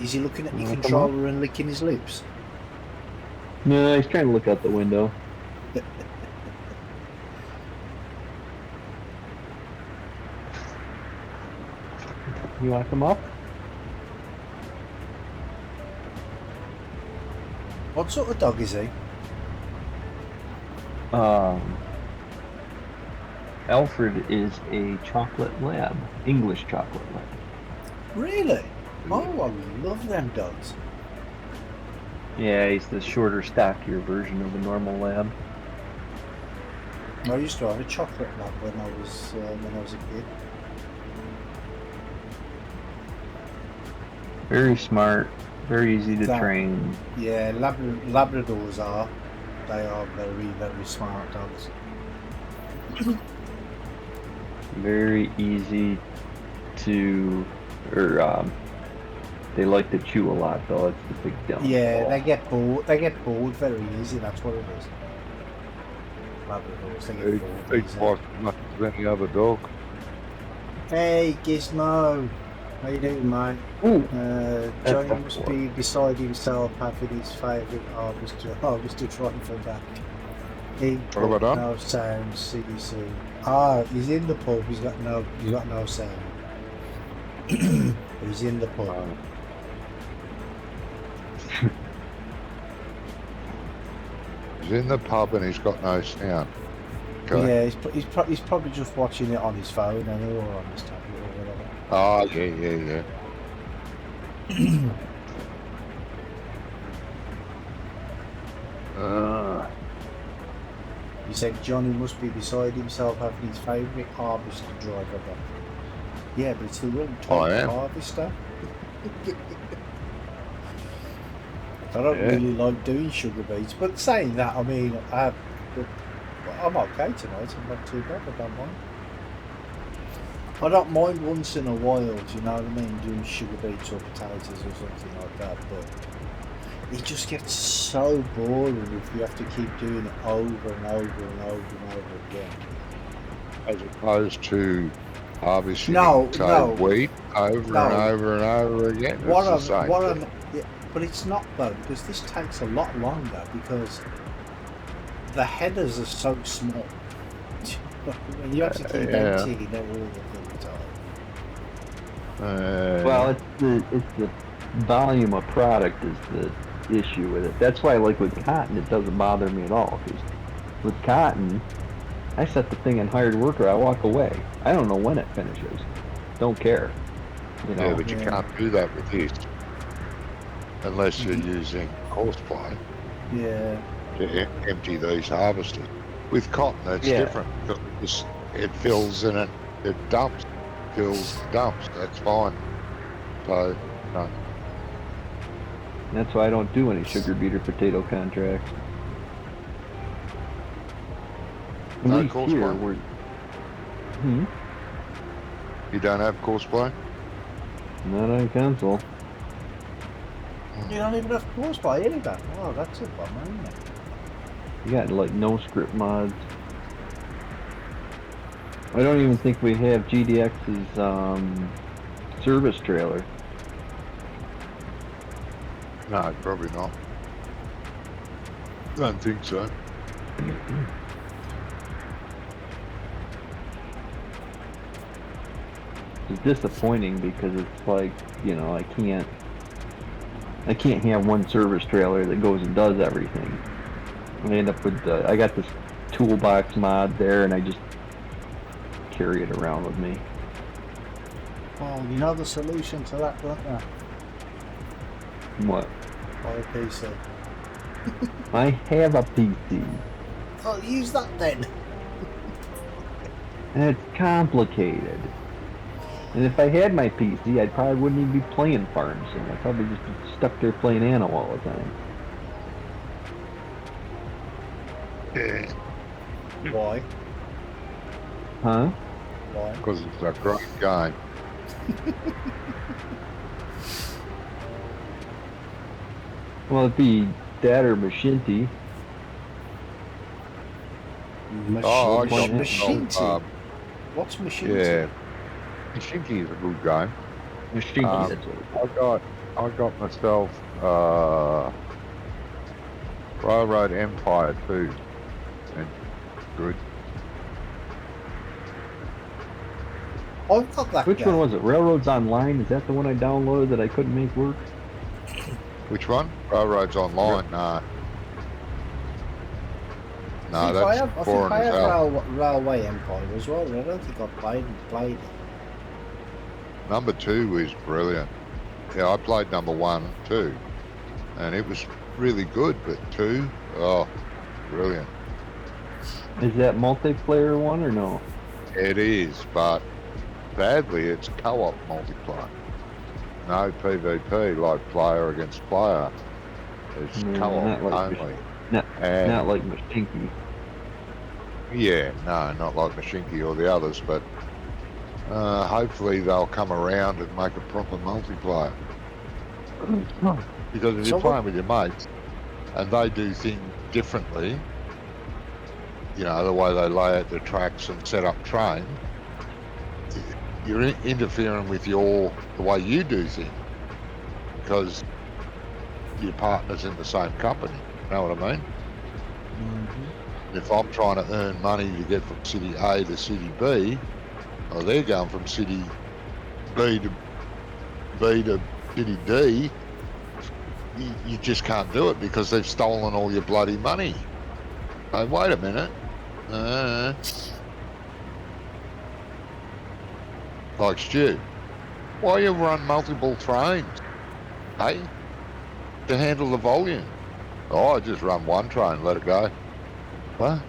Is he looking at your Come on. controller and licking his lips? No, he's trying to look out the window. You want to come up? What sort of dog is he? Alfred is a chocolate lab, English chocolate lab. Really? Oh, I love them dogs. Yeah, he's the shorter, stockier version of a normal lab. I used to have a chocolate lab when I was a kid. Very smart, very easy to That- train. Yeah, Labradors are. They are very, very smart dogs. Very easy to, they like to chew a lot though. It's the big dumb. Yeah, they get bored. They get bored very easy. That's what it is. Labradors, they get bored Eats easy. twice as much as any other dog. Hey, Gizmo. How you doing, mate? Ooh, Johnny That's must be beside himself having his favourite harvester trying back. He What about that? no sound, CDC. Ah, he's in the pub. He's got no sound. He's in the pub. He's in the pub and he's got no sound. Okay. Yeah, he's probably just watching it on his phone anyway, or on his tablet or whatever. Oh, yeah. He said Johnny must be beside himself having his favourite harvester driver back. Yeah, but it's the wrong type I of am. harvester. I don't Yeah. really like doing sugar beets, but saying that, I mean, I'm okay tonight. I'm not too bad. I don't mind. I don't mind once in a while, do you know what I mean, doing sugar beets or potatoes or something like that, but it just gets so boring if you have to keep doing it over and over and over and over again. As opposed to harvesting No. wheat over and over and over again. It's the same. Yeah, but it's not though, because this takes a lot longer because the headers are so small. And you have to keep Yeah. emptying them all the time. well, it's the volume of product is the issue with it. That's why, like with cotton, it doesn't bother me at all. Because with cotton, I set the thing in hired worker, I walk away. I don't know when it finishes. Don't care. You know? Yeah, but you can't do that with this unless you're using horseplay Yeah. to empty these harvesters. With cotton, it's different because it fills and it dumps, fills, dumps. That's fine. So, no. That's why I don't do any sugar beet or potato contracts. At No least course here, play? we're... You don't have courseplay? Not on console. You don't even have course play either. Oh, that's a bummer, isn't it? You got like no script mods. I don't even think we have GDX's service trailer. No, probably not. Don't think so. It's disappointing because it's like, you know, I can't have one service trailer that goes and does everything. I end up with I got this toolbox mod there and I just carry it around with me. Well, you know the solution to that, don't you? What? Buy a PC. I have a PC. Oh, use that then. And it's complicated. And if I had my PC, I probably wouldn't even be playing Farm Sim. I'd probably just be stuck there playing Anno all the time. Why? Huh? Why? Because it's a great game. Well, it'd be that or Machinti. Oh, I got Machinti. What's Machinti? Yeah, Machinti is a good game. Machinti. I got myself Railroad Empire 2, and good. I've got that. Which game. one was it? Railroads Online? Is that the one I downloaded that I couldn't make work? Which one? Railroads Online? Nah. No, that's foreign I as have hell. Railway Empire as well, but I don't think I've played it. Number 2 is brilliant. Yeah, I played number 1 too, and it was really good. But 2, oh, brilliant. Is that multiplayer one or no? It is, but badly it's co-op multiplayer. No PvP like player against player. It's co-op not like only. Not like Machinki. Yeah, no, not like Machinki or the others, but hopefully they'll come around and make a proper multiplayer. Because if you're playing with your mates and they do things differently, you know, the way they lay out the tracks and set up trains, you're interfering with the way you do things because your partner's in the same company. You know what I mean? Mm-hmm. If I'm trying to earn money to get from city A to city B, or they're going from city B to city D, you just can't do it because they've stolen all your bloody money. Oh, wait a minute. Like Stu, why you run multiple trains? Hey? To handle the volume. Oh, I just run one train, let it go. What?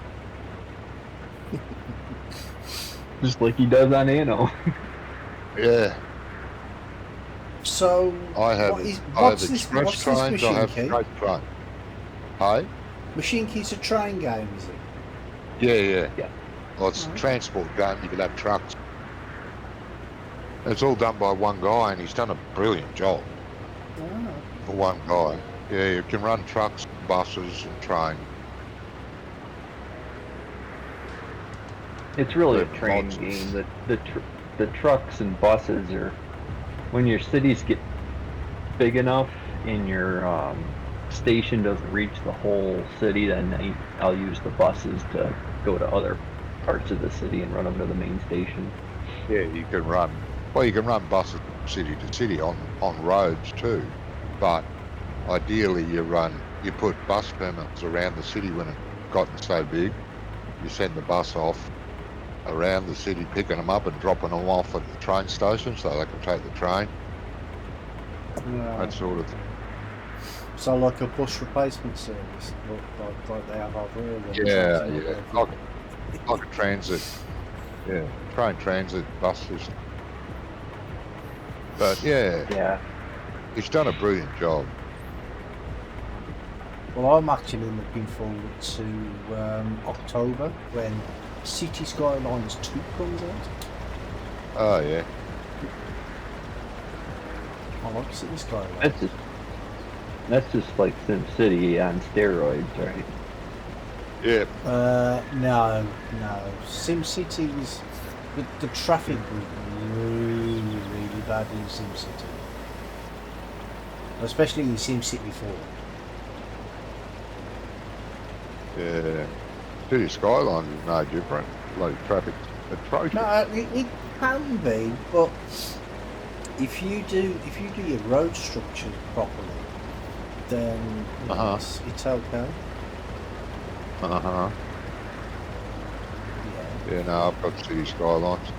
Just like he does on Anno. Yeah. So I have what's express trains, I have straight trains. Hey? Machinki's a train game, is it? Yeah. Well, it's a transport game, you can have trucks. It's all done by one guy and he's done a brilliant job. Oh. For one guy. Yeah, you can run trucks, buses and trains. It's really a train game. The trucks and buses are, when your cities get big enough and your station doesn't reach the whole city, then I'll use the buses to go to other parts of the city and run them to the main station. Yeah, you can run buses from city to city on roads too, but ideally you put bus permits around the city when it's gotten so big, you send the bus off around the city, picking them up and dropping them off at the train station so they can take the train. That sort of thing. So like a bus replacement service, like they have over here. Yeah. Like a transit. Yeah, train transit bus system. But yeah, he's done a brilliant job. Well, I'm actually looking forward to October when City Skylines 2 comes out. Oh yeah. I like City Skylines. That's just like SimCity on steroids, right? Yeah. No. SimCity was the traffic was really bad in SimCity, especially in SimCity 4. Yeah. City Skylines is no different. Like traffic atrocious. No, it can be, but if you do your road structure properly, then it's okay. Yeah, no, I've got City Skylines.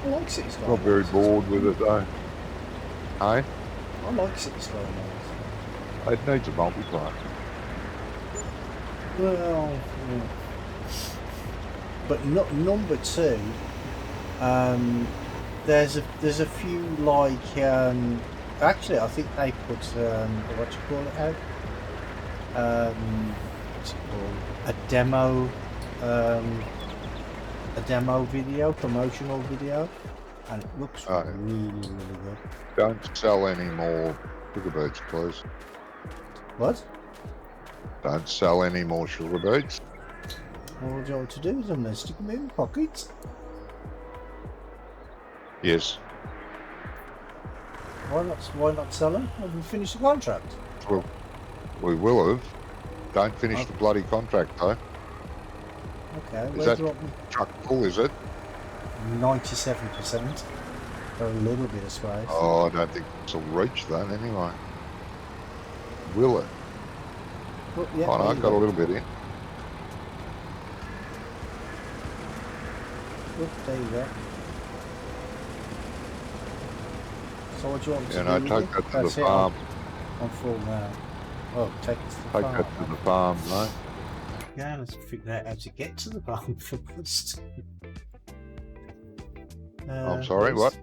I like City Skylines. Not very bored with it though. Hey? I like City Skylines. It needs a multiplayer. Well, yeah. But number 2, there's a few like actually I think they put what you call it out. What's it called? A demo video, promotional video, and it looks really good. Don't sell any more sugar beets, please. What? Don't sell any more sugar beets. What do you want to do with them then? Stick them in your pockets? Yes. Why not sell them? Have we finished the contract? Well, we will have. Don't finish the bloody contract though. Okay. Is that truck full, is it? 97%. For a little bit of space. Oh, I don't think this will reach that anyway. Will it? Well, yeah, oh no, I've got a little bit in. Well, there you go. So what do you want me to do? Yeah, no, take that to the farm. I'm full now. Oh, take it to the farm. Take that to the farm, mate. Yeah, let's figure out how to get to the farm first. I'm sorry, what?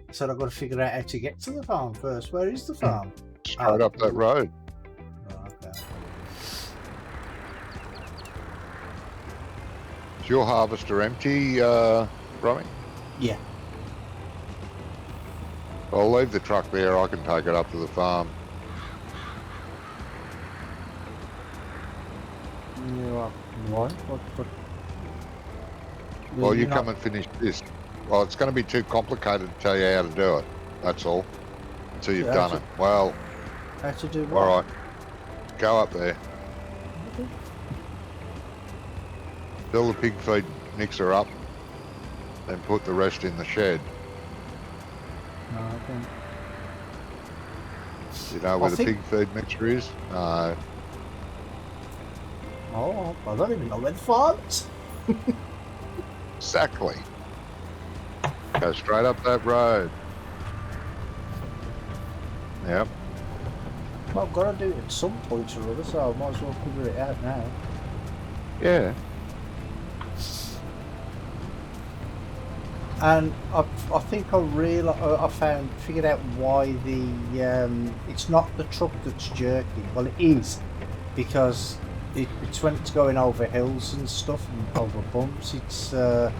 I said I've got to figure out how to get to the farm first. Where is the farm? Straight up that road. Oh, okay. Is your harvester empty, Romy? Yeah. I'll leave the truck there. I can take it up to the farm. Yeah, what? Well, you come and finish this. Well, it's going to be too complicated to tell you how to do it. That's all. Until you've done it. Well, how to do what? All right. Go up there. Okay. Fill the pig feed mixer up. Then put the rest in the shed. Okay. You know where the pig feed mixer is? No. Oh, I don't even know where the farm is. Exactly. Go straight up that road. Yep. Well, I've got to do it at some point or other, so I might as well figure it out now. Yeah. And I think I figured out why it's not the truck that's jerking. Well, it is, because it's when it's going over hills and stuff and over bumps. It's a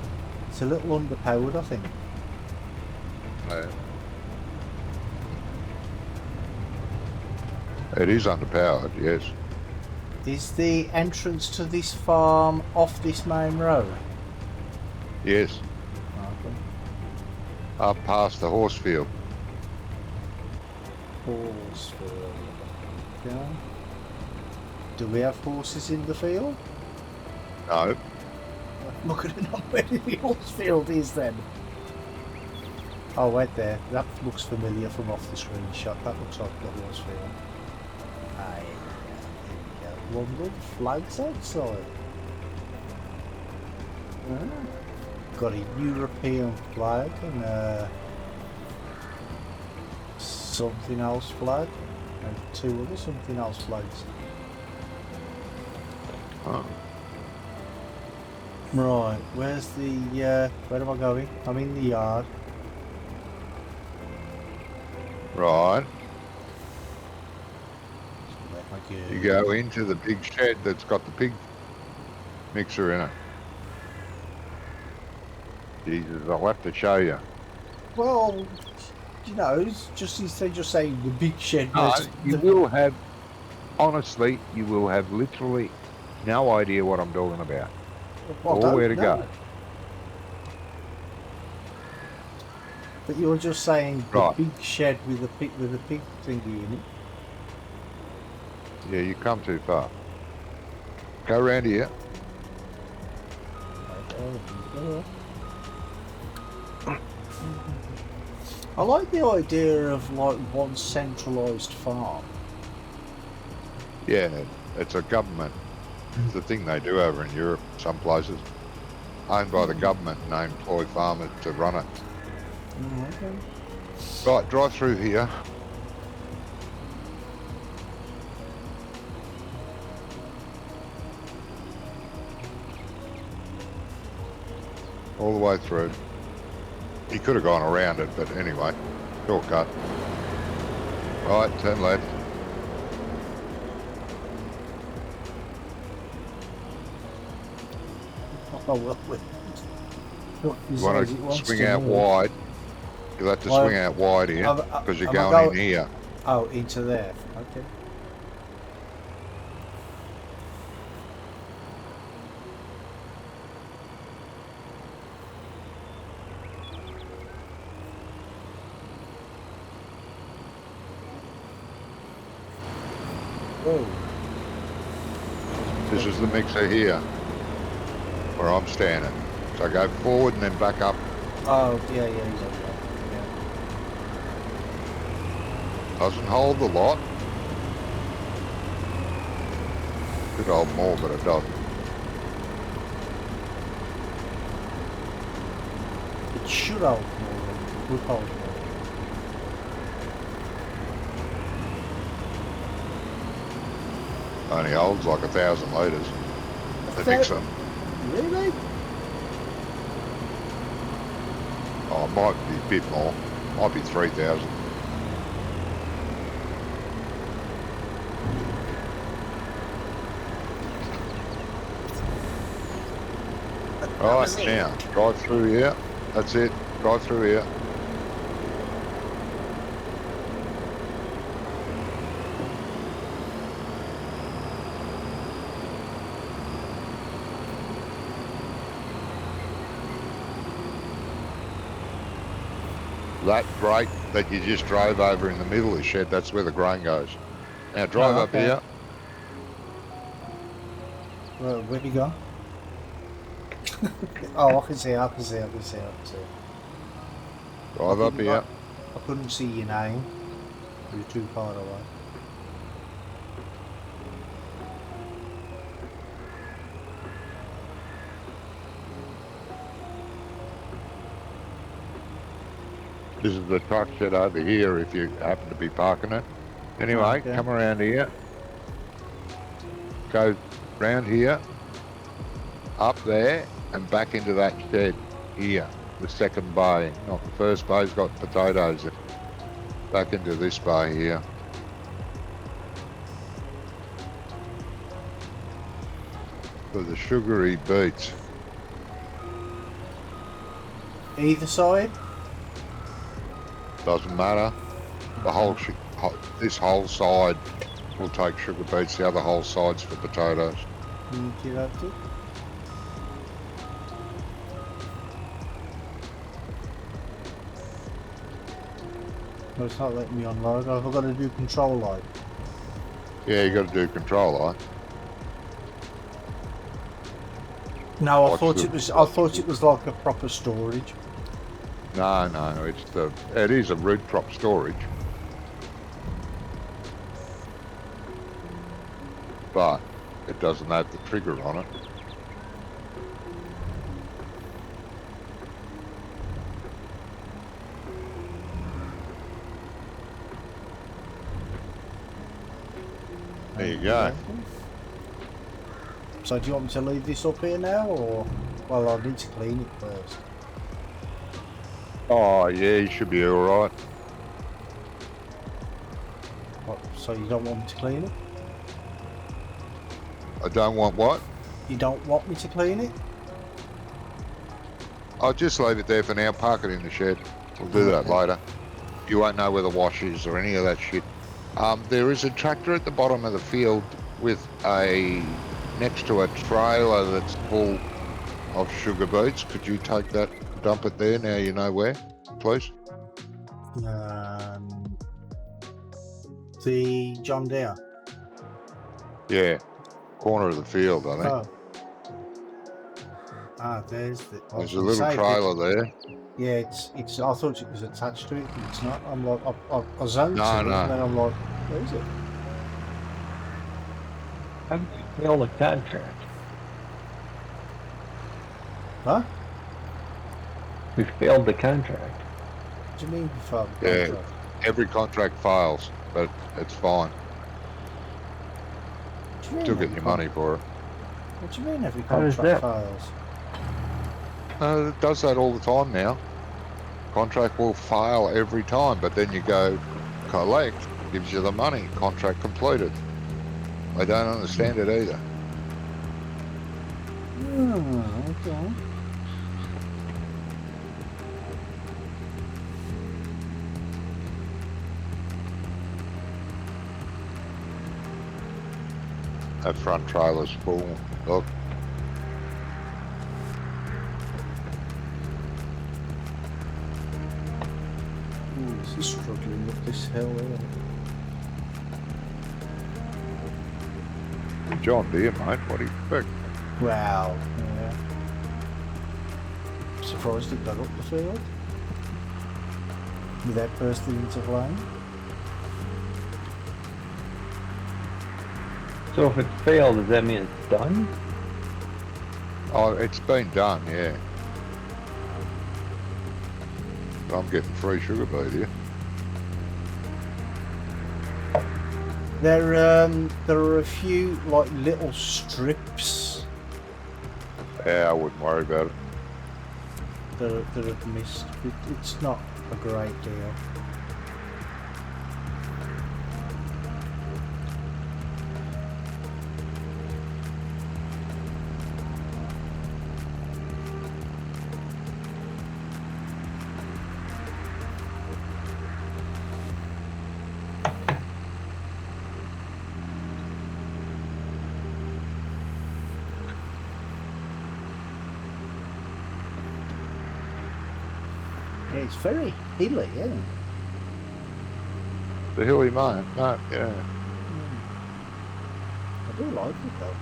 little underpowered, I think. It is underpowered, yes. Is the entrance to this farm off this main road? Yes. Okay. Up past the horse field. Horsefield. Okay. Do we have horses in the field? No. Look at it, where the horse field is then. Oh, wait there. That looks familiar from off the screenshot. That looks like the horse field. Aye, here we go. One little flags outside. Got a European flag and something else flag and two other something else flags. Oh. Right, where's the where am I going? I'm in the yard. Right. Where am I going? You go into the big shed that's got the pig mixer in it. Jesus, I'll have to show you. Well, you know, it's just instead of just saying the big shed. No, where's you will have, honestly, you will have literally no idea what I'm talking about. Well, or where to no. go. But you're just saying the Right. big shed with a pig thingy in it. Yeah, you come too far. Go around here. I like the idea of like one centralised farm. Yeah, it's a government. It's the thing they do over in Europe, some places. Owned by the government and they employ farmers to run it. Okay. Right, drive through here. All the way through. He could have gone around it, but anyway, shortcut. Right, turn left. Oh well. You want to swing out wide. You'll have to swing out wide here because you're going in here. Oh, into there. Okay. Oh. This is the mixer here, where I'm standing. So go forward and then back up. Oh, yeah. Doesn't hold a lot. Could hold more, but it doesn't. It should hold more. It would hold more. Only holds like 1,000 litres. The mixer. Really? Oh, it might be a bit more. Might be 3,000. Right, now, drive through here. That's it. Drive through here. That break that you just drove over in the middle of the shed, that's where the grain goes. Now drive up here. Well, where'd you go? Oh, I can see. Drive up here. I couldn't see your name. You were too far away. This is the truck shed over here if you happen to be parking it. Anyway, Okay. come around here. Go round here, up there, and back into that shed here. The second bay, not the first bay's got potatoes in it. Back into this bay here. For the sugary beets. Either side? Doesn't matter. The whole this whole side will take sugar beets. The other whole side's for potatoes. You have to. No, it's not letting me unload. I've got to do control light. Yeah, you got to do control light. No, I What's thought the- it was. I thought it was like a proper storage. No, it is a root crop storage. But it doesn't have the trigger on it. There you go. So do you want me to leave this up here now, or? Well, I need to clean it first. Oh, yeah, you should be alright. What, so you don't want me to clean it? I don't want what? You don't want me to clean it? I'll just leave it there for now, park it in the shed. We'll do that later. You won't know where the wash is or any of that shit. There is a tractor at the bottom of the field with next to a trailer that's full of sugar beets. Could you take that, dump it there, now you know where, please? The John Deere. Yeah, corner of the field, I think. Oh. Ah, there's There's a little trailer there. Yeah, it's. I thought it was attached to it, but it's not. I'm like, I zoned to it, and then I'm like, where is it? How did you fail the contract? Huh? We failed the contract. What do you mean before? Yeah, every contract fails, but it's fine. Still get your money for it. What do you mean every How does contract that? fails? It does that all the time now. Contract will fail every time, but then you go collect, gives you the money, contract completed. I don't understand it either. Okay. That front trailer's full. Look. Is he struggling up this hill here? John Deere, mate, what do you expect? Wow. Yeah. Surprised it got up the field without bursting into flame. So if it's failed, does that mean it's done? Oh, it's been done, yeah. I'm getting free sugar beet here. There are a few like little strips Yeah, I wouldn't worry about it. that have missed. It's not a great deal. Yeah, it's very hilly, isn't it? The hilly mine, no, yeah. I do like it though.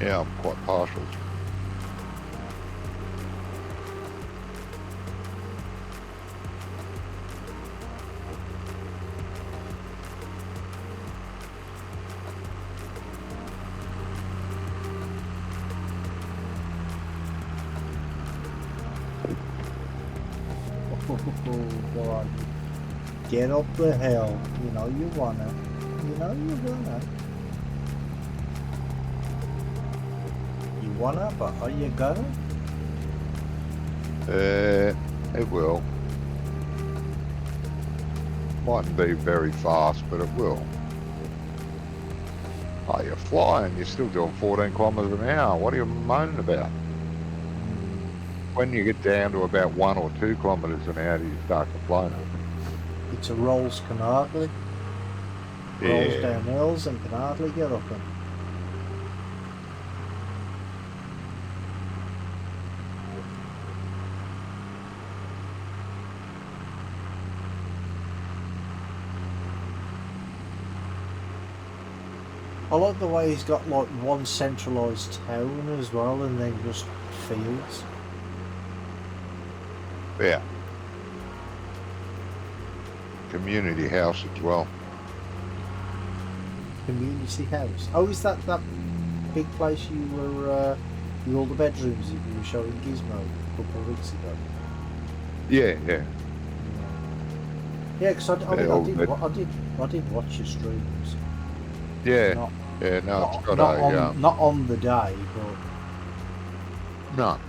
Yeah, I'm quite partial. Go on. Get up the hill. You know you wanna. You know you wanna. You wanna, but are you gonna? It will. Mightn't be very fast, but it will. Oh, you're flying. You're still doing 14 kilometres an hour. What are you moaning about? When you get down to about 1 or 2 kilometres an hour, you start complaining. It's a rolls can hardly. Rolls Yeah. down hills and can hardly get up them. I like the way he's got like one centralised town as well, and then just fields. Yeah. Community house as well. Community house. Oh, is that big place you were with all the bedrooms that you were showing Gizmo a couple of weeks ago? Yeah, yeah. Yeah, because I did watch your streams. Yeah, Not, yeah. No, it's got not on the day, but no,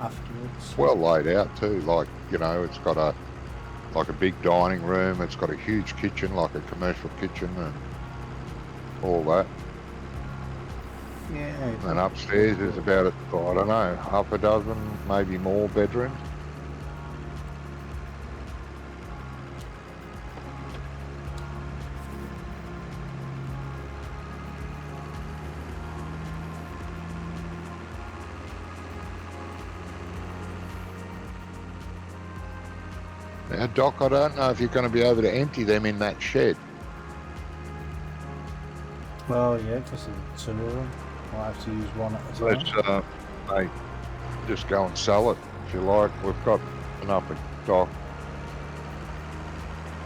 afterwards. well laid out too. Like it's got a big dining room. It's got a huge kitchen, like a commercial kitchen, and all that. Yeah. And upstairs is about, I don't know, half a dozen, maybe more bedrooms. Now, Doc, I don't know if you're going to be able to empty them in that shed. Well, yeah, because of the two of them. I'll have to use one at a time. Let's, mate, just go and sell it if you like. We've got enough of Doc.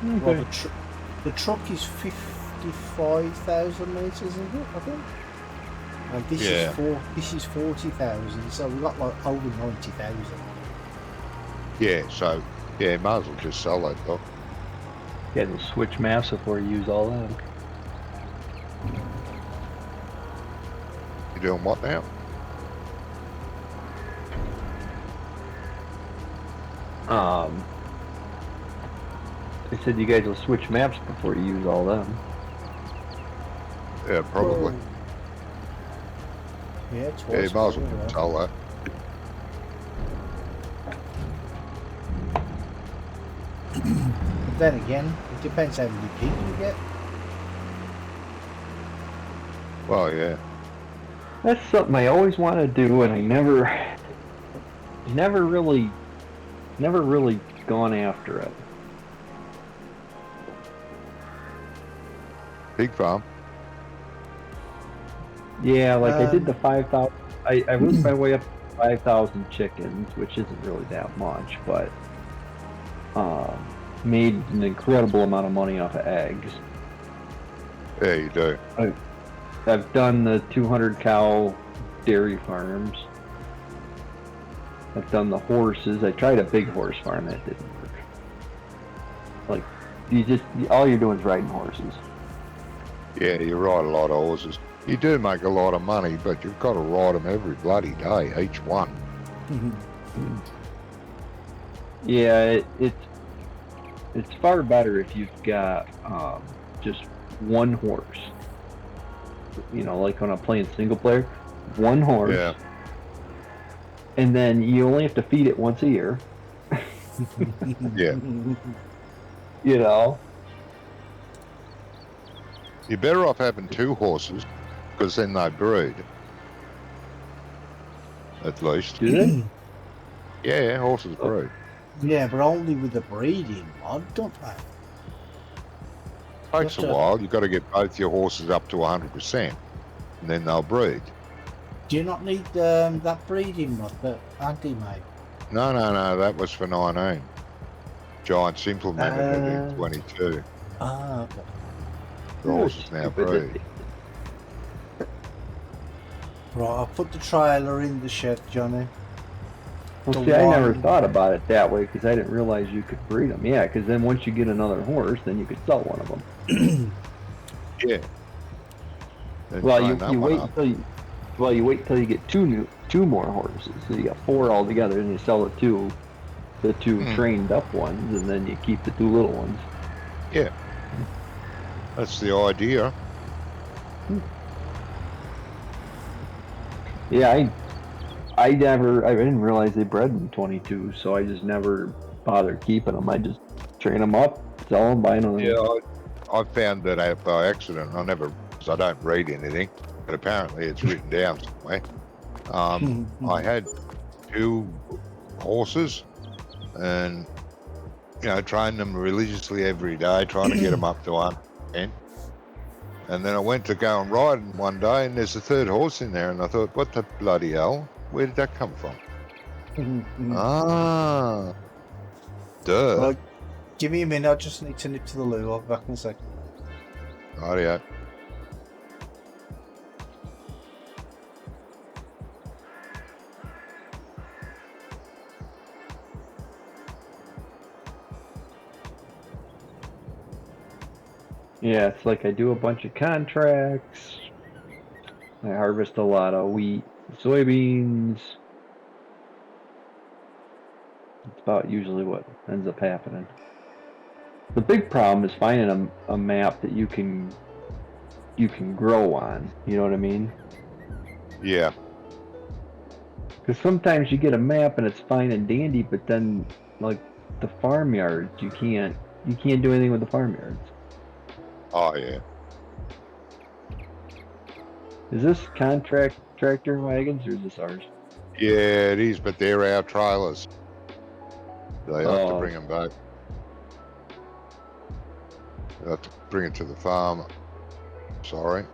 Well, the truck is 55,000 litres, isn't it? I think. And this is 40,000, so we've got like over 90,000. Yeah, so might as well just sell that, Doc. Yeah, to switch maps before you use all that. You doing what now? They said you guys will switch maps before you use all them. Yeah, probably. Yeah, twice. Yeah, you might as well sell that. But then again, it depends how many people you get. Well, yeah. That's something I always want to do, and I never really gone after it. Pig farm. Yeah, like I did the 5,000. I worked my way up to 5,000 chickens, which isn't really that much, but made an incredible amount of money off of eggs. Yeah, you do. I've done the 200 cow dairy farms. I've done the horses. I tried a big horse farm, that didn't work. Like, all you're doing is riding horses. Yeah, you ride a lot of horses. You do make a lot of money, but you've got to ride them every bloody day, each one. Yeah, it's far better if you've got just one horse. You know, like when I'm playing single player, one horse. Yeah. And then you only have to feed it once a year. Yeah. You know? You're better off having two horses, because then they breed. At least. Do they? Yeah, horses breed. Yeah, but only with the breeding mod, don't they? Takes a while. You've got to get both your horses up to 100%, and then they'll breed. Do you not need that breeding mod that Andy made? No, that was for 19. Giants implemented it in 22. Ah, okay. The horses now breed. Right, I'll put the trailer in the shed, Johnny. Well, see, I never thought about it that way because I didn't realize you could breed them. Yeah, because then once you get another horse, then you could sell one of them. Yeah. Well, you wait until you get two more horses. So you got 4 altogether, and you sell the two trained up ones, and then you keep the 2 little ones. Yeah. That's the idea. Yeah, I didn't realize they bred in 22, so I just never bothered keeping them. I just train them up, sell them, buy another. Yeah, I found that out by accident. Because I don't read anything, but apparently it's written down somewhere. I had 2 horses, and trained them religiously every day, trying to get them up to 100%. And then I went to go and ride one day, and there's a 3rd horse in there, and I thought, what the bloody hell? Where did that come from? Duh. Well, give me a minute, I just need to nip to the loo. I'll be back in a second. Rightio. Yeah, it's like I do a bunch of contracts. I harvest a lot of wheat, soybeans. It's about usually what ends up happening. The big problem is finding a map that you can grow on. You know what I mean? Yeah. Because sometimes you get a map and it's fine and dandy, but then like the farmyards, you can't do anything with the farmyards. Oh, yeah. Is this contract tractor and wagons or is this ours? Yeah, it is, but they're our trailers. They have to Oh, bring them back. They have to bring it to the farm. Sorry.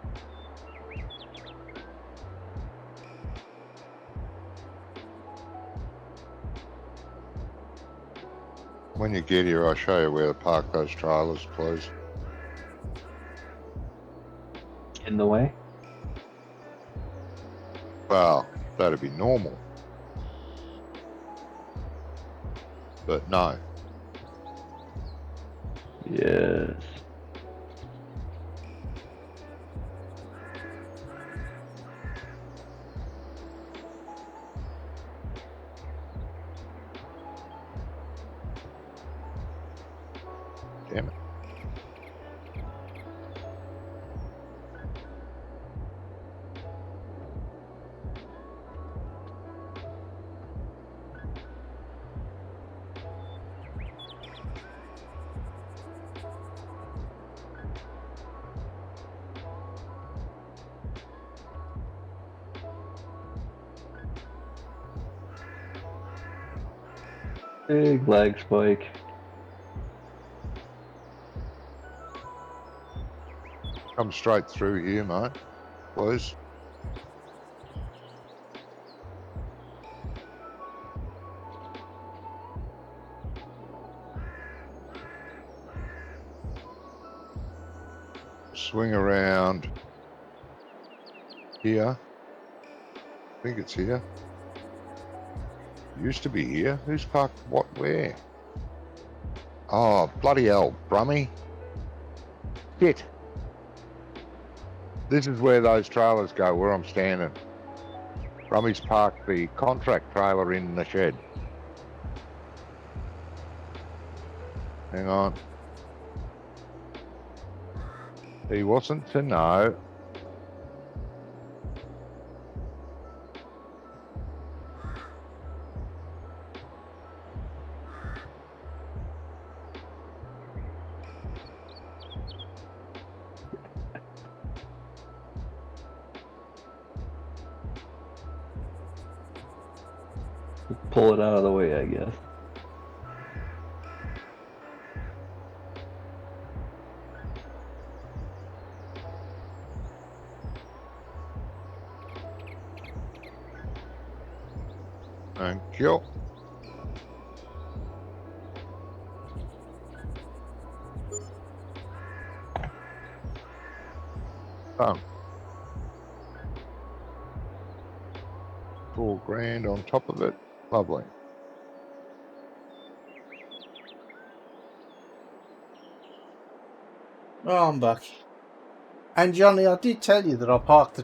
When you get here, I'll show you where to park those trailers, please. in the way? Well, that'd be normal. But no. Yes. Damn it. Big lag spike. Come straight through here, mate. Please. Swing around here. I think it's here. Used to be here. Who's parked what where? Oh, bloody hell, Brummy. Shit. This is where those trailers go, where I'm standing. Brummy's parked the contract trailer in the shed. Hang on. He wasn't to know. Pull it out of the way, I guess. Thank you. Oh. $4,000 on top of it. Lovely. Oh, I'm back. And Johnny, I did tell you that I parked the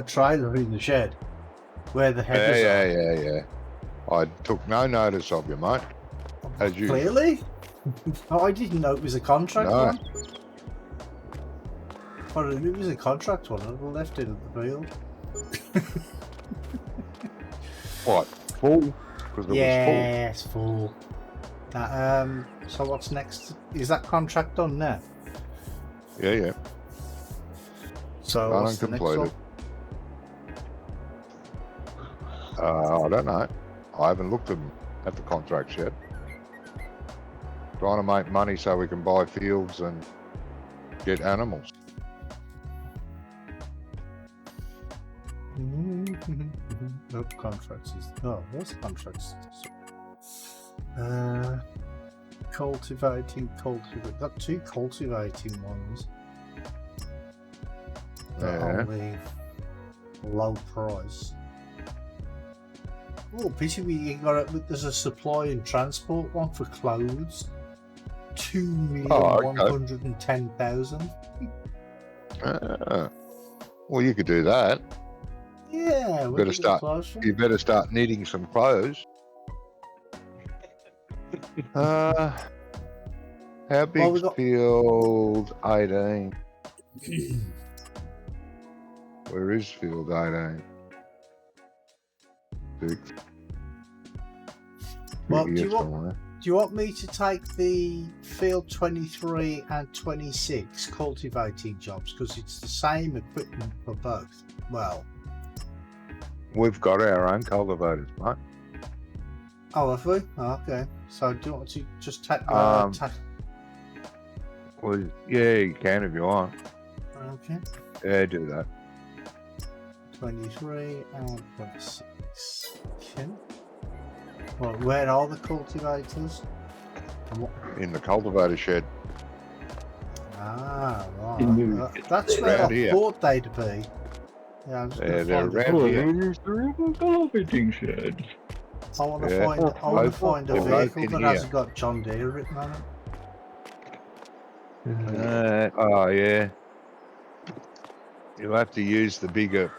trailer in the shed where the headers are. Yeah. I took no notice of you, mate. As usual. Clearly? I didn't know it was a contract one. Well, if it was a contract one, I'd have left it at the field. What? Full? Because it was Yes, full. So what's next? Is that contract done now? full. Yeah. So Done what's and the next one? completed. I don't know. I haven't looked at the contracts yet. Trying to make money so we can buy fields and get animals. Nope, contracts is what's contracts? Cultivating. Got 2 cultivating ones. They're only low price. Oh, pity we got it. There's a supply and transport one for clothes. 2,110,000. Well, you could do that. Yeah, we're Better getting start. closer. You better start knitting some clothes. How big's field 18? Where is field 18? Big. Well, Here do somewhere. you want me to take the field 23 and 26 cultivating jobs? Because it's the same equipment for both. Well, We've got our own cultivators, mate. oh, have we? Oh, okay. So do you want to just take the... Well, yeah, you can if you want. Okay. Yeah, do that. 23 and 26. Okay. Well, where are the cultivators? In the cultivator shed. Ah, right. That's where Around I here. thought they'd be. Yeah, I'm just Yeah, gonna they're find around here. There's the river cultivating shed. I want to Yeah. find a They're both vehicle in that here. hasn't got John Deere written on it. Oh, yeah. You'll have to use the bigger,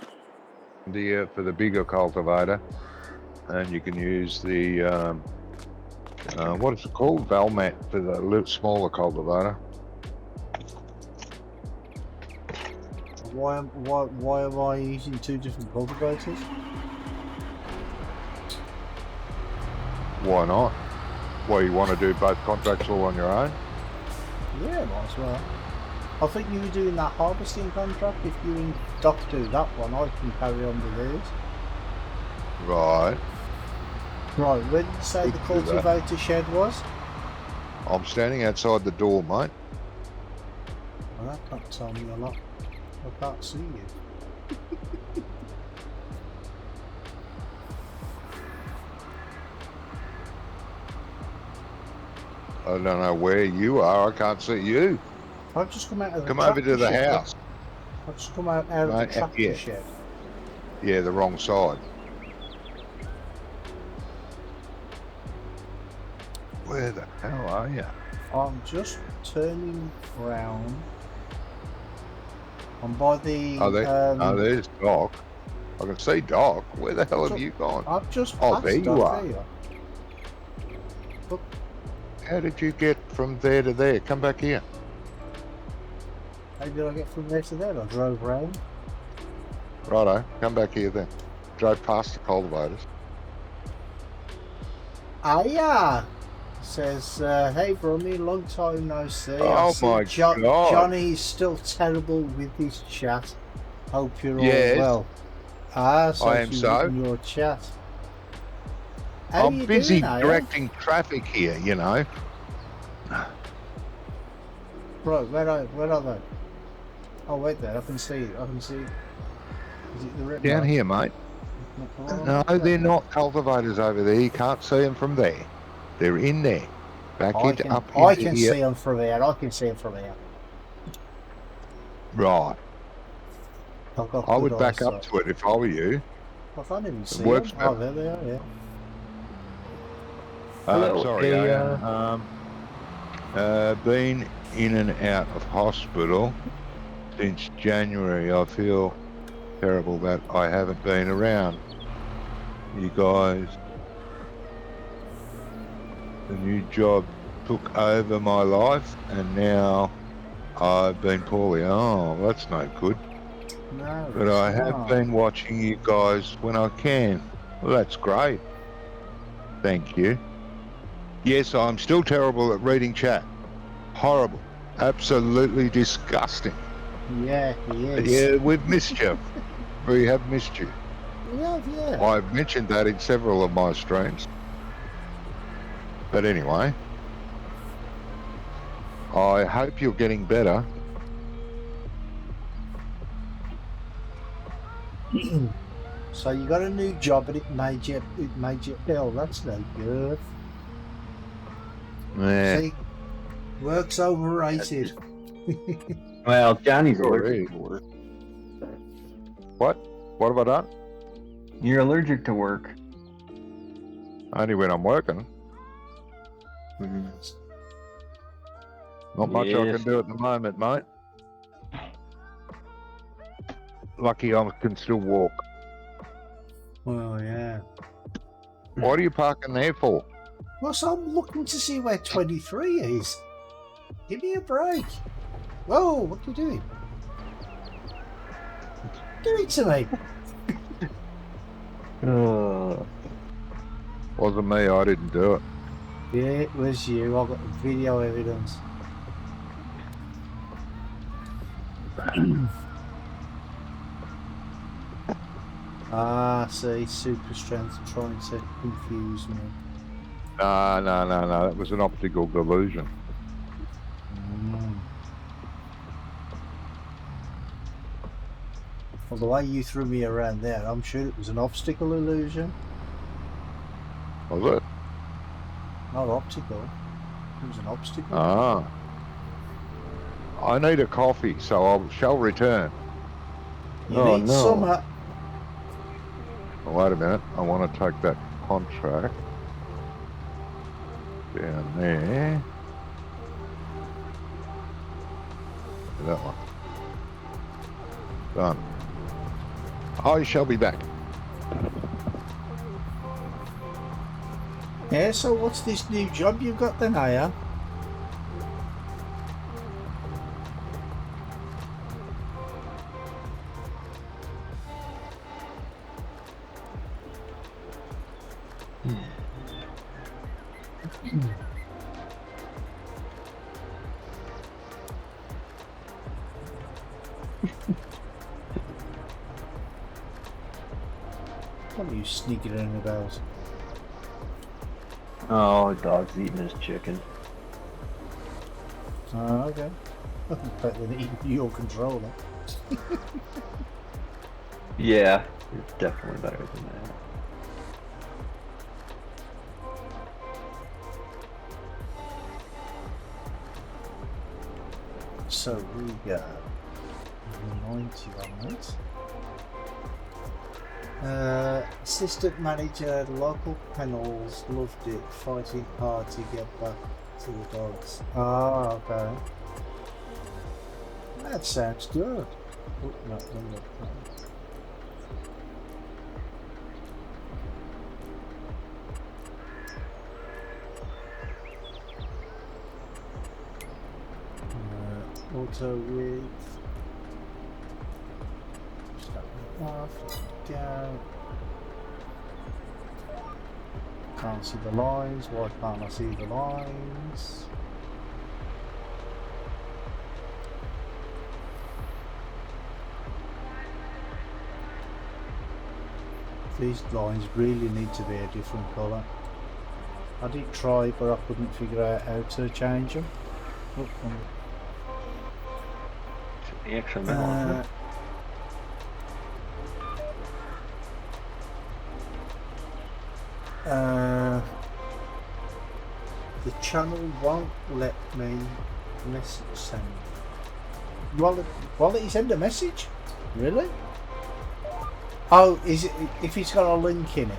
for the bigger cultivator, and you can use the what is it called? Valmat for the little smaller cultivator. Why am I using two different cultivators? Why not? Well, you want to do both contracts all on your own? Yeah, might as well. I think you were doing that harvesting contract. If you and Doc do that one, I can carry on with these. Right. Right, where did you say the cultivator shed was? I'm standing outside the door, mate. Well, that can't tell me a lot. I can't see you. I don't know where you are. I can't see you. I've just come out of the Come over to the shed. house. I've just come out of Right, the tractor yeah. shed. Yeah, the wrong side. Where the hell are you? I'm just turning round. I'm by the... there's Doc. I can see Doc. Where the hell have you gone? I've just Oh, passed there you Doc, are. there you are. Look, How did you get from there to there? Come back here. how did I get from there to there? I drove round. Righto, come back here then. Drove past the cultivators. Ah, yeah! Says, hey Brummy, long time no see. Oh I see my God. Johnny's still terrible with his chat. Hope you're Yes. all well. Ah, so I am she's so. in your chat. How I'm you busy doing, directing traffic here, you know. Right, where are they? Oh wait there, I can see. Is it the rip Down mark? here, mate. No, they're not cultivators over there. You can't see them from there. They're in there. Back I into can, up I into can here. see them from here. I can see them from here. Right. I've got I good would back up eyesight. to it if I were you. I can't even see works them. Oh, there they are. Yeah. Hello, Sorry, hey, been in and out of hospital since January. I feel terrible that I haven't been around. You guys, the new job took over my life and now I've been poorly. Oh, that's no good. No, But I have been watching you guys when I can. Well, that's great. Thank you. Yes, I'm still terrible at reading chat. Horrible. Absolutely disgusting. Yeah, he is. Yeah, we've missed you. We have missed you. Yeah. I've mentioned that in several of my streams. But anyway, I hope you're getting better. So you got a new job and it made you ill. That's no good. Yeah. See, work's overrated. Well, Johnny's Alright. allergic to work. What? What have I done? You're allergic to work. Only when I'm working. Not much I Yes. can do at the moment, mate. Lucky I can still walk. Well, yeah. What are you parking there for? Well, so I'm looking to see where 23 is. Give me a break. Whoa, what are you doing? Do it to me. Wasn't me, I didn't do it. Yeah, it was you. I've got video evidence. Ah, see, super strength trying to confuse me. No, that was an optical delusion. Well, the way you threw me around there, I'm sure it was an obstacle illusion. Was it? Not optical. It was an obstacle. Ah. I need a coffee, so I shall return. You need some. Oh, wait a minute. I want to take that contract down there. That one. Done. I shall be back. Yeah, so what's this new job you've got then, Aya? What are you sneaking in about? Oh, dog's eating his chicken. Oh, okay. Better than eating your controller. Yeah, it's definitely better than that. So we got 90 on it. Assistant manager, local panels loved it, fighting hard to get back to the dogs. Ah, okay. That sounds good. Oh, no. Auto with start off, down. Can't see the lines. Why can't I see the lines? These lines really need to be a different colour. I did try, but I couldn't figure out how to change them. Oh, The XML. The channel won't let me message send. Won't let you send a message? Really? Oh, is it if it's got a link in it?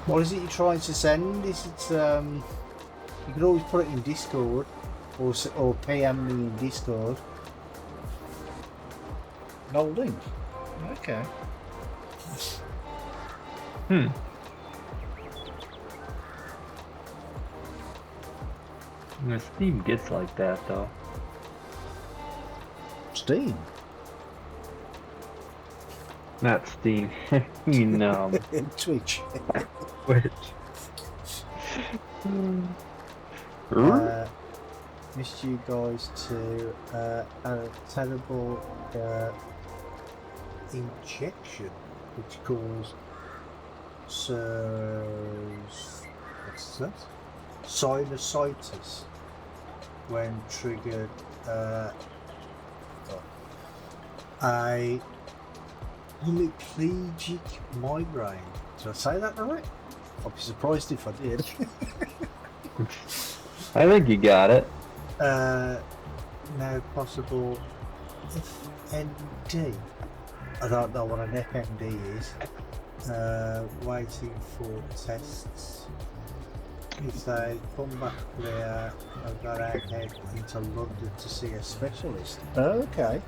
What is it you're trying to send? Is it you can always put it in Discord or PM me in Discord. No link. Okay. Steam gets like that though. Steam. Not Steam. You know. Twitch. Twitch. Missed you guys too. A terrible injection which caused what's that? Sinusitis when triggered a hemiplegic migraine. Did I say that right? I'd be surprised if I did. I think you got it. Now possible FND. I don't know what an FND is. Waiting for tests. if they come back there, I've got to head into London to see a specialist. Okay.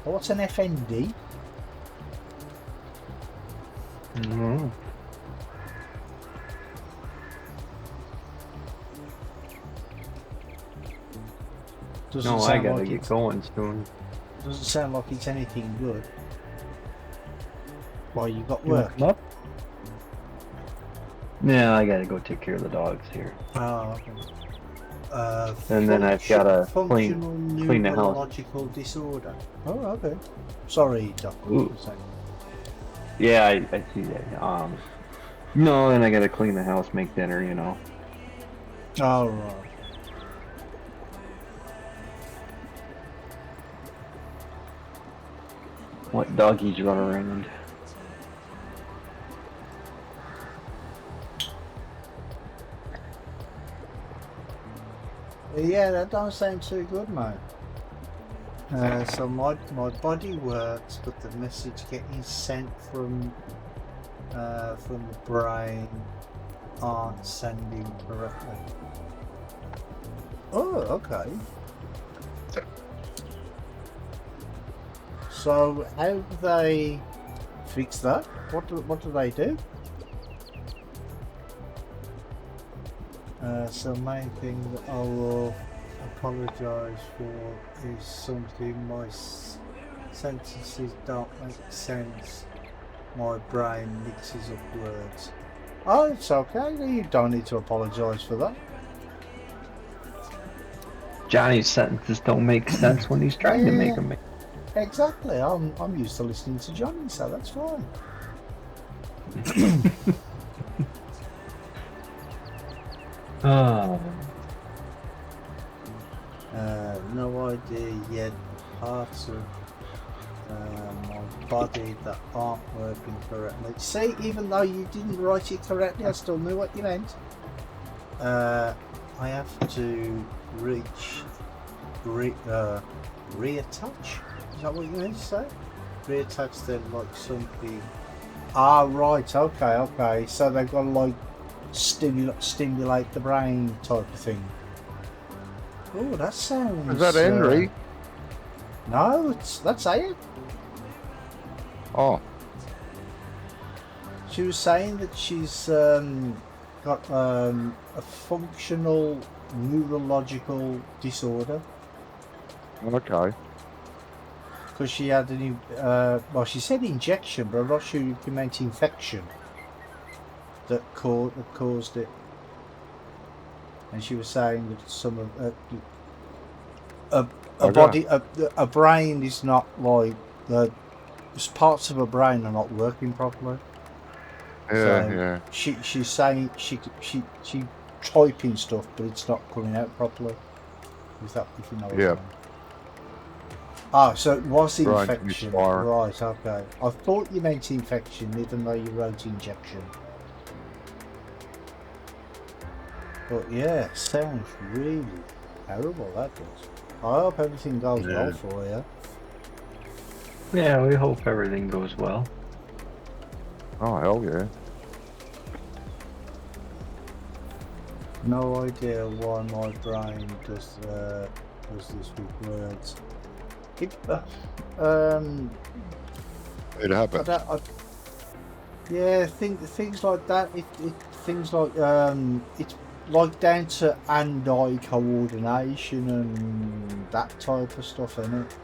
What's an FND? Mm-hmm. Doesn't No, I sound gotta like get it's- going soon. Doesn't sound like it's anything good. Why, you got You wanna work? come up? Yeah, I gotta go take care of the dogs here. Oh, okay. And then I've gotta functional clean the house. neurological disorder. Oh, okay. Sorry, Doctor. Ooh. Yeah, I see that. No, then I gotta clean the house, make dinner, you know. Oh, right. What doggies run around. Yeah, that don't sound too good, mate. So my body works, but the message getting sent from the brain aren't sending correctly. Oh, okay. So how do they fix that? What do they do? So main thing that I will apologise for is something my sentences don't make sense. My brain mixes up words. Oh, it's okay. You don't need to apologise for that. Johnny's sentences don't make sense when he's trying to make them make. Exactly. I'm used to listening to Johnny, so that's fine. Oh. No idea yet. Parts of my body that aren't working correctly. See, even though you didn't write it correctly, I still knew what you meant. I have to reattach. Is that what you meant to say? Reattach them like something. Ah, right. Okay. So they've got to like stimulate the brain type of thing. Oh, that sounds. Is that Henry? No, that's it. Oh, She was saying that she's got a functional neurological disorder okay. because she had an well, she said injection, but I'm not sure if you meant infection that caused it. And she was saying that some of a body, a brain is not like parts of a brain are not working properly. Yeah. She's saying she typing stuff, but it's not coming out properly. If you know what I mean. Ah, so it was Right, infection. misfire. Right, okay. I thought you meant infection, even though you wrote injection. But yeah, sounds really terrible, that does. I hope everything goes well for you. Yeah, we hope everything goes well. Oh, hell yeah. No idea why my brain does this with words. It I happens. yeah, things like that. Things like it's like down to hand-eye coordination and that type of stuff, isn't it?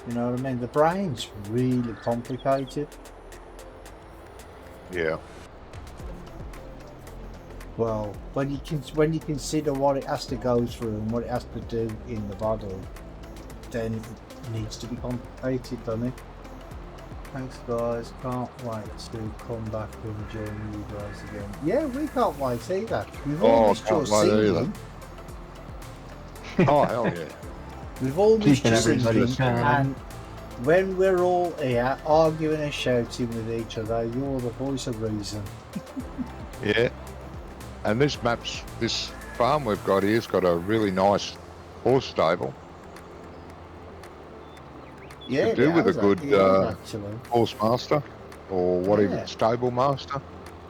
You know what I mean? The brain's really complicated. Yeah. Well, when you consider what it has to go through and what it has to do in the body, then it needs to be complicated, doesn't it? Thanks, guys. Can't wait to come back and join you guys again. Yeah, we can't wait either. We've all missed your singing. Oh, hell yeah. We've all missed Keeping your everybody singing, calm. and when we're all here arguing and shouting with each other, you're the voice of reason. Yeah. And this farm we've got here's got a really nice horse stable. Yeah, Could do with a good actually. horse master, or what Yeah. even, stable master.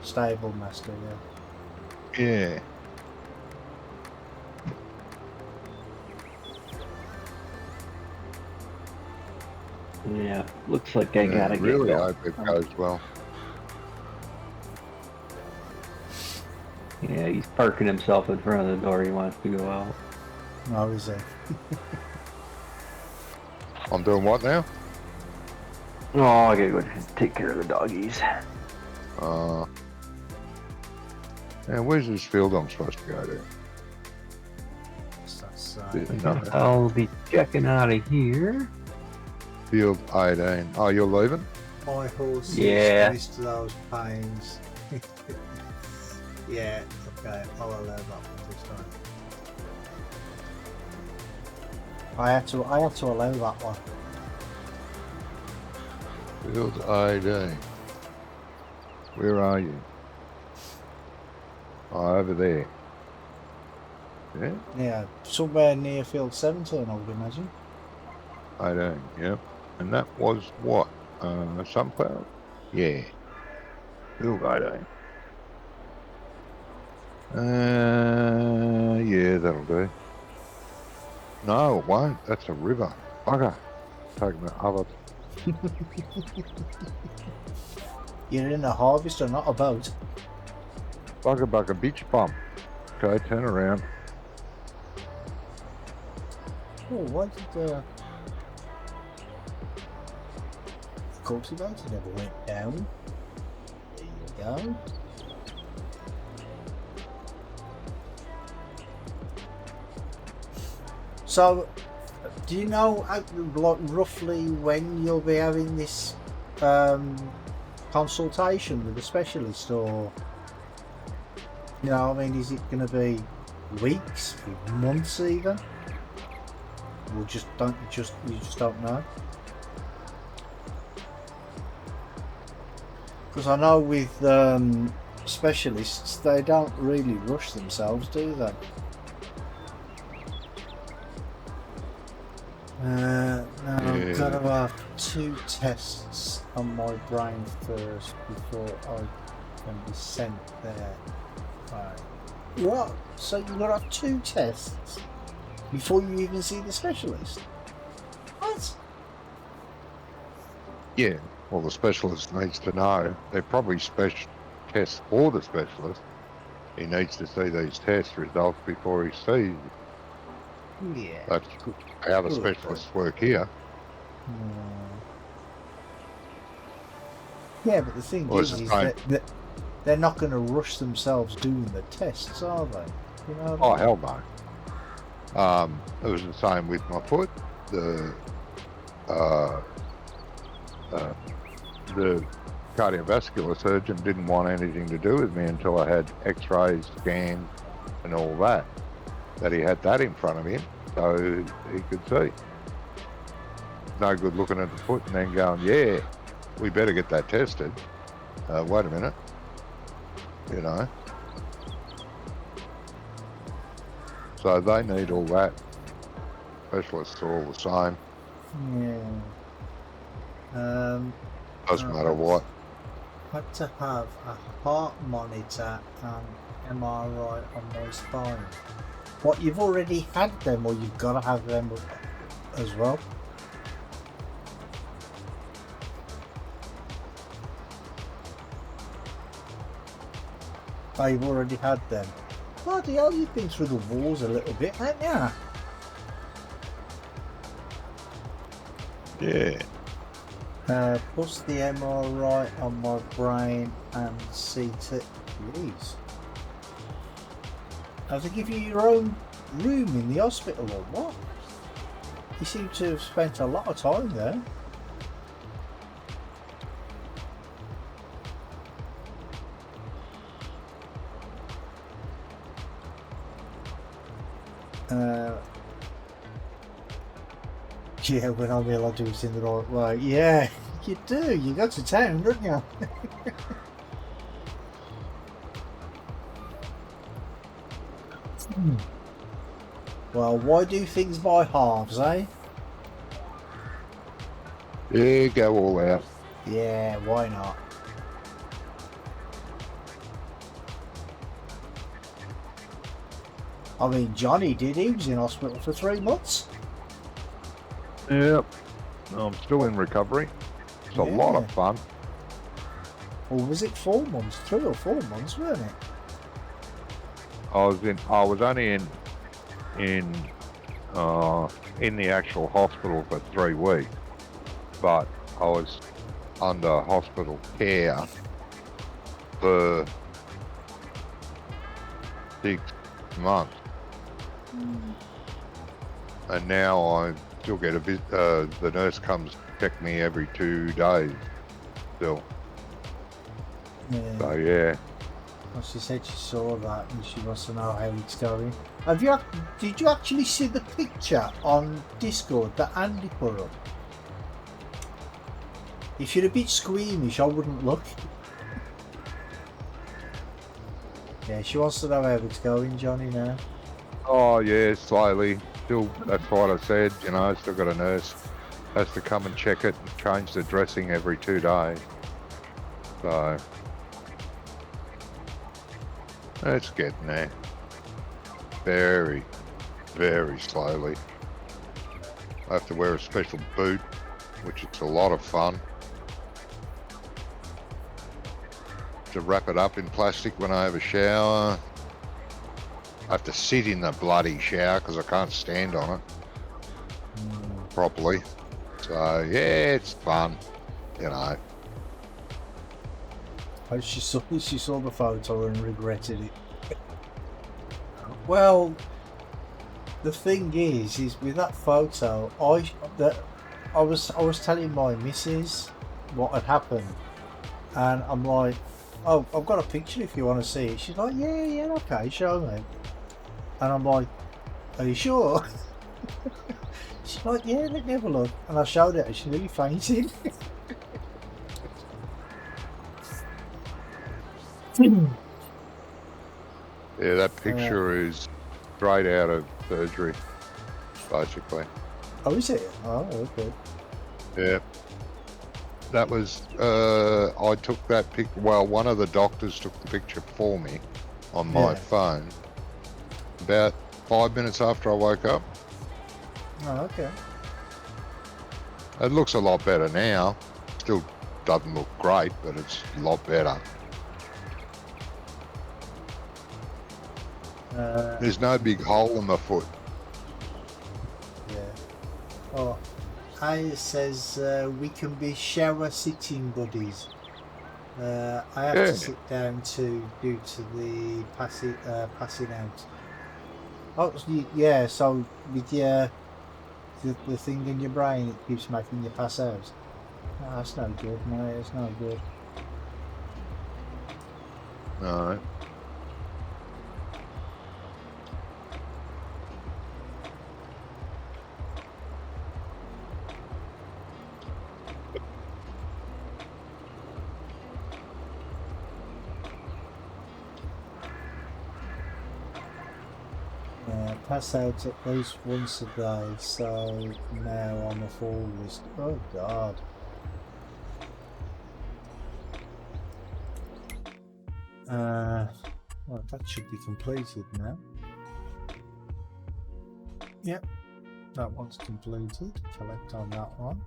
Stable master, yeah. Yeah. Yeah, looks like I gotta really get hope it goes well. Yeah, he's parking himself in front of the door. He wants to go out. No, is he? I'm doing what now? Oh, I gotta go take care of the doggies. And where's this field I'm supposed to go to? No. I'll be checking out of here. Field 18. Oh, you're leaving? My horse Yeah. is used to those pains. Yeah, okay, I'll allow that one this time. I had to allow that one. Field 18. Where are you? Oh, over there. Yeah? Yeah, somewhere near field 17, I would imagine. 18, yep. And that was what? Sunflower? Yeah. Field 18. Yeah, that'll do. No, it won't. That's a river. Bugger. Taking the other. You're in a harvester, not a boat. Bugger beach bum. Okay, turn around. Oh, why did the cultivator never went down? There you go. So, do you know like roughly when you'll be having this consultation with a specialist, or you know, I mean, is it going to be weeks, months, even, or you just don't know? Because I know with specialists, they don't really rush themselves, do they? No, I'm gonna have 2 tests on my brain first before I can be sent there. Right. What? So you've got to have 2 tests before you even see the specialist? What? Yeah, well, the specialist needs to know. They're probably special tests for the specialist. He needs to see these test results before he sees. Yeah. That's how the specialists work here. Yeah, but the thing Well, is that they're not going to rush themselves doing the tests, are they? You know Oh, hell no. It was the same with my foot. The cardiovascular surgeon didn't want anything to do with me until I had x-rays, scans and all that. That he had that in front of him so he could see. No good looking at the foot and then going, yeah, we better get that tested. Wait a minute. You know. So they need all that. Specialists are all the same. Yeah. Doesn't matter what. Had to have a heart monitor and MRI on my spine. What, you've already had them, or you've got to have them as well? Oh, you've already had them. Bloody hell, you've been through the walls a little bit, haven't you? Yeah. Plus the MRI on my brain and CT. Jeez. Have they give you your own room in the hospital or what? You seem to have spent a lot of time there. Yeah, when I realised it was in the right way. Yeah, you do. You go to town, don't you? Well, why do things by halves, eh? Yeah, go all out. Yeah, why not? I mean, Johnny did. He was in hospital for 3 months. Yep. I'm still in recovery. It's a lot of fun. Or was it 4 months? 3 or 4 months, weren't it? I was only in the actual hospital for 3 weeks, but I was under hospital care for 6 months. And now I still get a visit. The nurse comes check me every 2 days still. Yeah. So yeah. Well, she said she saw that and she wants to know how it's going. Did you actually see the picture on Discord that Andy put up? If you're a bit squeamish, I wouldn't look. Yeah, she wants to know how it's going, Johnny, now. Oh yeah, slowly. Still, that's what I said. You know, still got a nurse has to come and check it and change the dressing every 2 days. So it's getting there. Very, very slowly. I have to wear a special boot, which is a lot of fun. To wrap it up in plastic when I have a shower. I have to sit in the bloody shower because I can't stand on it properly. So yeah, it's fun, you know. Oh, she saw the photo and regretted it. Well, the thing is with that photo, I was telling my missus what had happened, and I'm like, oh, I've got a picture if you want to see it. She's like, yeah, okay, show me. And I'm like, are you sure? She's like, yeah, let me have a look. And I showed it and she nearly fainted. Yeah, that picture is straight out of surgery, basically. Oh, is it? Oh, okay. Yeah. That was, I took that pic. Well, one of the doctors took the picture for me on my phone about 5 minutes after I woke up. Oh, okay. It looks a lot better now. Still doesn't look great, but it's a lot better. There's no big hole in my foot. Yeah. Oh, Aya says we can be shower sitting buddies. I have to sit down due to the passing out. Oh, yeah. So with the thing in your brain, it keeps making you pass out. Oh, that's no good, mate. It's no good. No. Pass out at least once a day, so now I'm a full list. Oh God. Well, that should be completed now. Yep, that one's completed. Collect on that one.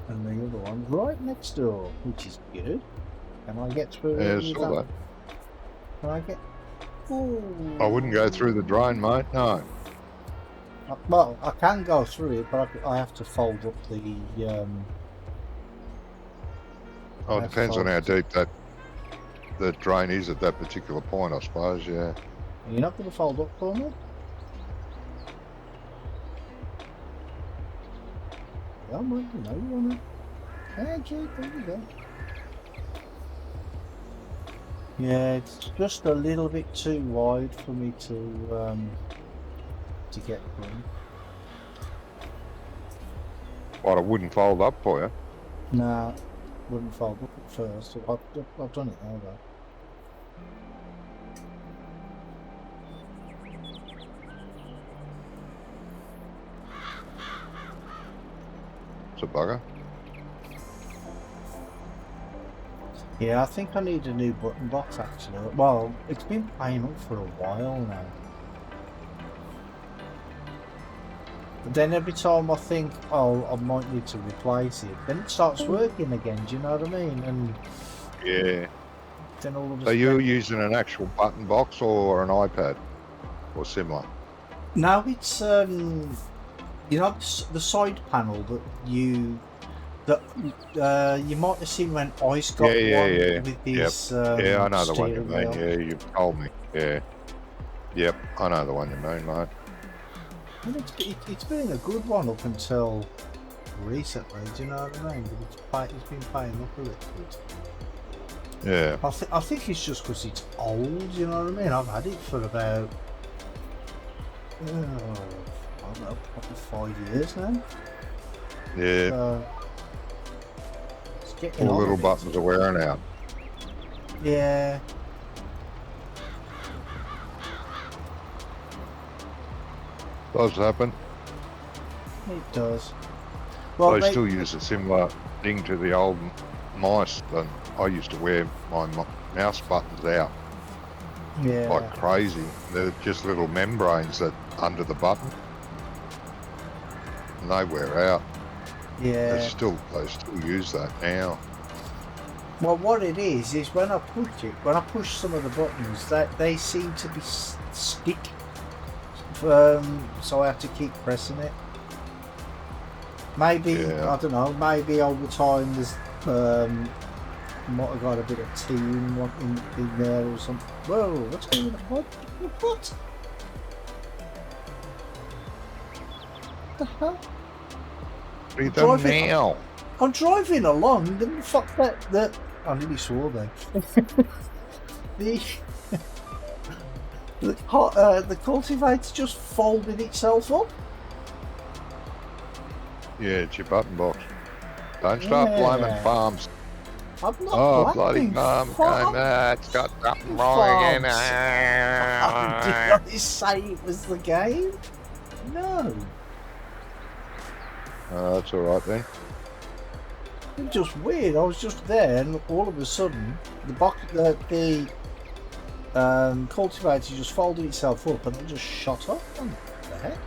And the other one right next door, which is good. Can I get through? Yeah, I saw that. Can I get? Ooh. I wouldn't go through the drain, mate. No. Well, I can go through it, but I have to fold up the. Oh, it depends on how deep the drain is at that particular point, I suppose. Yeah. You're not going to fold up for me? Yeah, I'm ready. No, you want to. Hey, Jake, there you go. Yeah, it's just a little bit too wide for me to get through. What, it wouldn't fold up for you? Nah, wouldn't fold up at first. I've done it now though. It's a bugger. Yeah, I think I need a new button box actually. Well, it's been playing up for a while now. But then every time I think, oh, I might need to replace it, then it starts working again, do you know what I mean? And Yeah. then all of a So you're sudden... using an actual button box or an iPad or similar? No, it's, you know, the side panel that you might have seen when Ice got one with his yeah, I know the one you steering mean. wheel. Yeah, you've told me. Yeah. Yep, I know the one you mean, mate. And it's been a good one up until recently, do you know what I mean? But it's been paying up a little bit. Yeah. I think it's just because it's old, you know what I mean? I've had it for about, I don't know, probably 5 years now. Yeah. It's getting All on little a bit. buttons are wearing out. Yeah. Does happen. It does. Well, I still use a similar thing to the old mice. Than I used to wear my mouse buttons out like crazy. They're just little membranes that under the button, and they wear out. Yeah. They still use that now. Well, what it is when I push some of the buttons, that they seem to be stick. So I have to keep pressing it. Maybe I don't know. Maybe over time there's might have got a bit of tea in there or something. Whoa! What's going on? What? The hell? What are you doing now? I'm driving along. Then fuck that. I nearly swore then. The cultivator just folded itself up. Yeah, it's your button box. Don't start blaming farms. I'm not bloody farm going there. It's got something wrong in it. Did I say it was the game? No. That's alright then. It's just weird. I was just there, and all of a sudden, the cultivator just folded itself up, and it just shot up. What the heck?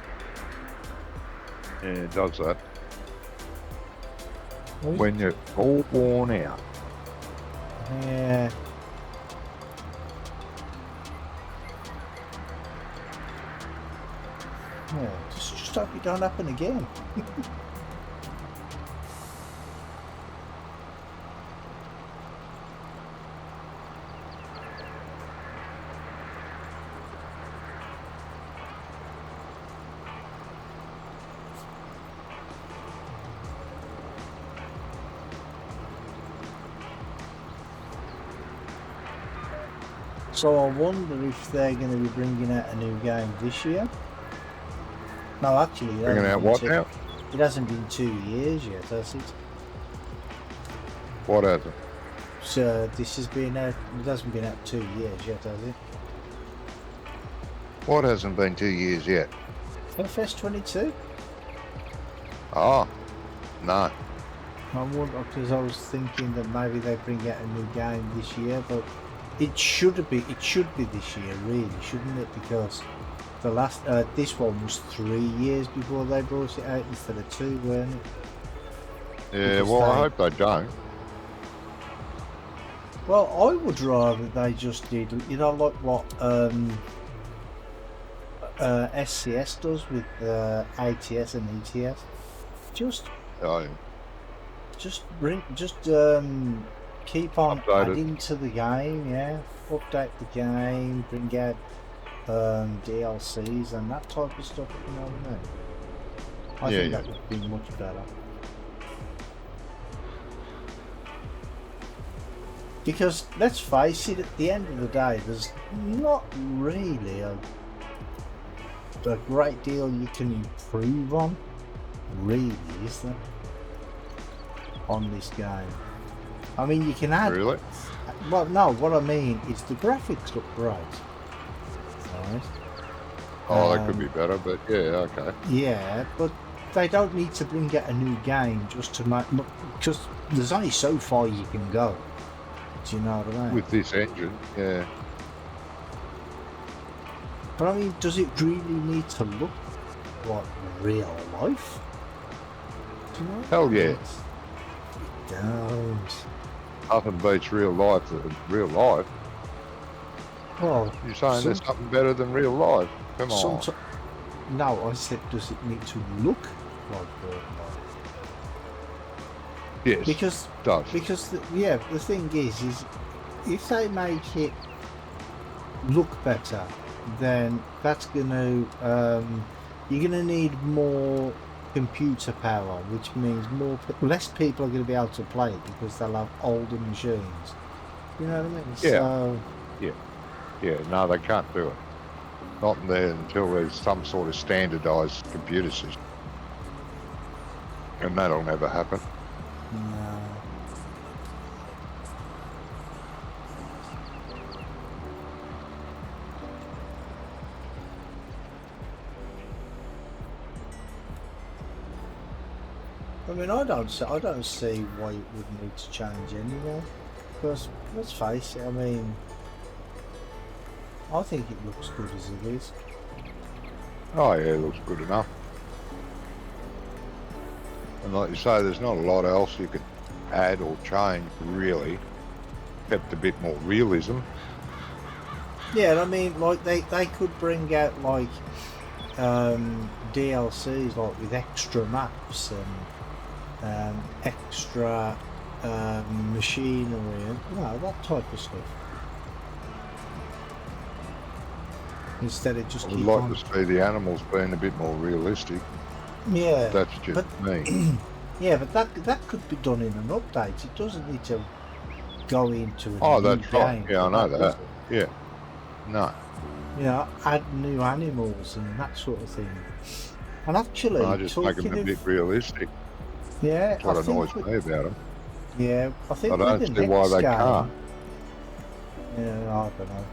Yeah, it does that. When you're all worn out. Yeah. Yeah. Just hope it don't happen again. So I wonder if they're going to be bringing out a new game this year. No, actually, Bringing out what now? It hasn't been 2 years yet, has it? What hasn't? So this has been out. It hasn't been out 2 years yet, has it? What hasn't been 2 years yet? FS22. Oh, no. I wonder, because I was thinking that maybe they bring out a new game this year, but it should be this year, really, shouldn't it? Because the last this one was 3 years before they brought it out instead of 2, weren't it? Yeah, Because well, I hope they don't. Well, I would rather they just did, you know, like what SCS does with ATS and ETS. Just keep on adding to the game, yeah. Update the game, bring out DLCs and that type of stuff, you know what I mean? I think that would be much better. Because let's face it, at the end of the day, there's not really a great deal you can improve on, really, is there? On this game. I mean, you can add... Really? Well, no, what I mean is the graphics look great. Right? Oh, that could be better, but yeah, okay. Yeah, but they don't need to bring out a new game just to make... Just, there's only so far you can go. Do you know what I mean? With this engine, yeah. But I mean, does it really need to look like real life? Do you know? Hell yeah. It does. Nothing beats real life than real life. Well, You're saying there's something better than real life? Come on. No, I said, does it need to look like real life? Yes, because it does. Because the thing is if they make it look better, then that's gonna you're gonna need more computer power, which means less people are going to be able to play it because they'll have older machines. You know what I mean? Yeah. So, Yeah, no, they can't do it. Not there until there's some sort of standardised computer system. And that'll never happen. no. I mean, I don't see why it would need to change anyway. Because let's face it, I mean, I think it looks good as it is. Oh yeah, it looks good enough. And like you say, there's not a lot else you can add or change, really. Except a bit more realism. Yeah, and I mean, like, they could bring out, like, DLCs, like, with extra maps and extra machinery and, that type of stuff. Instead of just I would like to see the animals being a bit more realistic. Yeah. That's just me. Yeah, but that could be done in an update. It doesn't need to go into a Oh, new that's right. game. Yeah, I know that. Yeah. No. You know, add new animals and that sort of thing. And actually, I just make them a bit realistic. Yeah, That's what annoys me about them. Yeah, I think I don't see why they can't. Yeah, I don't know.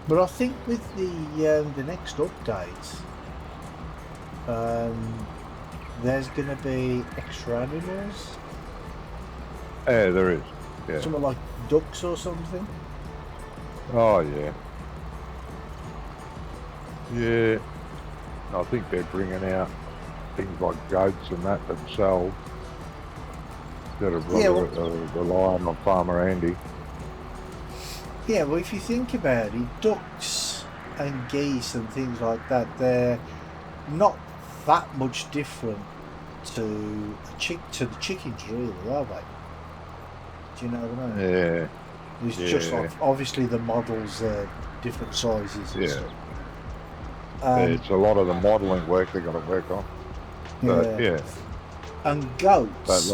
But I think with the next update, there's going to be extra animals. Yeah, there is. Yeah. Something like ducks or something. Oh yeah. Yeah. I think they're bringing out things like goats and that themselves. Instead of relying on Farmer Andy. Yeah, well, if you think about it, ducks and geese and things like that, they're not that much different to the chickens, really, are they? Do you know what I mean? Yeah. It's just like, obviously the models are different sizes and stuff. It's a lot of the modelling work they've got to work on. But, yeah. And goats,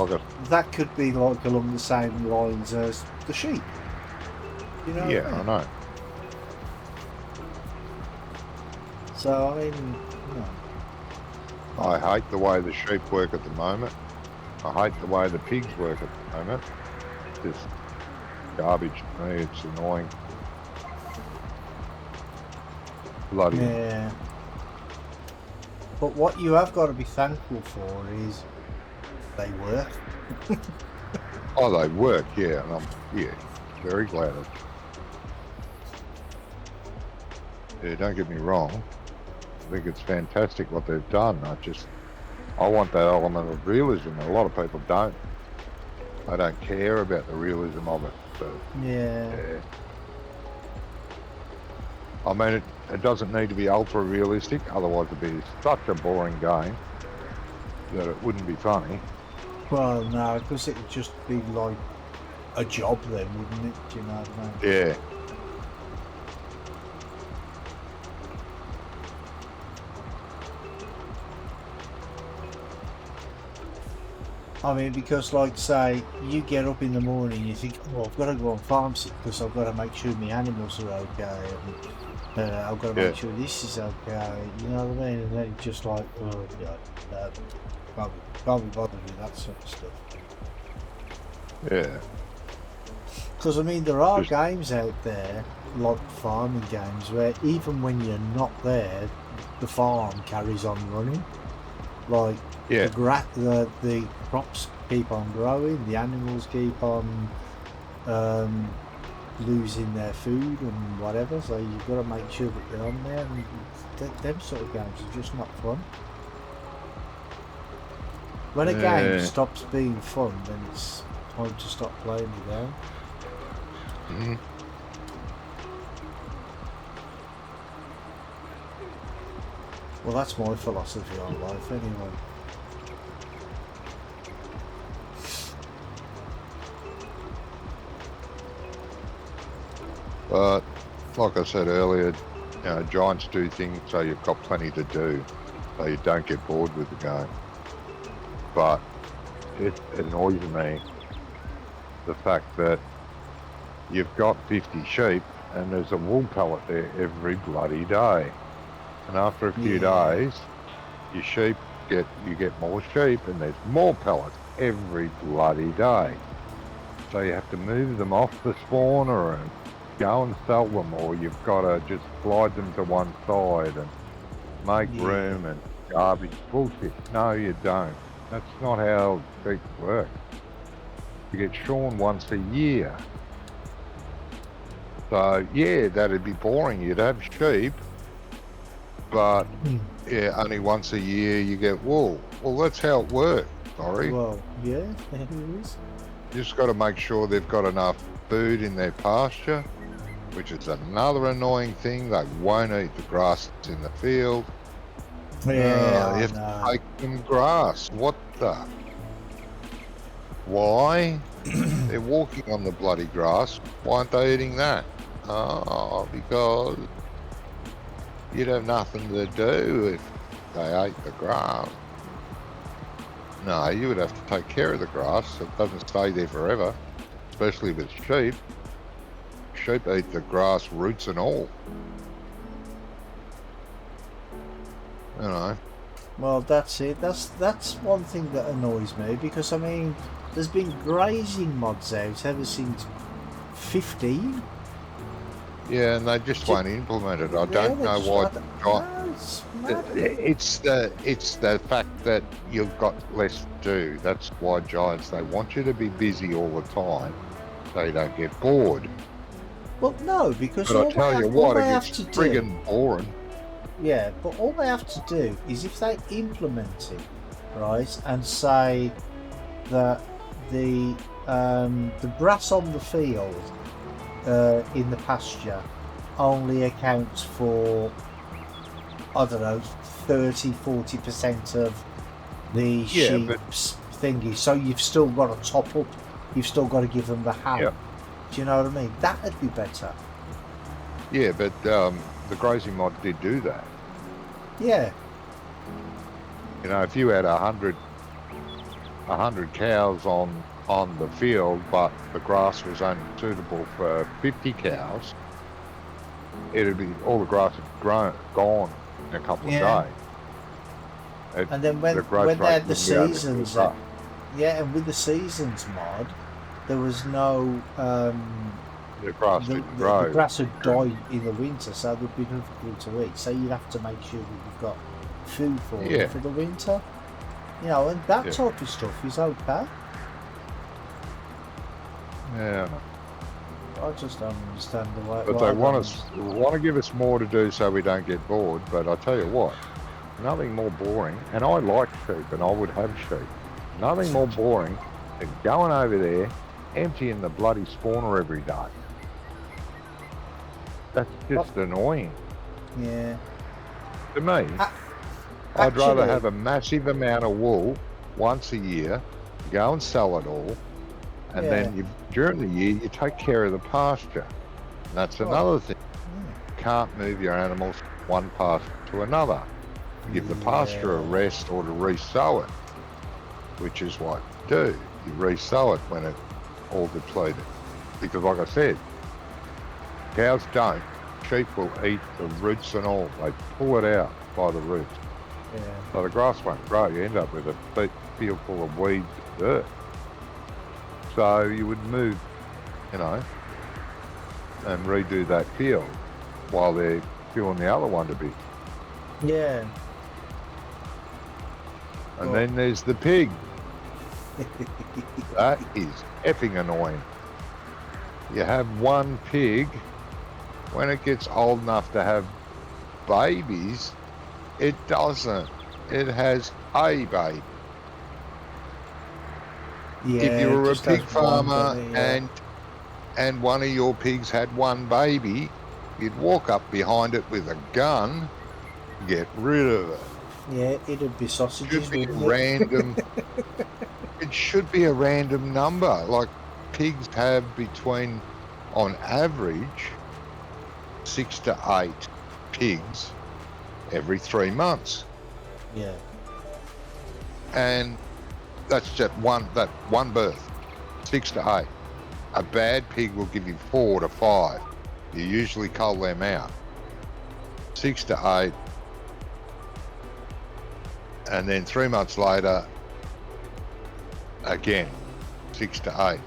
that could be like along the same lines as the sheep. You know yeah, what I mean? I know. So, I mean, I hate the way the sheep work at the moment. I hate the way the pigs work at the moment. It's just garbage to me. It's annoying. Bloody. Yeah. But what you have got to be thankful for is they work. Oh, they work, yeah. And I'm, very glad of it. Yeah, don't get me wrong. I think it's fantastic what they've done. I want that element of realism. A lot of people don't. I don't care about the realism of it. But, yeah. I mean, it doesn't need to be ultra realistic, otherwise it'd be such a boring game that it wouldn't be funny. Well, no, because it'd just be like a job then, wouldn't it? Do you know what I mean? Yeah. I mean, because, like, say, you get up in the morning, you think, oh, I've got to go on farm sick because I've got to make sure my animals are okay, and I've got to make sure this is okay, you know what I mean? And then it's just like, oh, God, can't be bothered with that sort of stuff. Yeah. Because, I mean, there are games out there, like farming games, where even when you're not there, the farm carries on running. Like, the crops keep on growing, the animals keep on losing their food and whatever, so you've got to make sure that they're on there, and them sort of games are just not fun. When a game stops being fun, then it's time to stop playing the game. Mm-hmm. Well, that's my philosophy on life anyway. But like I said earlier, you know, Giants do things so you've got plenty to do, so you don't get bored with the game. But it annoys me the fact that you've got 50 sheep and there's a wool pallet there every bloody day. And after a few days, you get more sheep and there's more pellets every bloody day. So you have to move them off the spawner and go and sell them, or you've got to just slide them to one side and make room and garbage. Bullshit. No, you don't. That's not how sheep work. You get shorn once a year. So yeah, that'd be boring. You'd have sheep, but yeah, only once a year you get wool. Well, that's how it works. Sorry. Well, yeah, it is. You just got to make sure they've got enough food in their pasture, which is another annoying thing. They won't eat the grass that's in the field. Yeah, you have to make them grass. What the? Why? They're walking on the bloody grass. Why aren't they eating that? Oh, because you'd have nothing to do if they ate the grass. No, you would have to take care of the grass so it doesn't stay there forever, especially with sheep. Sheep eat the grass, roots and all. You know. Well, that's it. That's one thing that annoys me, because I mean, there's been grazing mods out ever since 15. Yeah, and they just won't implement it. I don't know why. It's the fact that you've got less to do. That's why Giants, they want you to be busy all the time so you don't get bored. Well, no, because but all I tell you what, it gets friggin' boring. Yeah, but all they have to do is, if they implement it, right, and say that the grass on the field in the pasture only accounts for, I don't know, 30-40% of the sheep's thingy. So you've still got to top up. You've still got to give them the hay. Yeah. Do you know what I mean? That'd be better. Yeah, but the grazing mod did do that. Yeah. You know, if you had 100 cows on the field, but the grass was only suitable for 50 cows, it'd be all the grass had gone in a couple of days. And then when they had the seasons, and with the seasons mod, there was no the grass didn't grow. The grass would die in the winter, so there'd be nothing to eat. So you'd have to make sure that you've got food for them for the winter. You know, and that type of stuff is okay. Yeah. I just don't understand the way. But they want to give us more to do so we don't get bored. But I tell you what, nothing more boring. And I like sheep, and I would have sheep. Nothing more boring than going over there, emptying the bloody spawner every day. That's just annoying. Yeah. To me, I'd rather have a massive amount of wool once a year, go and sell it all, and then during the year you take care of the pasture. And that's another thing. You can't move your animals from one pasture to another. Give the pasture a rest or to re-sow it, which is what you do. You re-sow it when it's all depleted. Because like I said, cows don't. Sheep will eat the roots and all. They pull it out by the roots. Yeah. So the grass won't grow. You end up with a field full of weeds and dirt. So you would move, you know, and redo that field while they're doing the other one to be. Yeah. And then there's the pig. That is effing annoying. you have one pig. When it gets old enough to have babies, it doesn't. It has a baby. Yeah, If you were a just has pig one, farmer doesn't it? and one of your pigs had one baby, you'd walk up behind it with a gun, get rid of it. Yeah, it'd be It sausages, should be a wouldn't it? random. It should be a random number. Like pigs have between, on average, 6 to 8 pigs every 3 months, Yeah. and that's just one birth, 6 to 8. A bad pig will give you 4 to 5. You usually cull them out. 6 to 8, and then 3 months later, again, 6 to 8.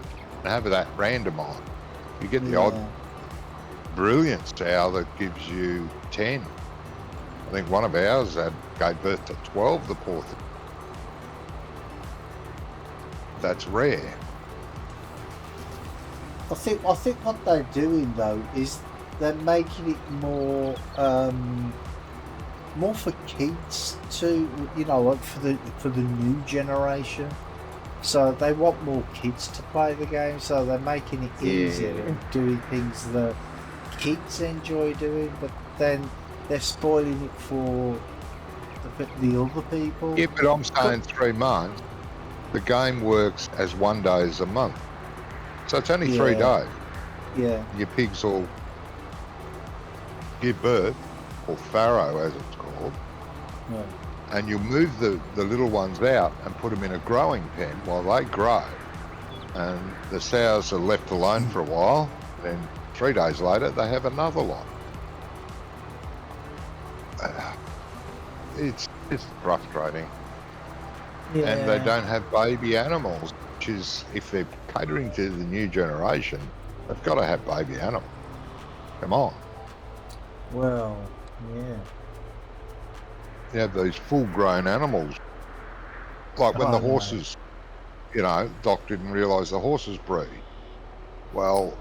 And have that randomised. You get the odd brilliant sow that gives you 10. I think one of ours gave birth to 12, the poor thing. That's rare. I think what they're doing though is they're making it more for kids to, you know, like for the new generation. So they want more kids to play the game, so they're making it easier and doing things that kids enjoy doing, but then they're spoiling it for the other people. Yeah, but I'm saying 3 months. The game works as 1 day as a month. So it's only 3 days. Yeah. Your pigs will give birth, or farrow as it's called, and you'll move the little ones out and put them in a growing pen while they grow. And the sows are left alone for a while. Then 3 days later, they have another lot. It's frustrating. Yeah. And they don't have baby animals, which is, if they're catering to the new generation, they've got to have baby animals. Come on. Well, yeah. You have these full-grown animals. Like when the horses, you know, Doc didn't realise the horses breed. Well,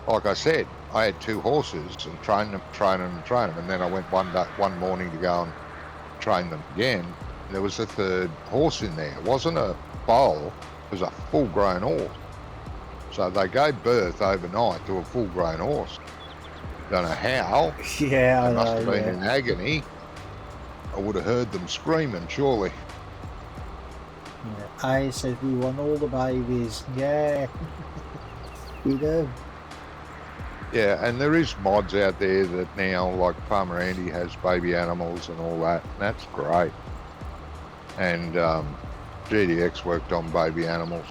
like I said, I had 2 horses and trained them, and then I went one morning to go and train them again. There was a 3rd horse in there. It wasn't a foal, it was a full-grown horse. So they gave birth overnight to a full-grown horse. Don't know how. Yeah, They must have been in agony. I would have heard them screaming, surely. Yeah. I said we want all the babies. Yeah, we do. Yeah, and there is mods out there that now, like Farmer Andy has baby animals and all that, and that's great. And GDX worked on baby animals.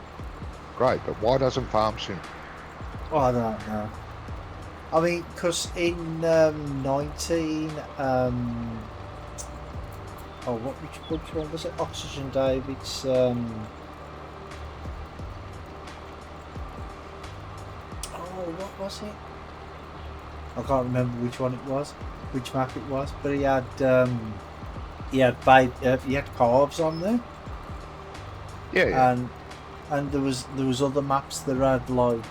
Great, but why doesn't Farm Sim? Oh, I don't know. I mean, because in 19... which one was it? Oxygen David's... what was it? I can't remember which one it was, which map it was, but he had carbs on there. Yeah. And there was other maps that had like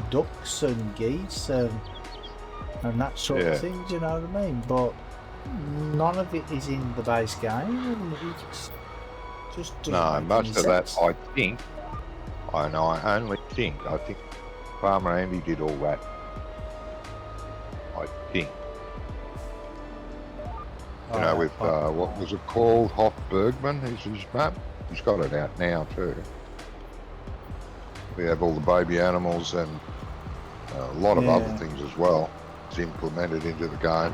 ducks and geese and that sort of thing. Do you know what I mean? But none of it is in the base game, and it just no, most of that I think. I think Farmer Andy did all that. I think. You know, with what was it called? Hoff Bergman is his map. He's got it out now too. We have all the baby animals and a lot of other things as well. It's implemented into the game.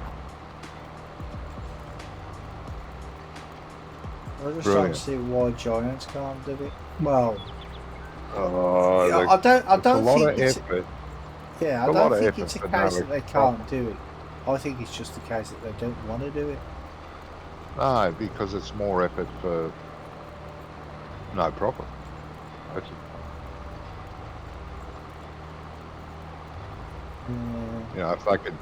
I just don't see why Giants can't do it. Well, I I don't think it's effort. Yeah, I don't think it's a case that they can't do it. I think it's just a case that they don't want to do it. No, because it's more effort for no profit. That's it. You know,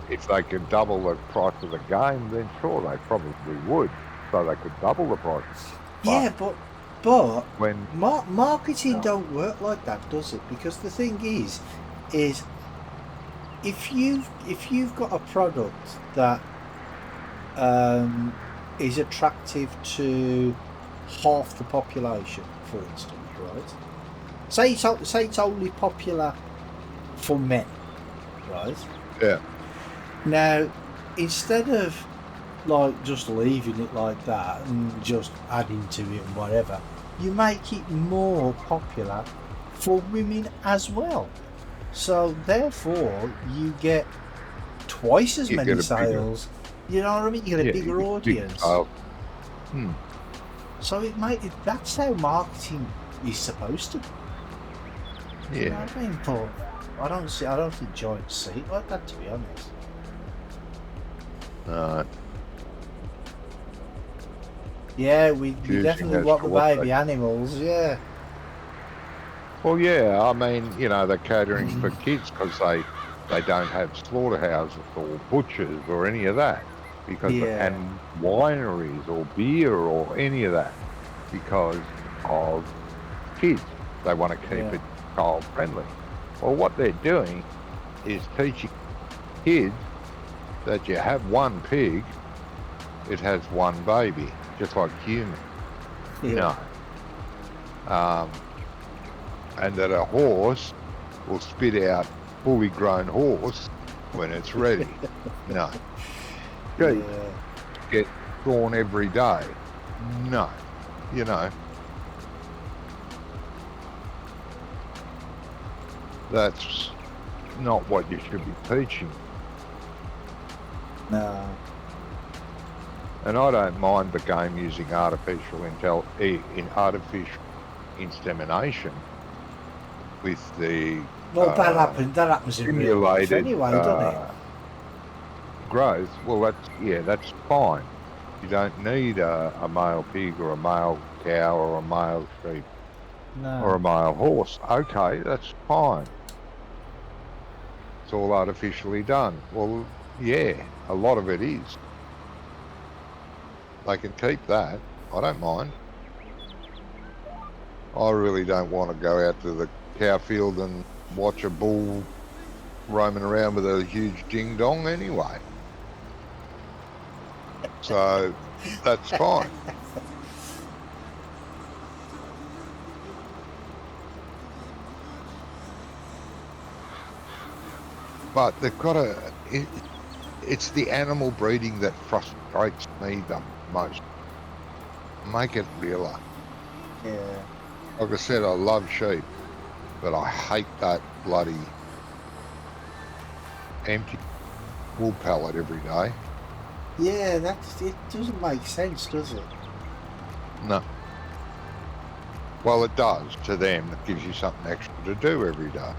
if they could double the price of the game, then sure they probably would. So they could double the price. Yeah, but when marketing don't work like that, does it? Because the thing is, is if you've got a product that is attractive to half the population, for instance, right? Say it's only popular for men, right? Yeah. Now, instead of like just leaving it like that and just adding to it and whatever, you make it more popular for women as well. So therefore, you get twice as many sales. You know what I mean? You get a bigger audience. So that's how marketing is supposed to be. Yeah. You know what I mean? But I don't think giants see it like that, to be honest. Yeah, we definitely want the baby animals, yeah. Well, yeah, I mean, you know, they're catering for kids because they don't have slaughterhouses or butchers or any of that, and wineries or beer or any of that, because of kids. They want to keep it child friendly. Well, what they're doing is teaching kids that you have one pig, it has one baby, just like human. Yeah. No. And that a horse will spit out fully grown horse when it's ready. No. Sheep get drawn every day. No. You know. That's not what you should be teaching. No. And I don't mind the game using artificial insemination with the that happens in real life anyway, doesn't it? Growth. Well, that's fine. You don't need a male pig or a male cow or a male sheep or a male horse. Okay, that's fine. It's all artificially done. Well, yeah, a lot of it is. They can keep that. I don't mind. I really don't want to go out to the cow field and watch a bull roaming around with a huge ding dong anyway. So that's fine. But they've got it's the animal breeding that frustrates me the most. Make it realer. Yeah. Like I said, I love sheep, but I hate that bloody empty wool pallet every day. Yeah, it doesn't make sense, does it? No. Well, it does to them. It gives you something extra to do every day.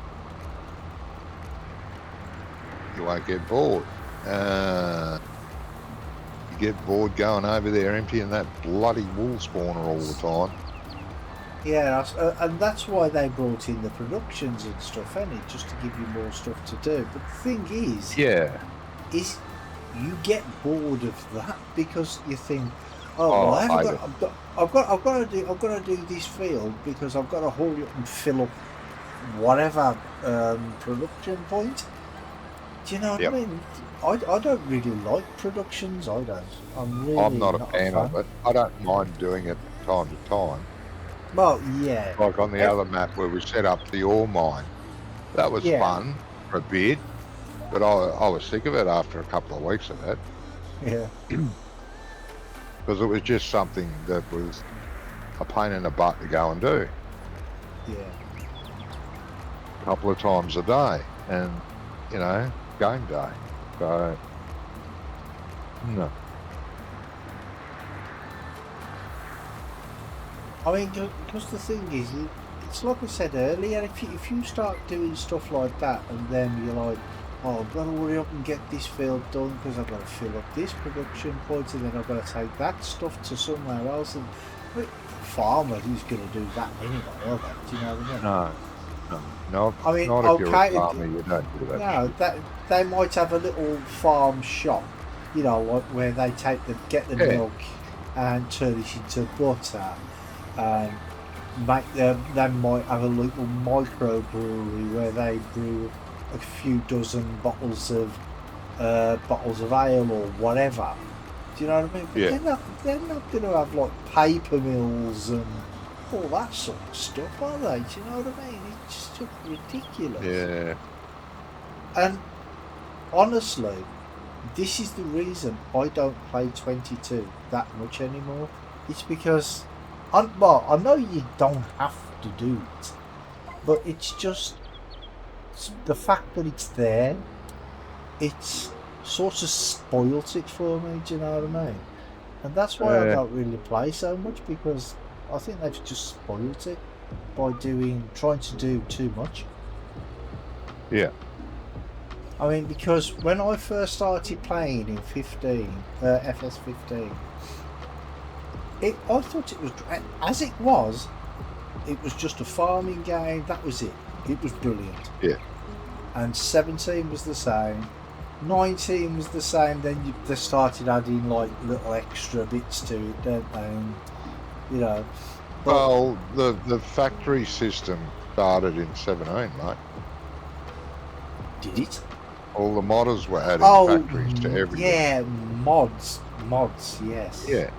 You won't get bored. You get bored going over there emptying that bloody wool spawner all the time. Yeah, and that's why they brought in the productions and stuff, ain't it? Just to give you more stuff to do. But the thing is, you get bored of that because you think, I've got to do this field because I've got to hurry up and fill up whatever production point. Do you know what I mean? I don't really like productions. I don't. I'm not a fan of it. I don't mind doing it time to time. Well, yeah. Like on the other map where we set up the ore mine. That was fun for a bit, but I was sick of it after a couple of weeks of it. Yeah. Because it was just something that was a pain in the butt to go and do. Yeah. A couple of times a day. And, you know, game day. So, no. I mean, because the thing is, it's like I said earlier, if you start doing stuff like that and then you're like, oh, I've got to hurry up and get this field done because I've got to fill up this production point and then I've got to take that stuff to somewhere else. And farmer who's going to do that anyway, are they? Do you know what I mean? No. I mean, not if you're a farmer, you don't do that. No, they might have a little farm shop, you know, where they get the milk and turn it into butter. They might have a little microbrewery where they brew a few dozen bottles of ale or whatever. Do you know what I mean? But Yeah. they're not going to have like paper mills and all that sort of stuff, are they? Do you know what I mean? It's just ridiculous. Yeah. And honestly, this is the reason I don't play 22 that much anymore. It's because, I know you don't have to do it, but it's just the fact that it's there. It's sort of spoilt it for me. Do you know what I mean? And that's why I don't really play so much, because I think they've just spoilt it by trying to do too much. Yeah. I mean, because when I first started playing in FS15, I thought it was, as it was just a farming game. That was it. It was brilliant. Yeah. And 17 was the same. 19 was the same. Then they started adding like little extra bits to it, don't they? And, you know. Well, the factory system started in 17, mate. Did it? All the modders were adding factories to everything. Yeah, mods, yes. Yeah.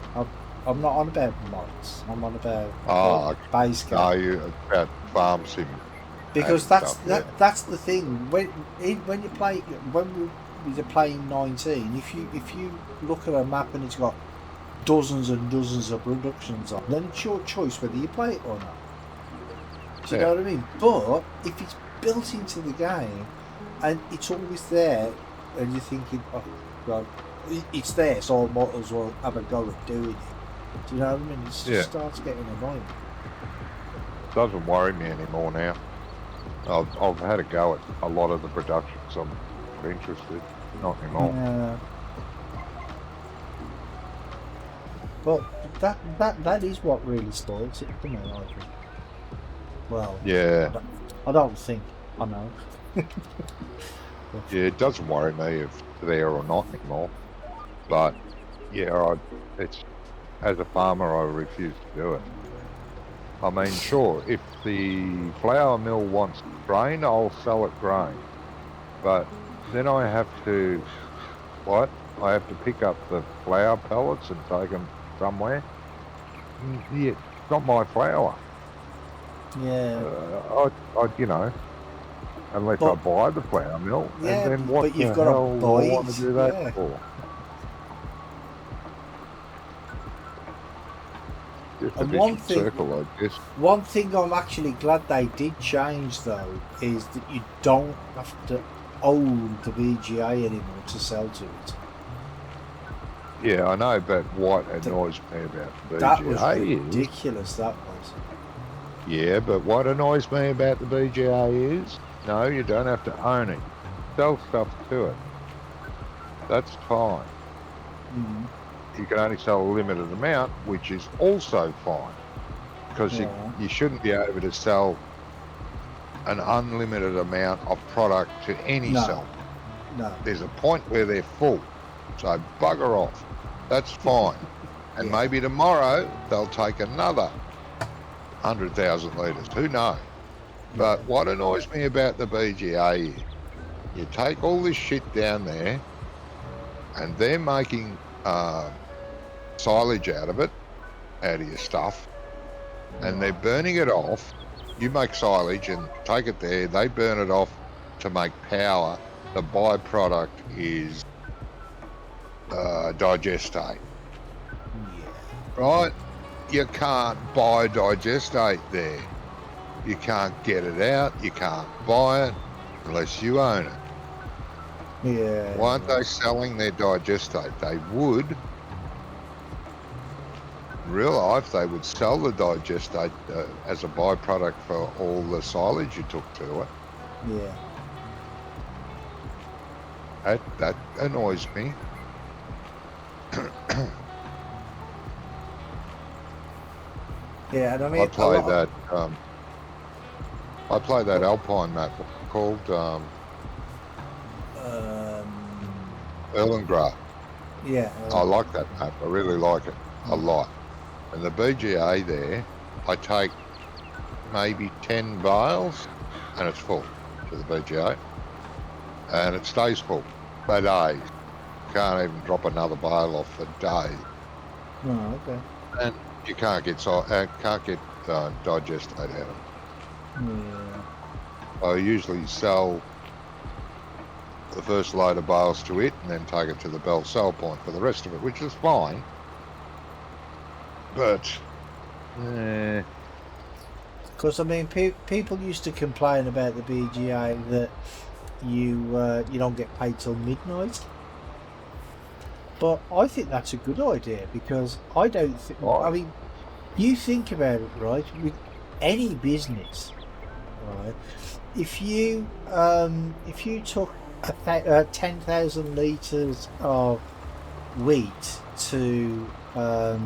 I'm not on about mods. I'm on about base game. No, you about farm sim. Because that's the thing. When you're playing 19, if you look at a map and it's got dozens and dozens of productions on, then it's your choice whether you play it or not. Do you know what I mean? But if it's built into the game and it's always there, and you're thinking, oh God, it's there, so I might as well have a go at doing it. Do you know what I mean? It just starts getting annoying. Doesn't worry me anymore now. I've had a go at a lot of the productions. I'm interested. Not anymore. Yeah. But that is what really spoils it to me, I think. Well, yeah. I don't think. I know. Yeah, it doesn't worry me if there or not anymore. But yeah, it's as a farmer, I refuse to do it. I mean, sure, if the flour mill wants grain, I'll sell it grain. But then I have to, I have to pick up the flour pellets and take them somewhere. Yeah, it's not my flour. Yeah. Unless I buy the flour mill, yeah, and then what but you've the got hell to do buy I want to do that yeah. for? Just a And vicious circle, I guess. one thing I'm actually glad they did change, though, is that you don't have to own the BGA anymore to sell to it. Yeah, I know, but what annoys me about the BGA That was ridiculous, that was. Yeah, but what annoys me about the BGA is, no, you don't have to own it. Sell stuff to it. That's fine. Mm. You can only sell a limited amount, which is also fine. Because you shouldn't be able to sell an unlimited amount of product to any seller. No. There's a point where they're full. So bugger off. That's fine. And maybe tomorrow they'll take another 100,000 litres. Who knows? But what annoys me about the BGA is you take all this shit down there and they're making silage out of it, out of your stuff, and they're burning it off. You make silage and take it there, they burn it off to make power. The byproduct is digestate. Right? You can't buy digestate there. You can't get it out, you can't buy it unless you own it. Yeah. Why aren't they selling their digestate? They would. In real life, they would sell the digestate as a byproduct for all the silage you took to it. Yeah. That annoys me. Yeah, and I mean, I play that Alpine map called Erlengraf. Yeah. I like that map. I really like it a lot. And the BGA there, I take maybe 10 bales and it's full to the BGA. and it stays full for days. Can't even drop another bale off for days. Oh, okay. And you can't get digestate out of it. Yeah. I usually sell the first load of bales to it and then take it to the Bell sell point for the rest of it, which is fine. But, Because I mean, people used to complain about the BGA that you don't get paid till midnight. But I think that's a good idea because I don't think. I mean, you think about it, right? With any business, right? If you took 10,000 litres of wheat to a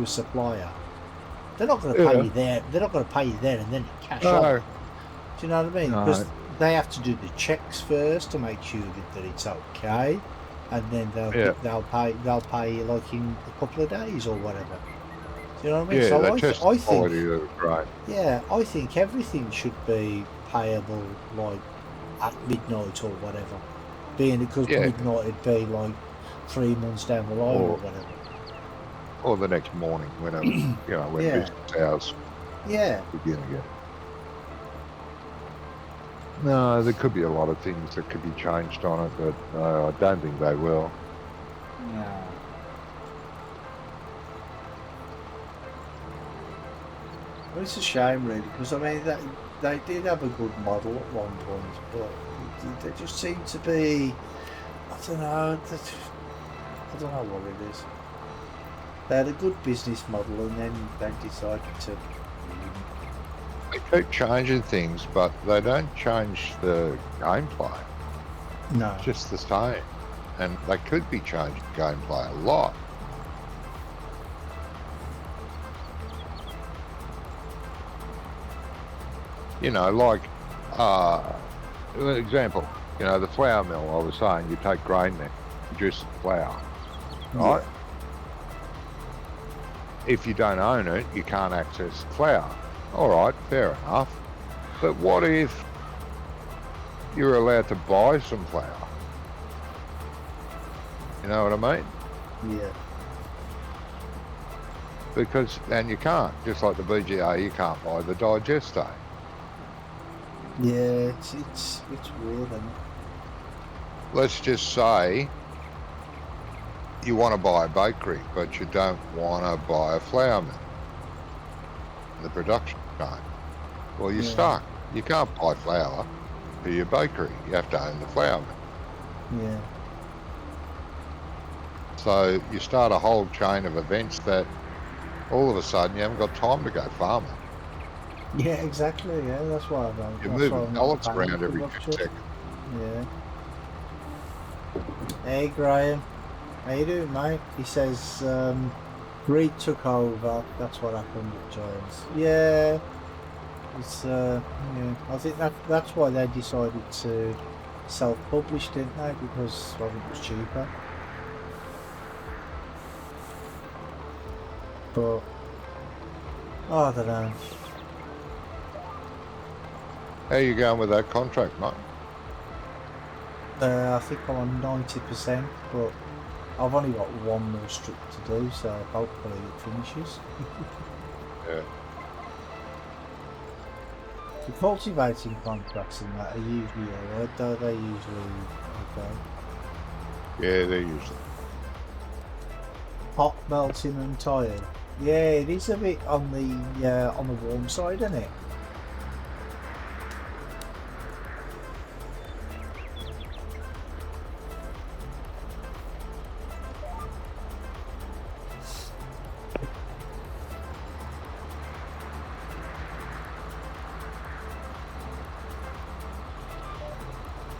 supplier, they're not going to pay you there. They're not going to pay you there and then cash on. Do you know what I mean? Because they have to do the checks first to make sure that it's okay, and then they'll pay you like in a couple of days or whatever. Do you know what I mean? Yeah, So they I test the quality of it, right. Yeah, I think everything should be payable like at midnight or whatever. Being because midnight would be like 3 months down the line or whatever. Or the next morning when when business hours begin again. No, there could be a lot of things that could be changed on it, but I don't think they will. No. Well, it's a shame, really, because I mean they did have a good model at one point, but they just seem to be, I don't know what it is. They had a good business model, and then they decided to. They keep changing things, but they don't change the gameplay. No. It's just the same. And they could be changing gameplay a lot. Like, an example, the flour mill, I was saying, you take grain there, produce flour, right? Yeah. If you don't own it, you can't access flour. All right, fair enough. But what if you're allowed to buy some flour? You know what I mean? Yeah. And you can't, just like the BGA, you can't buy the digestate. Yeah, it's weird, isn't it? Let's just say you want to buy a bakery, but you don't want to buy a flour mill in the production chain. Well, you're stuck. You can't buy flour for your bakery. You have to own the flour mill. Yeah. So you start a whole chain of events that all of a sudden you haven't got time to go farming. Yeah, exactly. Yeah, that's why You're moving pallets around every 2 seconds. Yeah. Hey, Graham. How you doing, mate? He says, Reed took over. That's what happened with Giants. Yeah. It's, I think that's why they decided to self-publish, didn't they? Because I think it was cheaper. But, I don't know. How are you going with that contract, mate? I think I'm on 90%, but I've only got one more strip to do, so hopefully it finishes. Yeah. The cultivating contracts and that are usually alright, though. They're usually okay. Yeah, they're usually. Hot, melting and tired. Yeah, it is a bit on the warm side, isn't it?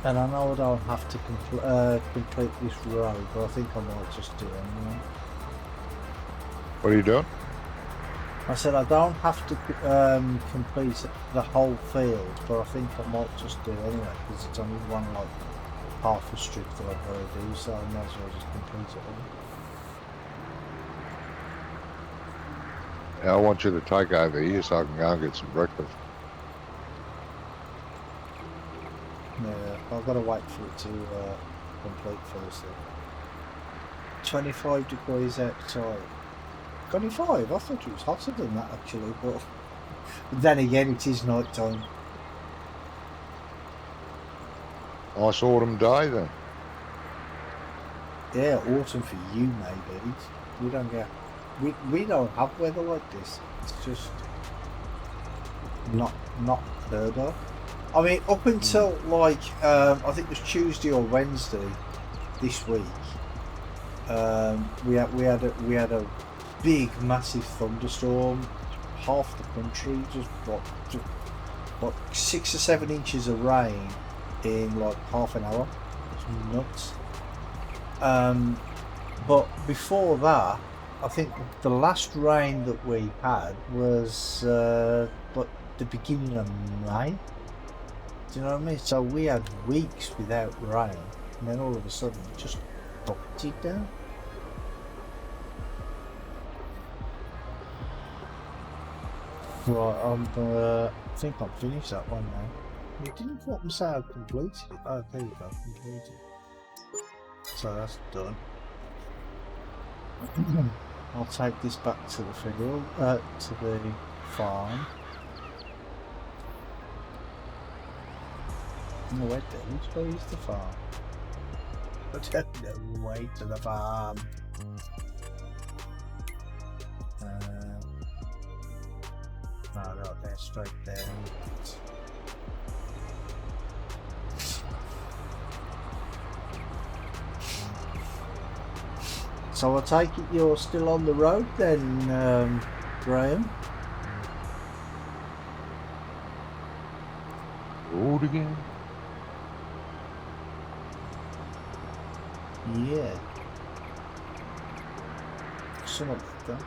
And I know I don't have to complete this row, but I think I might just do it anyway. What are you doing? I said I don't have to complete the whole field, but I think I might just do it anyway, because it's only one, like, half a strip that I've got to do, so I might as well just complete it all. Yeah, I want you to take over here so I can go and get some breakfast. No, I've got to wait for it to complete first. 25 degrees outside. 25? I thought it was hotter than that actually, but then again it is night time. Nice autumn day then. Yeah, autumn for you maybe. We don't get we don't have weather like this. It's just not heard of. I mean, up until like I think it was Tuesday or Wednesday this week, we had a big massive thunderstorm. Half the country just what 6 or 7 inches of rain in like half an hour. It's nuts. But before that, I think the last rain that we had was like the beginning of May. Do you know what I mean? So we had weeks without rain, and then all of a sudden it just bucketed down. Right, I think I've finished that one now. You didn't want to say I've completed it. Oh, there you go, completed. So that's done. I'll take this back to the field, to the farm. No, wait there, which way is the farm? I don't know, way to the farm. No, they're straight there. So I take it you're still on the road then, Graham? Road again? Yeah. Something like that.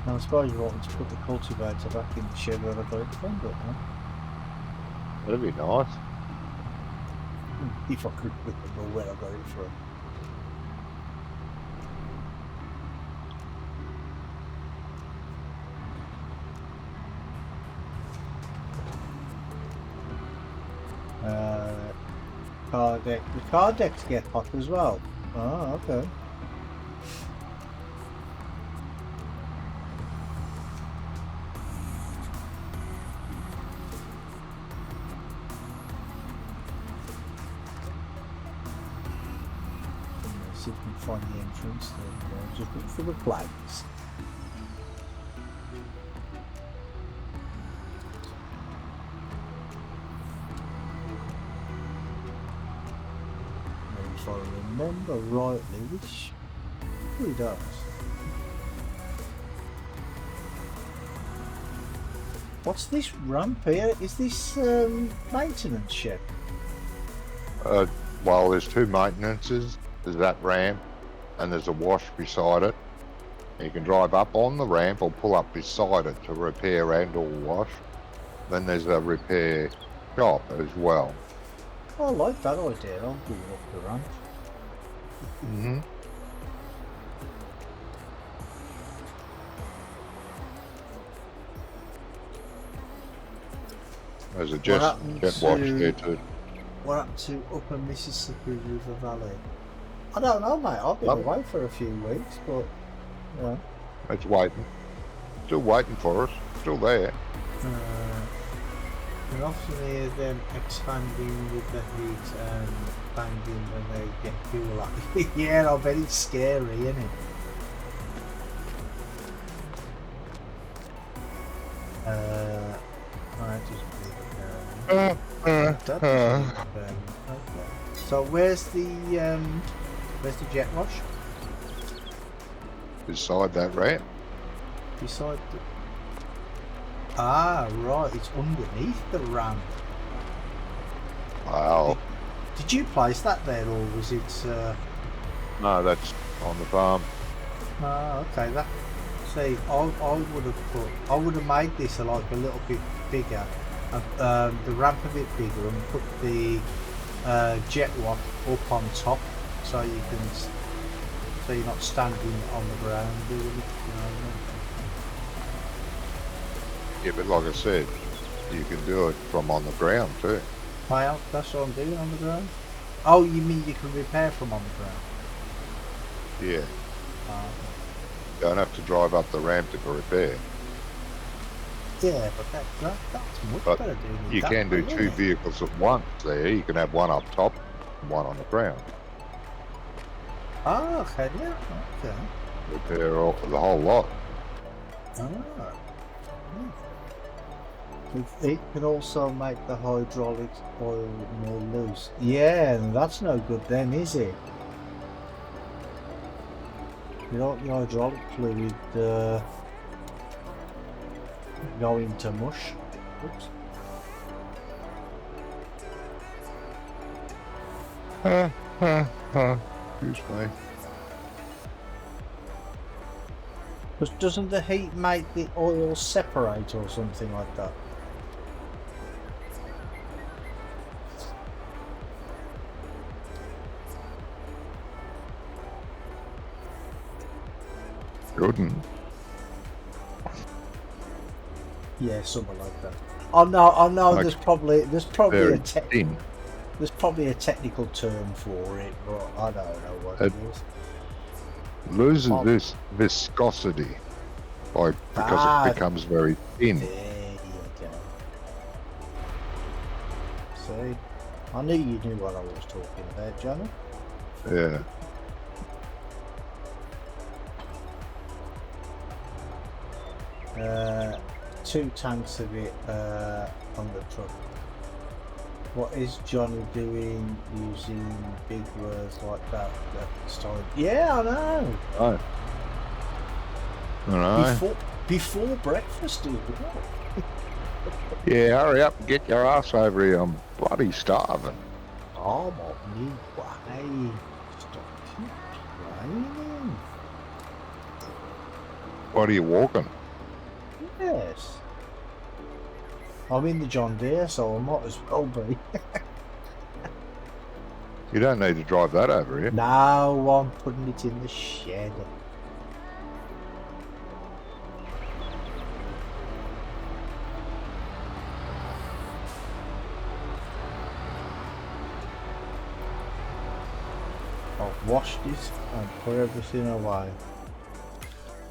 I suppose you want to put the cultivator back in the shed where I got it from, but no. That'd be nice. If I could remember where I got it from. Car deck. The car decks get hot as well. Oh, okay. See if we can find the entrance. Just look for the flags. If I remember rightly, which really does. What's this ramp here? Is this maintenance shed? Well, there's two maintenances. There's that ramp, and there's a wash beside it. You can drive up on the ramp or pull up beside it to repair and or wash. Then there's a repair shop as well. I like that idea. I'll do up the ramp. Mm-hmm. There's a jet wash there too. We're up to Upper Mississippi River Valley. I don't know, mate. I've been away for a few weeks, but yeah. It's waiting. Still waiting for us. Still there. We often hear them expanding with the heat and banging when they get fuel up. Yeah, I bet it's scary, isn't it? I just okay. So where's the jet wash? Beside that ramp. Beside the... Ah, right, it's underneath the ramp. Wow. Did you place that there, or was it... No, that's on the farm. Ah, okay, that... See, I would have made this like a little bit bigger, the ramp a bit bigger, and put the jet watt up on top, so you can, so you're not standing on the ground doing it. You know what I mean? Yeah, but like I said, you can do it from on the ground too. Well, that's what I'm doing on the ground. Oh, you mean you can repair from on the ground? Yeah. You don't have to drive up the ramp to repair. Yeah, but that's much But better doing it you that can do way, two isn't it? vehicles at once there. You can have one up top and one on the ground. Oh, okay, yeah, okay. Repair the whole lot. Ah. It can also make the hydraulic oil more loose. Yeah, and that's no good then, is it? You don't want the hydraulic fluid go into mush. Oops. Excuse me. But doesn't the heat make the oil separate or something like that? Couldn't. Yeah, something like that. I know. Like There's probably Very a thin. there's probably a technical term for it, but I don't know what it is. Loses this viscosity, like because it becomes very thin. There you go. See, I knew you knew what I was talking about, Johnny. Yeah. 2 tanks of it on the truck. What is Johnny doing using big words like that at this time? Yeah, I know. Right. I know. Before breakfast as well. Yeah, hurry up and get your ass over here. I'm bloody starving. Oh, my way. Stop complaining. What are you walking? Yes. I'm in the John Deere, so I might as well be. You don't need to drive that over here. No, I'm putting it in the shed. I've washed it and put everything away.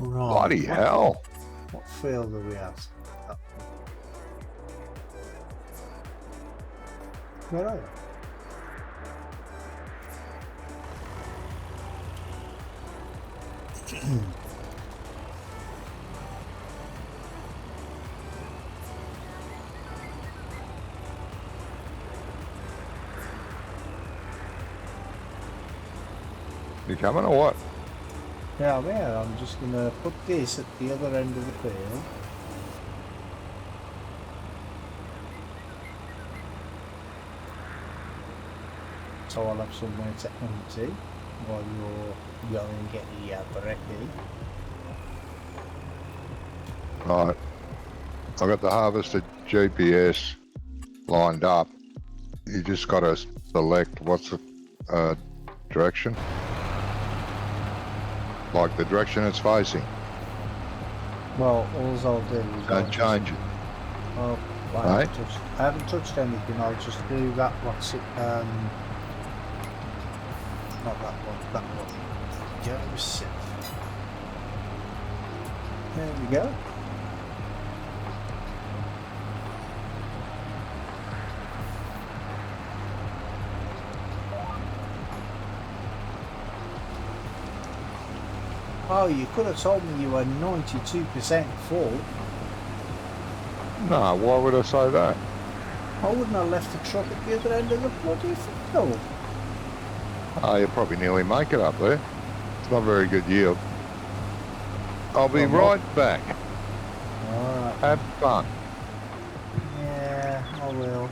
Right. Bloody hell. What field do we have? Where are you? You coming or what? Yeah, I'm just going to put this at the other end of the field. So I'll have somewhere to empty while you're going and get the brekkie. Right. I've got the harvester GPS lined up. You just got to select what's the direction. Like the direction it's facing. Well, all I'll do is... Don't change it. Oh, well, Right. I haven't touched anything. I'll just do that. What's it? Not that one. That one. Go sit. There we go. Oh, you could have told me you were 92% full. No, why would I say that? I wouldn't have left the truck at the other end of the bloody field. Oh, you'll probably nearly make it up there. It's not very good yield. I'll be right back. Alright. Have fun. Yeah, I will.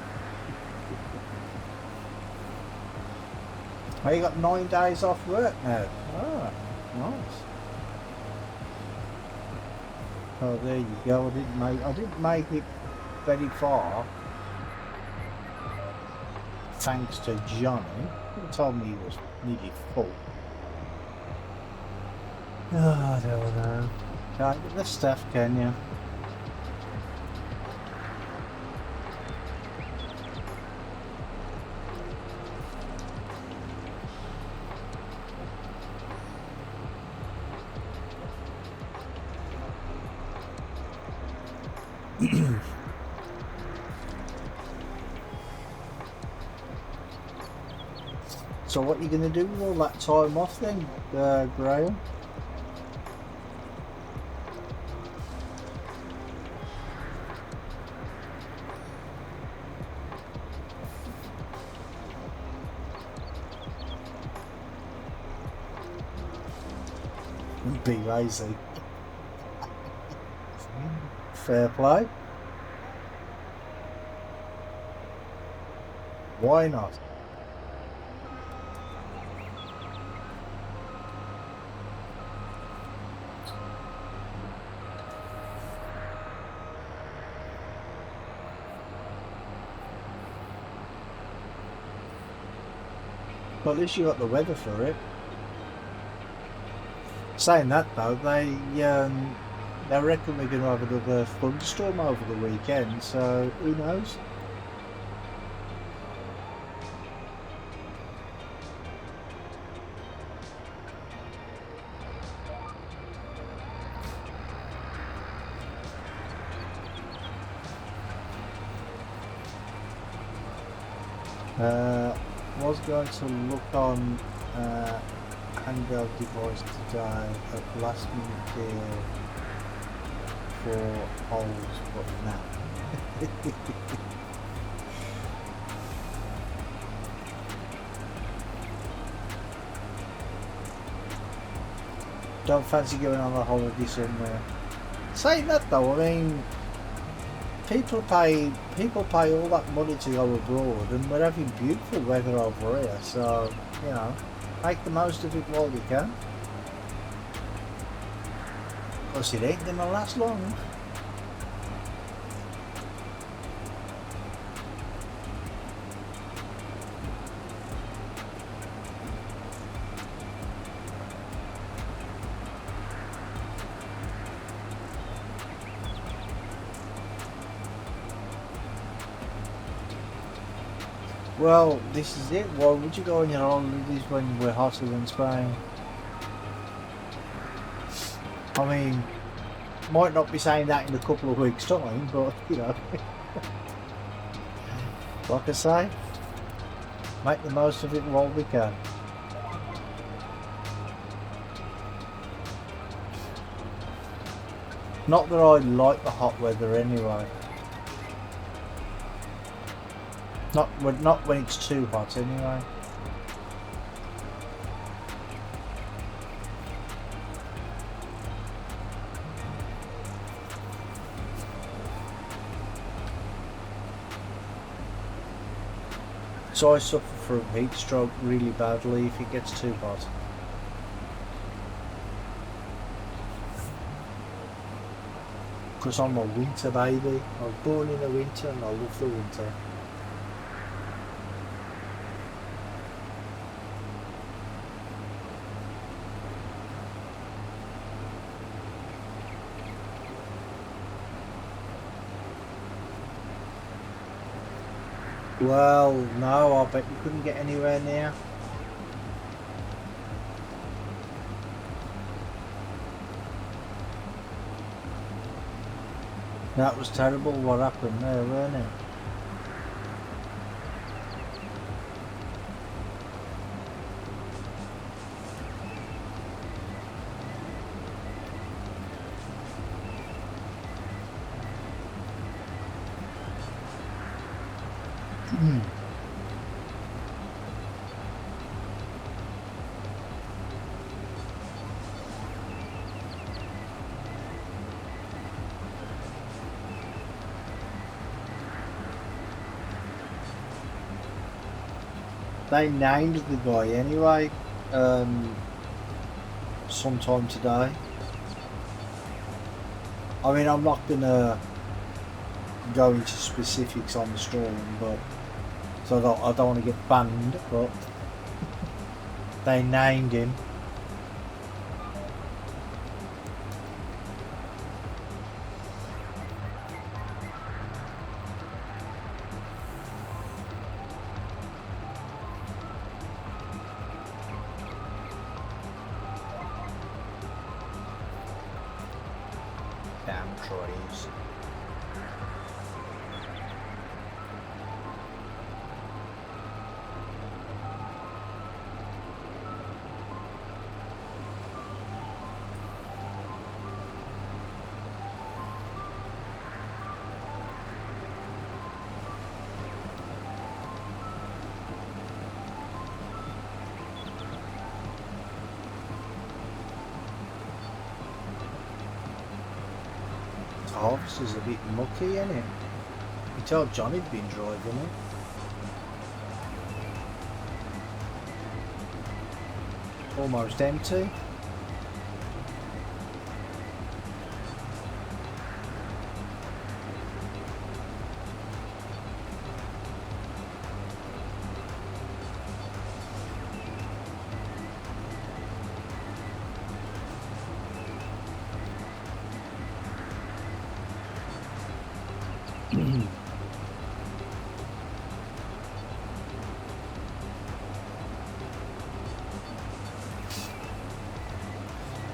Oh, you got 9 days off work now. Ah, nice. Oh, there you go. I didn't make it very far. Thanks to Johnny, who told me he was nearly full. Oh, I don't know. Can't get the stuff, can you? So what are you going to do with all that time off then, Graham? Be lazy. Fair play. Why not? Well, at least you got the weather for it. Saying that though, they reckon we're going to have another thunderstorm over the weekend, so who knows? Was going to look on handheld device today at last minute deal for holes, but now. Don't fancy going on a holiday somewhere. Saying that though, I mean, people pay all that money to go abroad, and we're having beautiful weather over here, so you know, make the most of it while you can. Because it ain't gonna last long. Well, this is it. Why would you go on your holidays when we're hotter than Spain? I mean, might not be saying that in a couple of weeks' time, but you know, like I say, make the most of it while we can. Not that I like the hot weather anyway. Not when it's too hot anyway. So I suffer from heat stroke really badly if it gets too hot. Because I'm a winter baby. I was born in the winter and I love the winter. Well, no, I bet you couldn't get anywhere near. That was terrible what happened there, wasn't it? They named the guy anyway, sometime today. I mean, I'm not gonna go into specifics on the storm, but so I don't want to get banned, but they named him. Damn trees. This is a bit mucky, isn't it? You tell Johnny'd been driving it. Almost empty.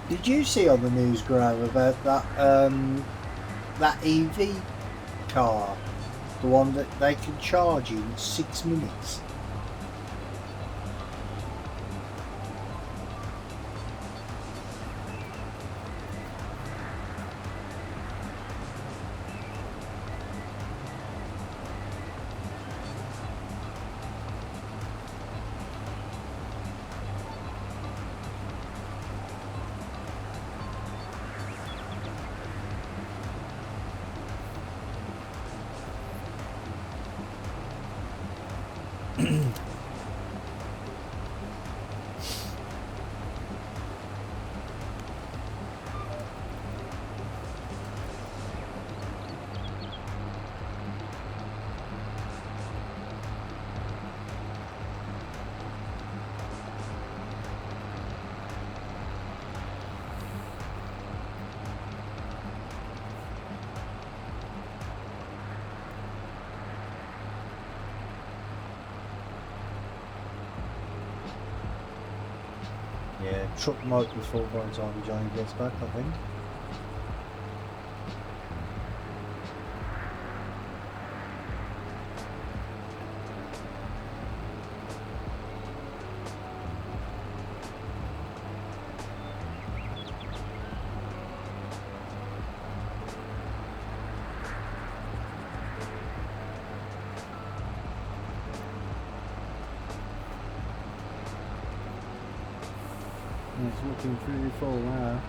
Did you see on the news, Graham, about that that EV car, the one that they can charge in 6 minutes? Yeah, truck might be full by the time Johnny gets back, I think. It's looking pretty full now.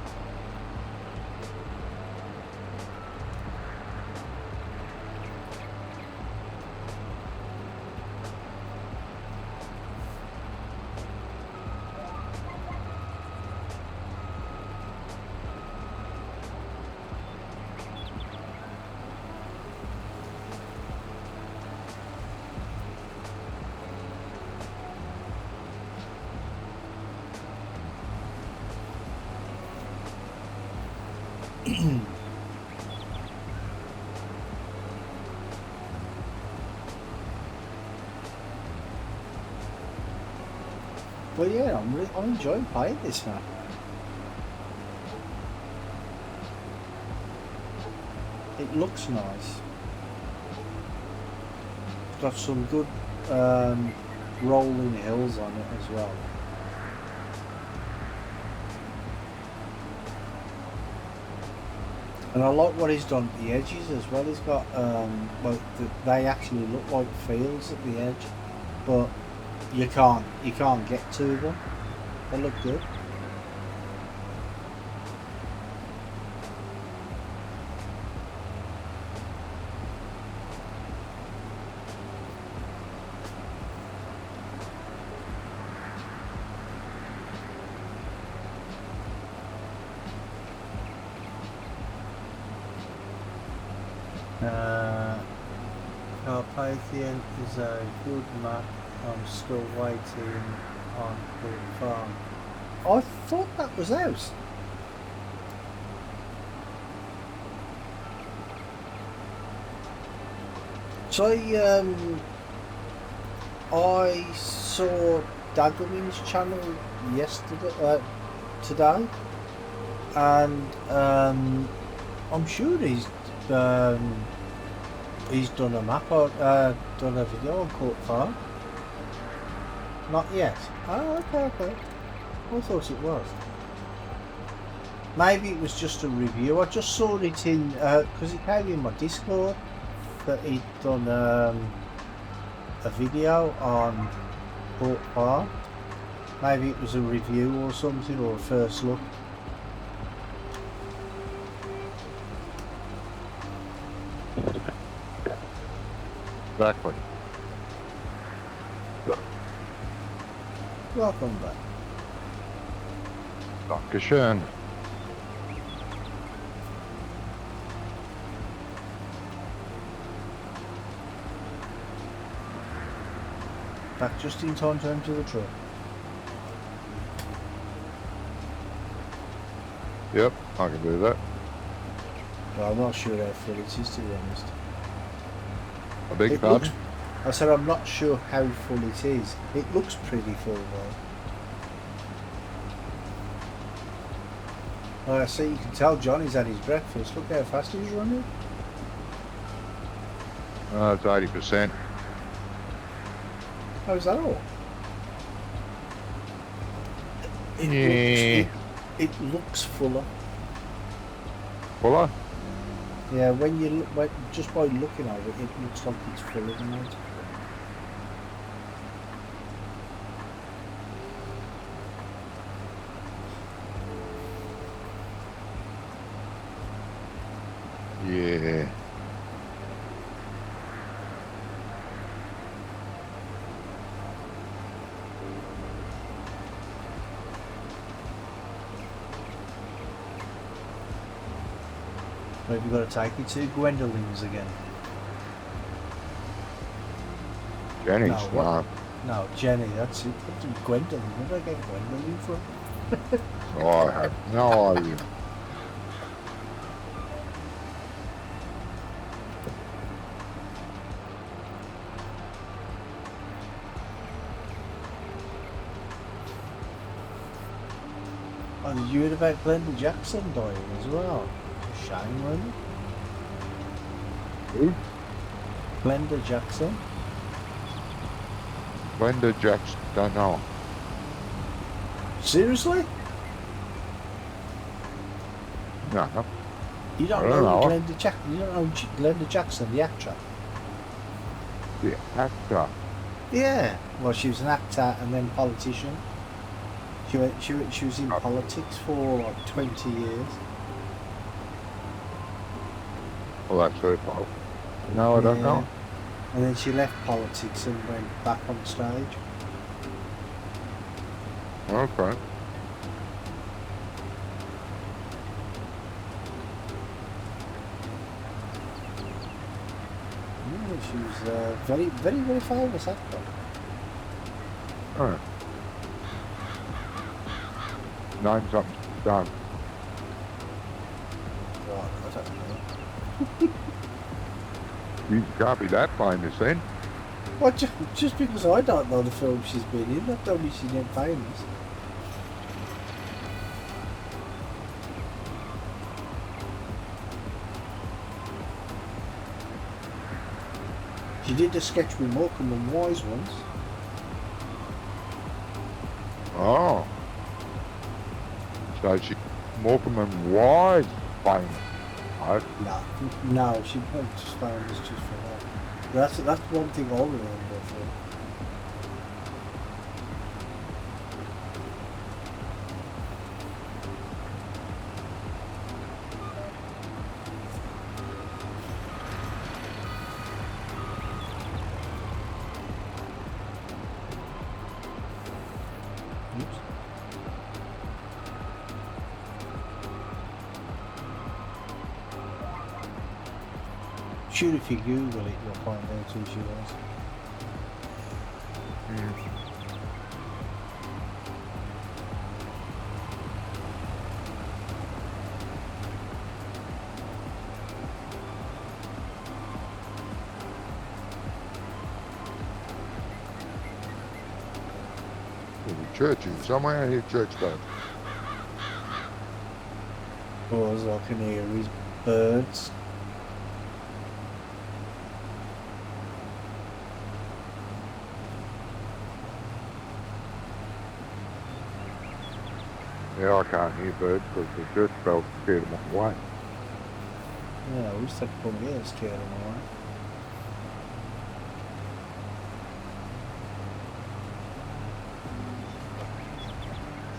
But yeah, I'm enjoying playing this map. It looks nice. It's got some good rolling hills on it as well. And I like what he's done at the edges as well. He's got like they actually look like fields at the edge, but you can't get to them. They look good. Carpathian is a good map. I'm still waiting on Port Farm. I thought that was out. So I saw Daggerman's channel yesterday, today, and I'm sure he's done a map or done a video on Court Farm. Not yet. Oh, okay. I thought it was. Maybe it was just a review. I just saw it in because it came in my Discord that he'd done a video on Port Farm. Maybe it was a review or something, or a first look. Exactly. Welcome back. Dankeschön. Back just in time to enter the truck. Yep, I can do that. Well, I'm not sure how full it is, to be honest. I beg your It pardon? looks, I said I'm not sure how full it is. It looks pretty full though. I see, you can tell Johnny's had his breakfast. Look how fast he's running. It's 80%. How's that all? Yeah. It looks fuller. Fuller? Yeah, when you look, just by looking at it, it looks like it's fuller than that. Yeah. Maybe you've got to take it to Gwendolyn's again. Jenny's No, what? smart. No, Jenny, that's it. What's Gwendolyn? Where did I get Gwendolyn from? Oh, I have no idea. Oh, did you hear about Glenda Jackson dying as well? It's a shame, wasn't it? Who? Glenda Jackson. Glenda Jackson, don't know. Seriously? No. You don't I don't know know. Glenda Jackson? You don't know Glenda Jackson, the actor? The actor. Yeah. Well, she was an actor and then politician. She was in politics for like 20 years. Well, that's her fault. No, I don't know. And then she left politics and went back on stage. Okay. Yeah, she was a very, very, very famous actor. Alright. Name something done. Right, I don't know. You can't be that famous then. Well, just because I don't know the film she's been in, that don't mean she's not famous. She did a sketch with Morecambe and Wise once. Oh. So she Morecambe and Wise famous. Right? No, she wasn't just famous just for that. That's one thing I remember from. sure if you Google it, you'll find out who she was. Churches somewhere. I hear church bells. Because I can hear his birds. Yeah, I can't hear birds because the church bells scared them away. Yeah, we used to come here and scare them away.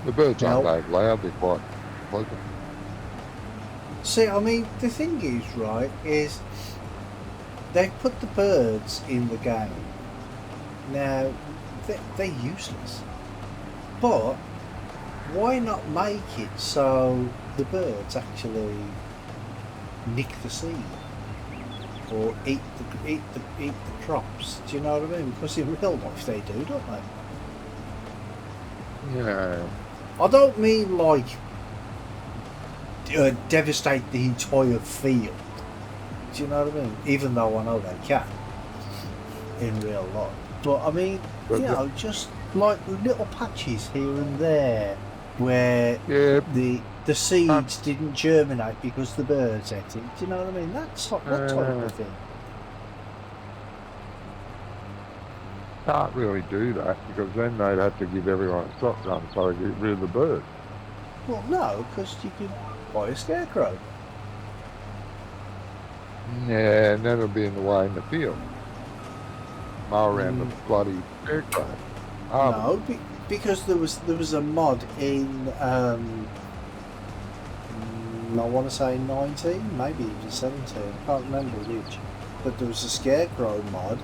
The birds aren't that loud, they're quite pleasant. See, I mean, the thing is, right, is they put the birds in the game. Now, they're useless. But why not make it so the birds actually nick the seed or eat the crops? Do you know what I mean? Because in real life they do, don't they? Yeah. I don't mean like devastate the entire field. Do you know what I mean? Even though I know they can in real life. But I mean, you know, just like little patches here and there where the seeds didn't germinate because the birds ate it. Do you know what I mean? That type of thing. Can't really do that because then they'd have to give everyone a shotgun so they get rid of the birds. Well, no, because you could buy a scarecrow. Yeah, and then it'll be in the way in the field. Mow around the bloody scarecrow. No, because there was a mod in I want to say 19, maybe even 17. I can't remember which, but there was a scarecrow mod.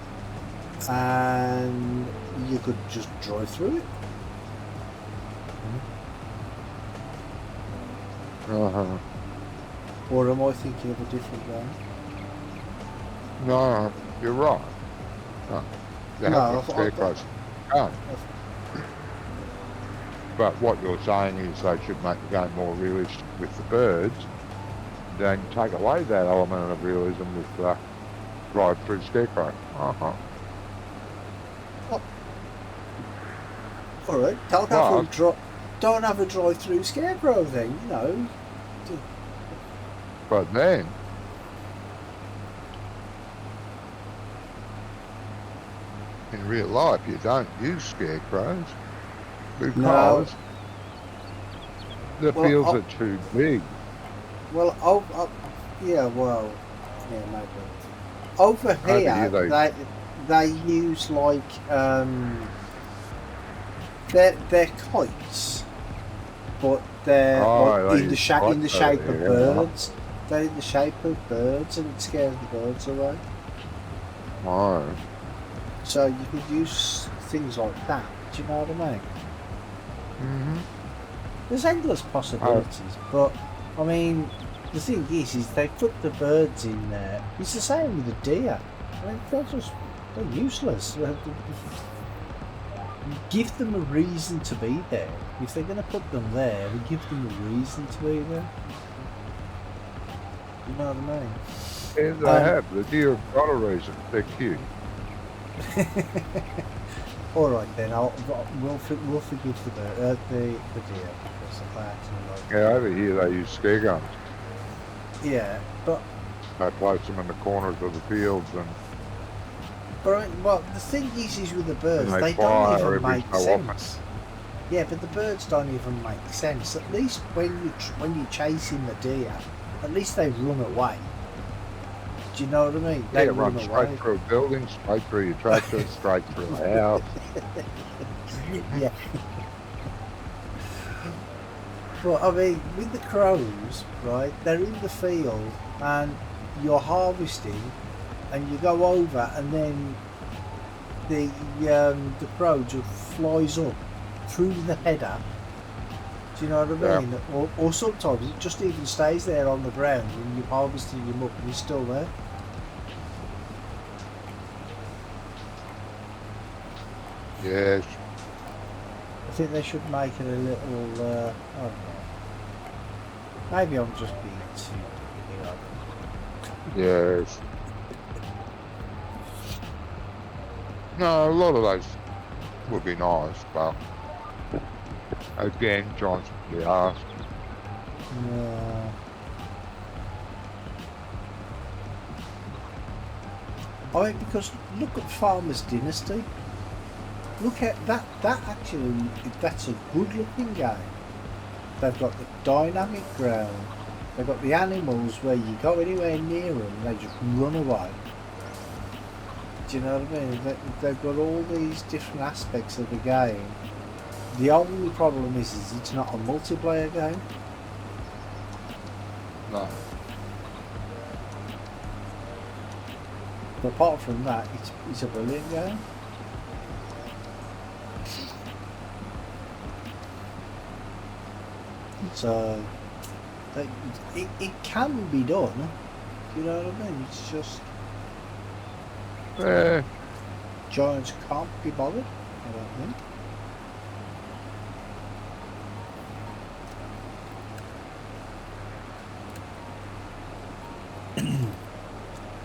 And you could just drive through it. Or am I thinking of a different game? No, you're right. No, you have scarecrows. But what you're saying is they should make the game more realistic with the birds, then take away that element of realism with the drive-through scarecrow. Alright, don't have a drive-through scarecrow then, you know. But then, in real life, you don't use scarecrows because the fields are too big. Well, maybe. Over here, they use like they're kites, but they're like in the shape of birds. They're in the shape of birds, and it scares the birds away. Oh. So you could use things like that. Do you know what I mean? Mm-hmm. There's endless possibilities, but I mean, the thing is they put the birds in there. It's the same with the deer. I mean, they're useless. Give them a reason to be there. If they're going to put them there, give them a reason to be there. You know what I mean? And they have. The deer have got a reason. They're cute. All right then. We'll forgive the deer because I actually like. Yeah, over here they use scare guns. Yeah, but they place them in the corners of the fields and. But well, the thing is with the birds, they don't even make sense. Often. Yeah, but the birds don't even make sense. At least when you're chasing the deer, at least they run away. Do you know what I mean? They run straight through a building, straight through your tractor, straight through a house. Yeah. But I mean, with the crows, right? They're in the field and you're harvesting. And you go over, and then the crow just flies up through the header. Do you know what I mean? Yeah. Or sometimes it just even stays there on the ground, and you're harvesting them up, and he's still there. Yes. I think they should make it a little, I don't know. Maybe I'm just being too, Yes. No, a lot of those would be nice, but again, John's the asked. Yeah. Because look at Farmer's Dynasty. Look at that. Actually, that's a good-looking game. They've got the dynamic ground. They've got the animals where you go anywhere near them, they just run away. Do you know what I mean? They've got all these different aspects of the game. The only problem is it's not a multiplayer game. No. But apart from that, it's a brilliant game. So it can be done. You know what I mean? It's just Giants can't be bothered. I don't think.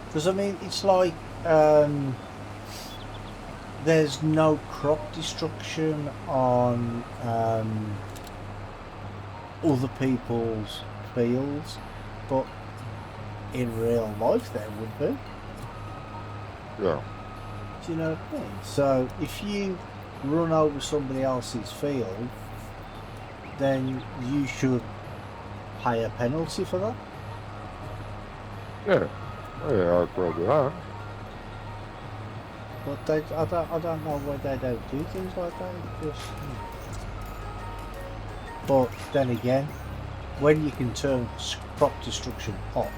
Because I mean, it's like there's no crop destruction on other people's fields, but in real life there would be. Yeah. Do you know what I mean? So if you run over somebody else's field, then you should pay a penalty for that. Yeah. Yeah, I agree with that. But I don't know why they don't do things like that. Just, but then again, when you can turn crop destruction off,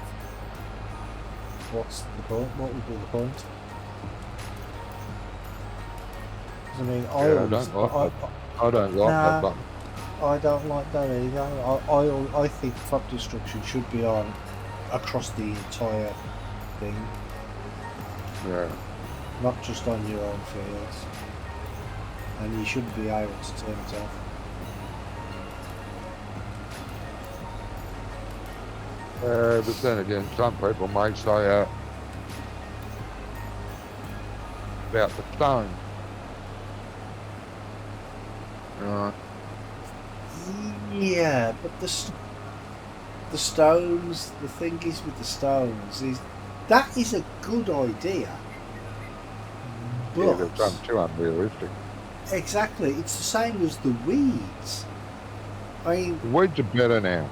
what's the point? What would be the point? I mean, I don't like that button. I don't like that either. I think crop destruction should be on across the entire thing. Yeah. Not just on your own fields. And you shouldn't be able to turn it off. But then again, some people may say about the stone. Yeah, but the stones, the thing is with the stones is that is a good idea. But Yeah, they've done too unrealistic. exactly, it's the same as the weeds. I mean, The weeds are better now.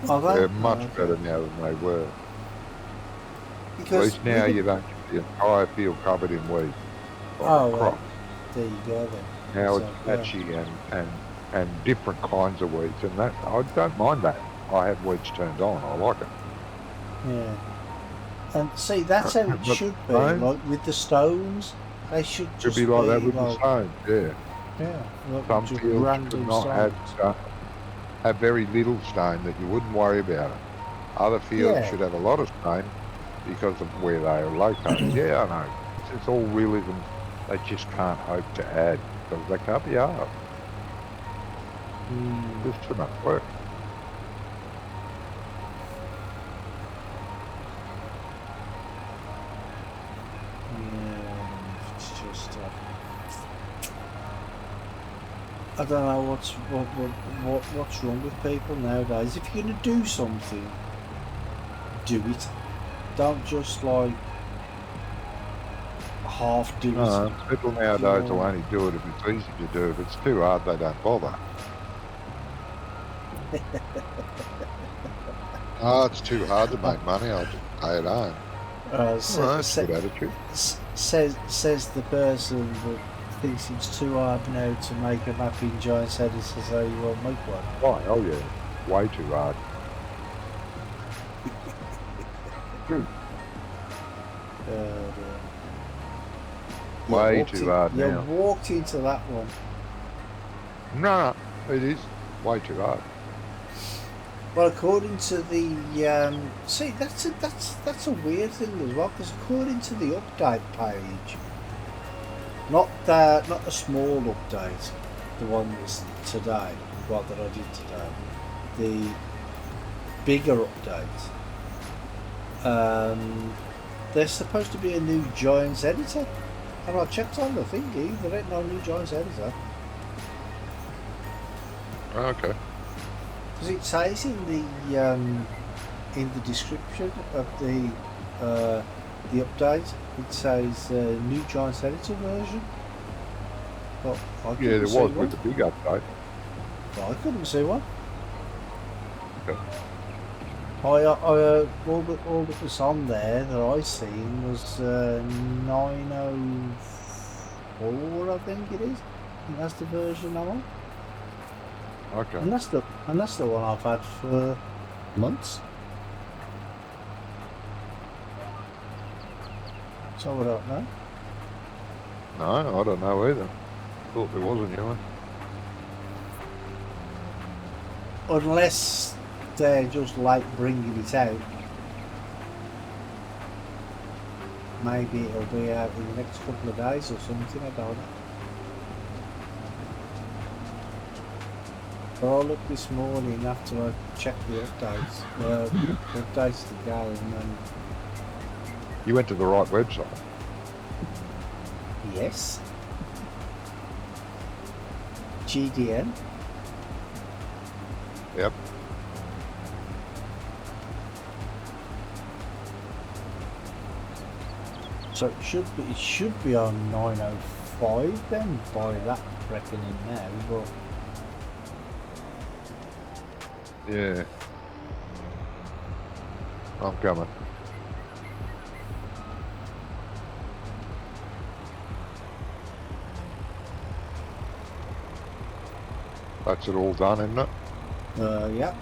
They're much better now than they were. Because At least now you don't get the entire field covered in weeds. Like well, crop. there you go then. Now So, it's patchy and different kinds of weeds, and that I don't mind that. I have weeds turned on. I like it. Yeah. And see, that's how it But should be. stones? Like with the stones, they should Should just be like that with the stones. Yeah. Yeah, like Some just fields random should not stones. have very little stone that you wouldn't worry about it. Other fields Yeah. should have a lot of stone because of where they are located. Yeah, I know. It's all realism. They just can't hope to add because they can't be asked. There's too much work. Yeah, it's just I don't know what's wrong with people nowadays. If you're gonna do something, do it. Don't just like half do it. People nowadays will only do it if it's easy to do. If it's too hard, they don't bother. It's too hard to make money. I'll just pay it home. That's a good attitude. Says the person that thinks it's too hard now to make a map in Giants Edit, says how you won't make one. Oh yeah, way too hard. Way too hard you now. walked into that one. No, it is way too hard. Well, according to the see, that's a weird thing as well, because according to the update page, Not the small update, the one that's today, what that I did today. The bigger update. There's supposed to be a new Giants editor, and I checked on the thingy. There ain't no new Giants editor. Okay. Because it says in the description of the update, it says new Giants editor version. But Yeah, there was with the big update. But I couldn't see one. Okay. All that was on there that I seen was 904, I think it is. I think that's the version I'm on. Okay. And that's the one I've had for months. So I don't know. No, I don't know either. Thought there was a new one. Unless they're just like bringing it out. Maybe it'll be out in the next couple of days or something, I don't know. But I looked this morning after I checked the updates, updates to go, and then You went to the right website. yes, GDN. Yep. So it should be on 905 then by that reckoning now, but Yeah. I'm coming. That's it all done, isn't it? yeah.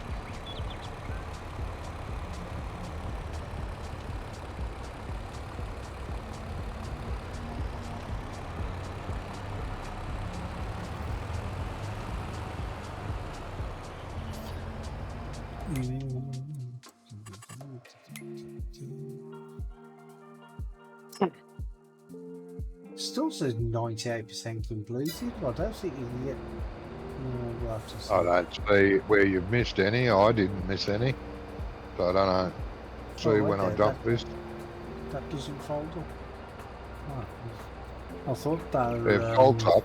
Still says 98% completed. I don't think you can get. We'll have to see. I don't see where you've missed any. I didn't miss any. So I don't know. See Oh, when I okay, dump this. That doesn't fold up. Oh, I thought that. It folds up.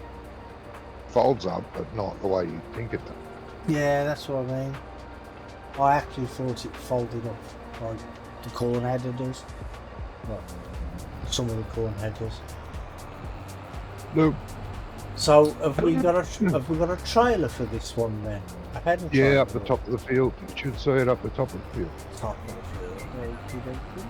Folds up, but not the way you think it does. Yeah, that's what I mean. I actually thought it folded up like the corn header does. Well, some of the corn headers. Nope. So have we got a trailer for this one then? I had a trailer. Yeah, up the top of the field. You should see it up the top of the field. Top of the field. Okey-dokey.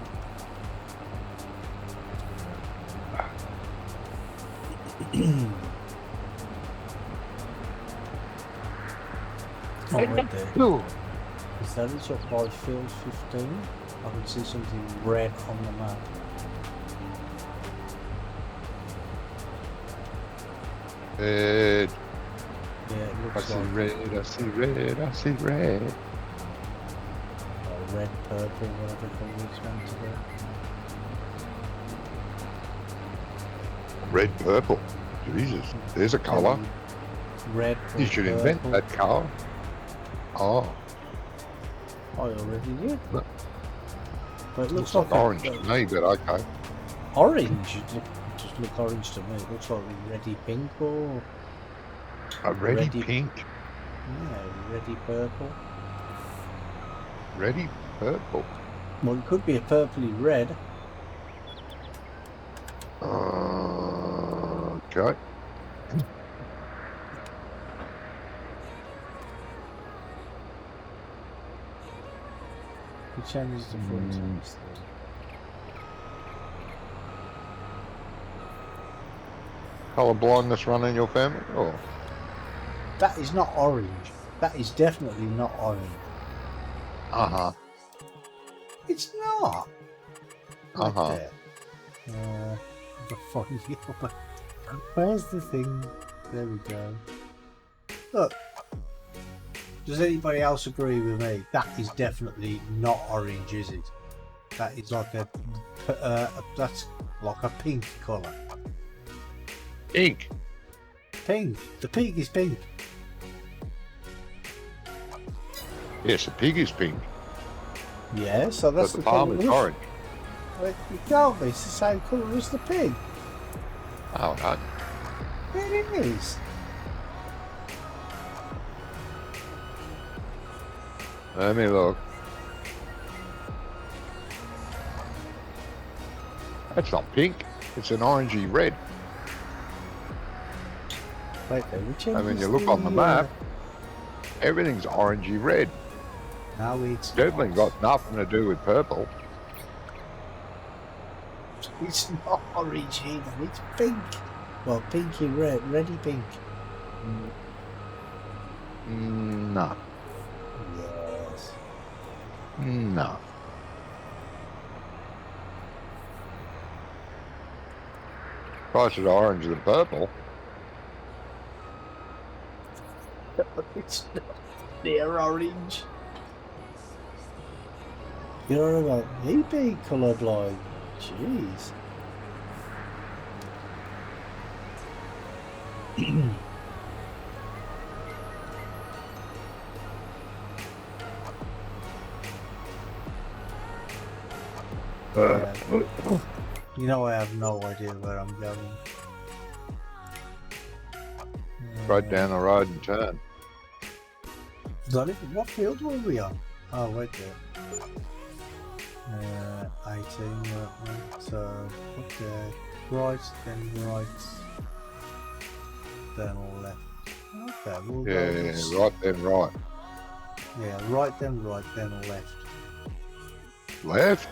Oh, right there. No. Is that it up by field 15? I can see something red on the map. Red. Yeah, it I looks see like red. I see red. I see red. red, purple, whatever colour it's meant to be. Red, purple. Jesus, there's a colour. Red. You should invent purple. that colour. Oh, I already did. Look. But it looks looks like like orange to me, but okay. Orange? It just look orange to me. It looks like reddy pink or A reddy Reddy- pink, yeah, reddy purple. reddy purple. Well, it could be a purpley red. Okay. It changes the front. Colour blindness run in your family? Oh, That is not orange. That is definitely not orange. uh-huh. It's not. Right Uh-huh. there. The fun. Where's the thing? There we go. Look. Does anybody else agree with me? That is definitely not orange, is it? That is like that's like a pink colour. Pink. Pink. The pig is pink. Yes, the pig is pink. Yeah, so that's But the colour farm is of- orange. Well, you can't be. It's the same colour as the pig. Oh, no. It is. Let me look. That's not pink. It's an orangey red. Wait there, which I end mean, is you look on the map, everything's orangey red. No, it's Certainly not. got nothing to do with purple. It's not orange either. It's pink. Well, pinky red, reddy pink. No. Yes. No. Price is orange than purple. It's not near orange. You're about me being colourblind. Jeez. You know, I have no idea where I'm going. Right down the road and turn. What field were we on? Oh, wait there. 18, right. So, okay. Right, then left. Okay, we'll go Yeah, this. right then right. Yeah, right, then left. Left?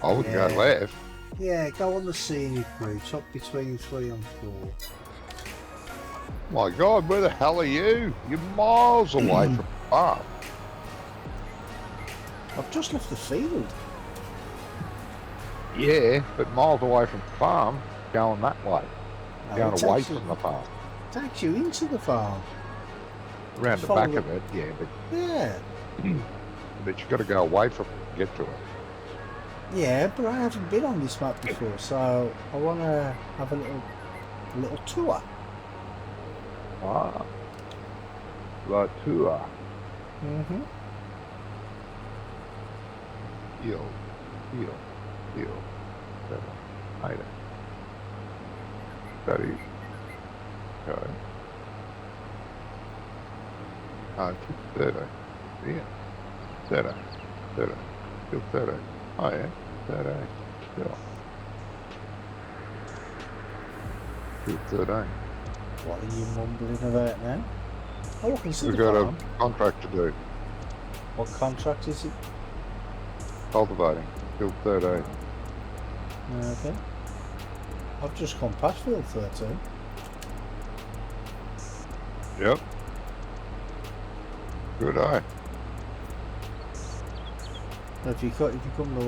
I wouldn't go Yeah. left. Yeah, go on the scenic route, up between 3 and 4. My God, where the hell are you? You're miles away from the farm. I've just left the field. Yeah, but miles away from the farm, going that way. No, Going it away takes you- from the farm. Takes you into the farm. Around the Follow back the- of it, yeah, Yeah. but you got to go away from it to get to it. Yeah, but I haven't been on this map before, so I want to have a little tour. Ah. La Tour. Mm-hmm. Heel. Item. Studies. Okay. Survey. Yeah. Survey. Still survey. Oh yeah. Survey. Still. Survey. What are you mumbling about now? Oh, I can see We've the got farm. a contract to do. What contract is it? Cultivating. Still 13. Okay. I've just gone past field 13. Yep. Good eye. If you come the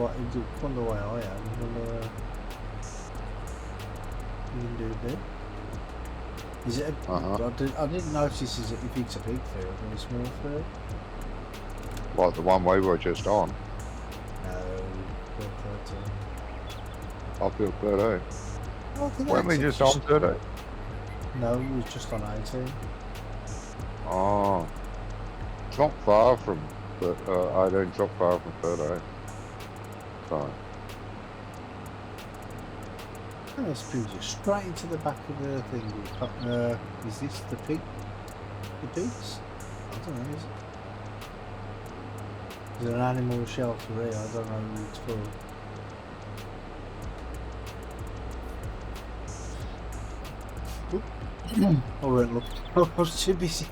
way I am, you can do it there. Is it? I didn't notice if it's a big field or a small field. Like the one we were just on. No, field 13. I feel 13. Oh, I think Weren't we that's just on 13? No, we was just on 18. Oh. It's not far from 18. It's not far from 13. Fine. Oh, it's brings you straight into the back of the thing. Is this the pig? The pigs? I don't know, is it? There's an animal shelter here, I don't know who it's for. I won't look. I was too busy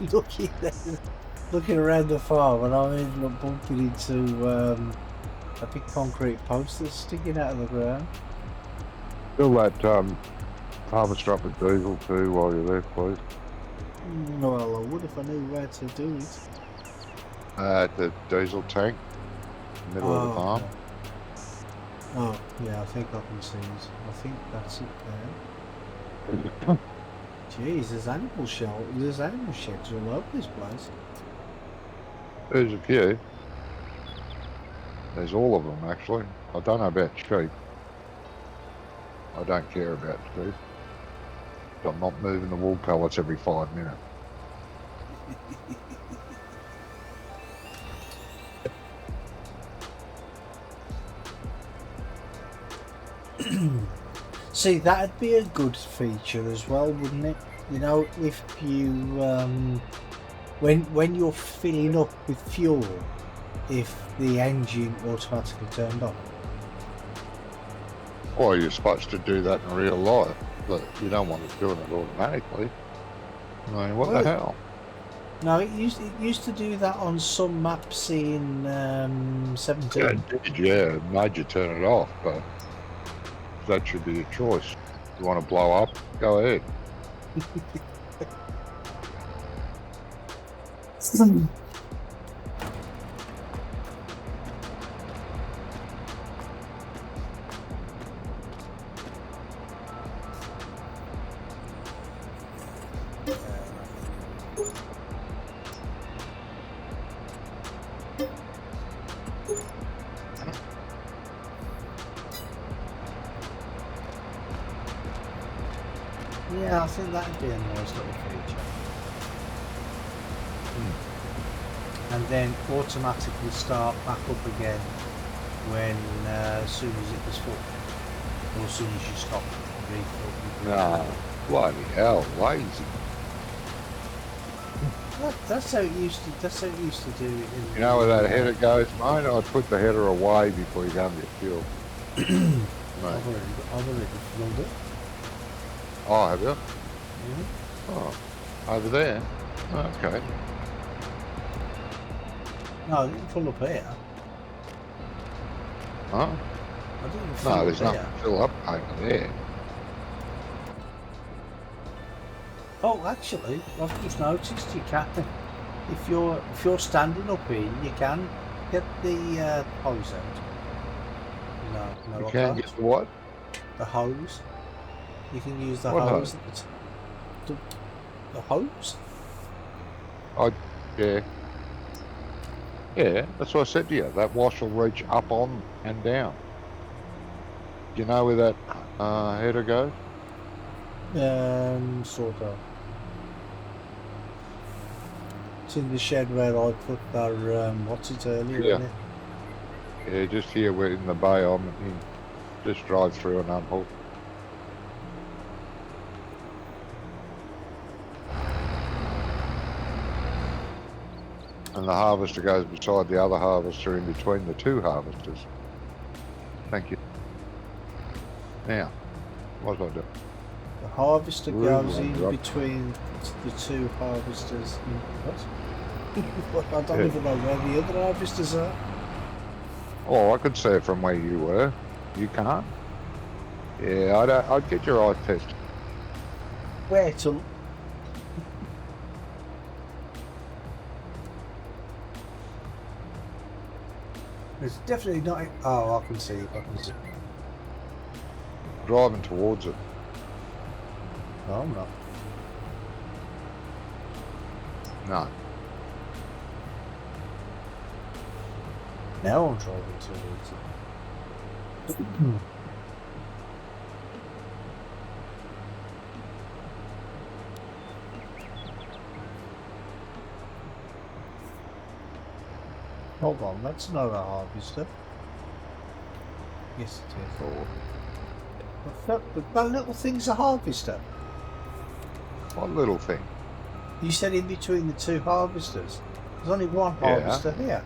looking around the farm, and I ended up bumping into a big concrete post that's sticking out of the ground. Fill that harvester up with diesel too while you're there, please. Well, I would if I knew where to do it. At the diesel tank, middle of the farm. okay. Oh, yeah, I think I can see it. I think that's it there. Jeez, there's animal sheds all over this place. There's a few. There's all of them actually. I don't know about sheep. I don't care about sheep. I'm not moving the wool pellets every 5 minutes. See, that'd be a good feature as well, wouldn't it? You know, if you when you're filling up with fuel, if the engine automatically turned on. Well, you're supposed to do that in real life, but you don't want it doing it automatically. I mean, what the hell? No, it used to do that on some maps in 17. Yeah, it made you turn it off, but that should be your choice. You want to blow up? Go ahead. Yeah, I think that'd be a nice little feature. And then automatically start back up again when as soon as it was full, or as soon as you stop refilling. Nah, bloody hell, lazy. That's how it used to. That's how it used to do it. In You know where that header goes, mate? I'd put the header away before you go and get fuel. I've already filled it. Oh, have you? Yeah. Oh, over there. Okay. No, I didn't fill up here. Huh? I didn't fill No, up there's here. nothing to fill up over there. Oh, actually, I've just noticed you can. If you're standing up here, you can get the hose out. No, You I can can't. get the what? The hose. You can use the What hose. hose? The hose? Yeah. Yeah, that's what I said to you. That wash will reach up on and down. Do you know where that header goes? Sort of. It's in the shed where I put our what's it earlier, Yeah. isn't it? Yeah, just here we're in the bay. I'm in. Just drive through and unhook. And the harvester goes beside the other harvester in between the two harvesters. Thank you. Now, what was I doing? The harvester Really goes in rough. between the two harvesters. What? I don't Yeah. even know where the other harvesters are. Oh, I could see it from where you were. You can't? Yeah, I'd get your eye tested. Where to? It's definitely not. Oh, I can see it. I can see it. Driving towards it. No, I'm not. No. Now I'm driving towards it. Hold on, that's not a harvester. Yes, it is. That little thing's a harvester. What little thing? You said in between the two harvesters. There's only one Yeah. harvester here.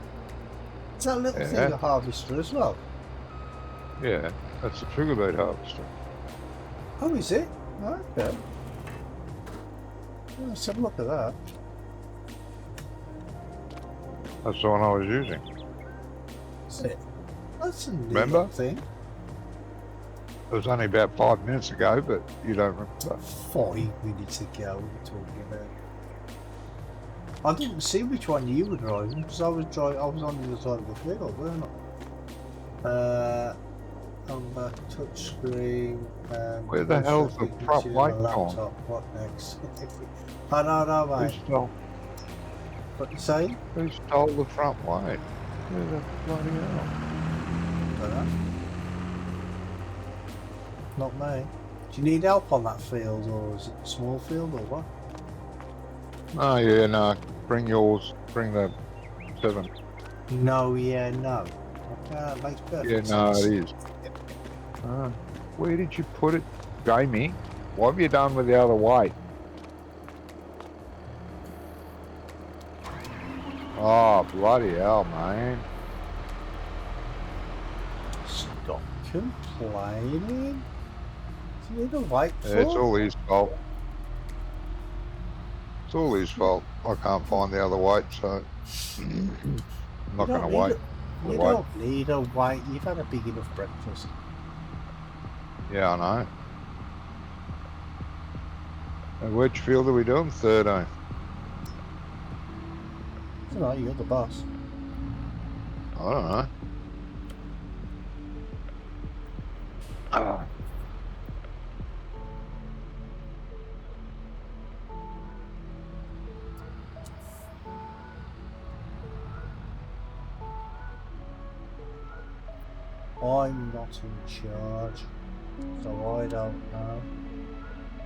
Is that little Yeah. thing a harvester as well? Yeah, that's the sugar beet harvester. Oh, is it? Okay. Let's have a look at that. That's the one I was using. Is it? That's a neat Remember? little thing. It was only about 5 minutes ago, but you don't remember. 5 minutes ago, what are you talking about? I didn't see which one you were driving because I was on the other side of the field, weren't I? On the touchscreen. Where the hell's the front light on? laptop. What next? I don't know, Who mate. stole, What you saying? who stole the front light? Where the bloody hell? I don't know. Not me. Do you need help on that field, or is it a small field, or what? Oh yeah, no. Bring yours. Bring the 7. No, yeah, no. Okay, that makes perfect Yeah, no, sense. it is. Where did you put it, Jamie? What have you done with the other weight? Oh, bloody hell, man. Stop complaining. Do you need a white Yeah, it's for? all his fault. It's all his fault. I can't find the other weight, so I'm not going to wait. You don't need a white. You've had a big enough breakfast. Yeah, I know. And which field are we doing? 13. It's alright, you're the boss. I don't know. I'm not in charge, so I don't know.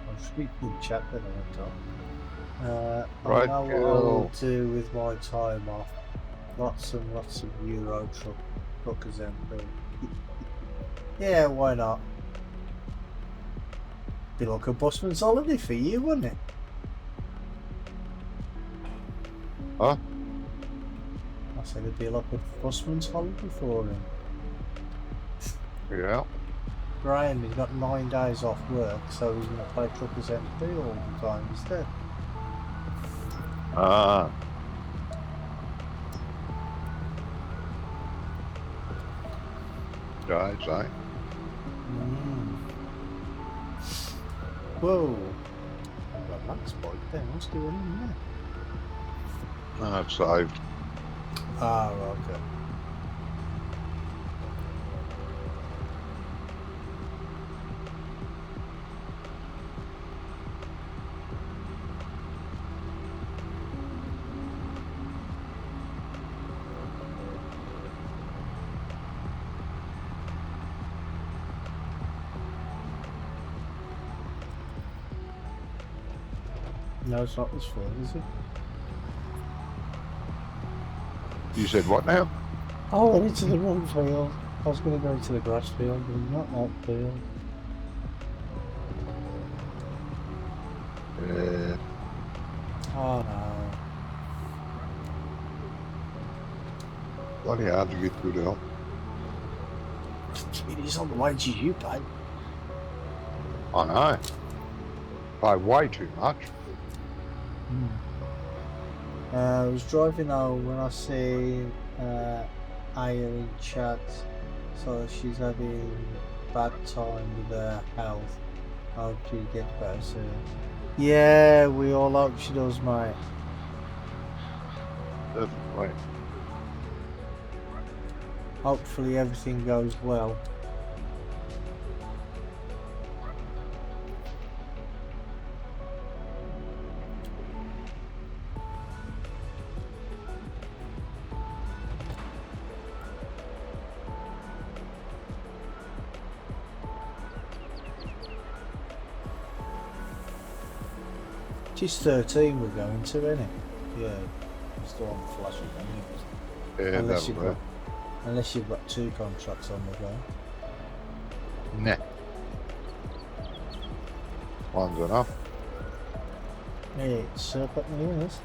I'll speak in chat then I talk. Right, I know what I cool. will do with my time off. Lots and lots of Euro truckers MP. Yeah, why not? Be like a busman's holiday for you, wouldn't it? Huh? I said it'd be like a busman's holiday for him. Yeah. Graham, he's got 9 days off work, so he's going to play truckers MP all the time instead. Ah. Guys, eh? Whoa! I've got Max bike there. What's going on there? No, it's saved. Ah, okay. No, it's not this field, is it? You said what now? Oh, I went into the wrong field. I was going to go into the grass field, but not that field. Yeah. Oh no. Bloody hard to get through the hill. It is on the wages you pay. I know. Pay way too much. I was driving home when I see Aya in chat, so she's having bad time with her health. Hope you get better soon. Yeah, we all hope she does, mate. Definitely. Hopefully everything goes well. It's 13 we're going to, isn't it? Yeah, it's the one flashing Yeah, unless you've got 2 contracts on the go. Nah. One's enough. It's got the news.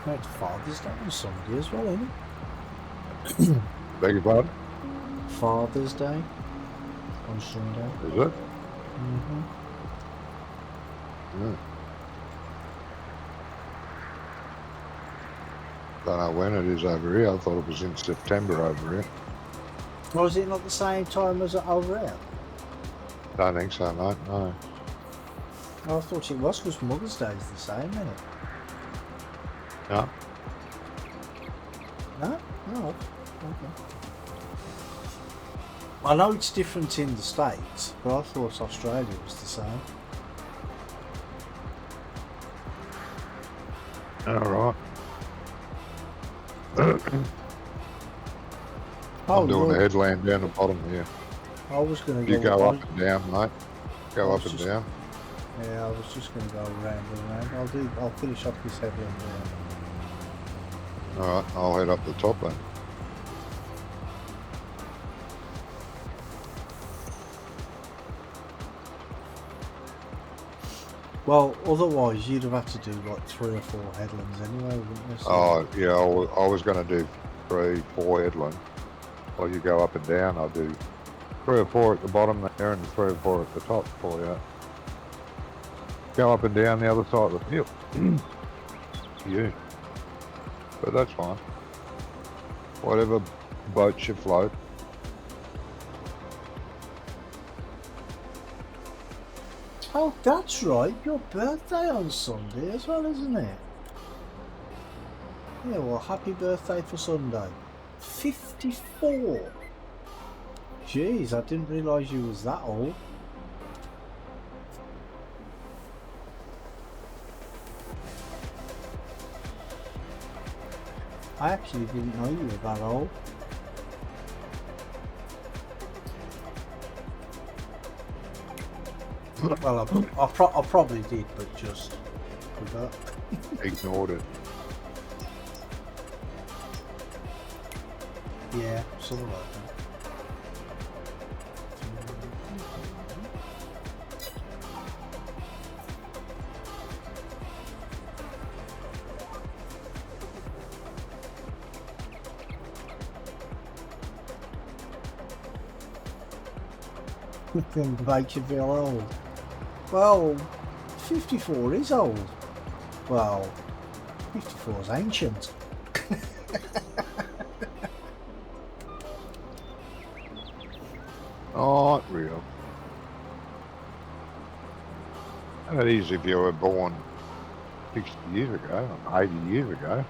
It's Father's Day on Sunday as well, isn't it? Beg your pardon? Father's Day on Sunday. Is it? Yeah. Don't know when it is over here. I thought it was in September over here. Or is it not the same time as over here? Don't think so, mate. No. Oh, I thought it was because Mother's Day is the same, isn't it? No. No? No. Okay. I know it's different in the States, but I thought Australia was the same. All right. Oh, I'm doing Lord. the headland down the bottom here. I was going to You go up and down, mate. Go up and down. Yeah, I was just going to go round and round. I'll finish up this headland there. All right, I'll head up the top then. Well, otherwise you'd have had to do like 3 or 4 headlands anyway, wouldn't you? So Oh, yeah, I was going to do 3, 4 headland. Well, you go up and down. I'll do 3 or 4 at the bottom there and 3 or 4 at the top for you. Go up and down the other side of the field. Yeah. But that's fine. Whatever boats you float. Oh, that's right. Your birthday on Sunday as well, isn't it? Yeah, well, happy birthday for Sunday. 54. Jeez, I didn't realise you was that old. I actually didn't know you were that old. Well, I probably did, but just forgot. Ignored it. Yeah, something like that. Thing makes you feel old. Well, 54 is old. Well, 54 is ancient. Not real. And it is if you were born 60 years ago, 80 years ago,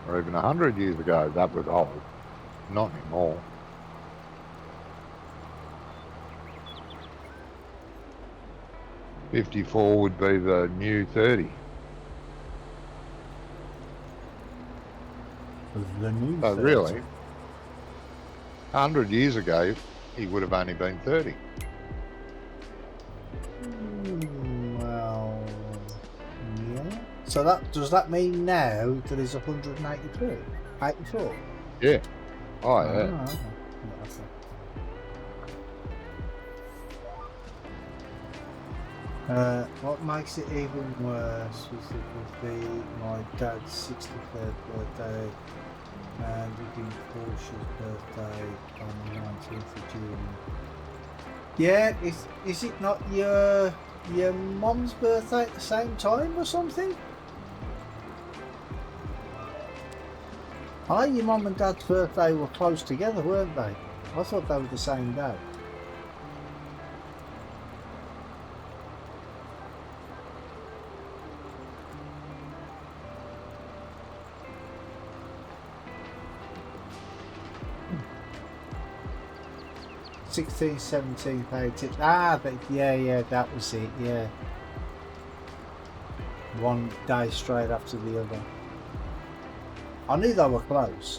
or even 100 years ago, that was old. Not anymore. $54 would be the new 30. The new So 30. really, 100 years ago, he would have only been 30. Well, yeah. So does that mean now that he's 183? 84? Yeah. Oh, yeah. Okay. What makes it even worse was it would be my dad's 63rd birthday and it being Portia's birthday on the 19th of June. Yeah, is it not your mum's birthday at the same time or something? Your mum and dad's birthday were close together, weren't they? I thought they were the same day. — 16th, 17th, 18th. Yeah, that was it, yeah. One day straight after the other. I knew they were close.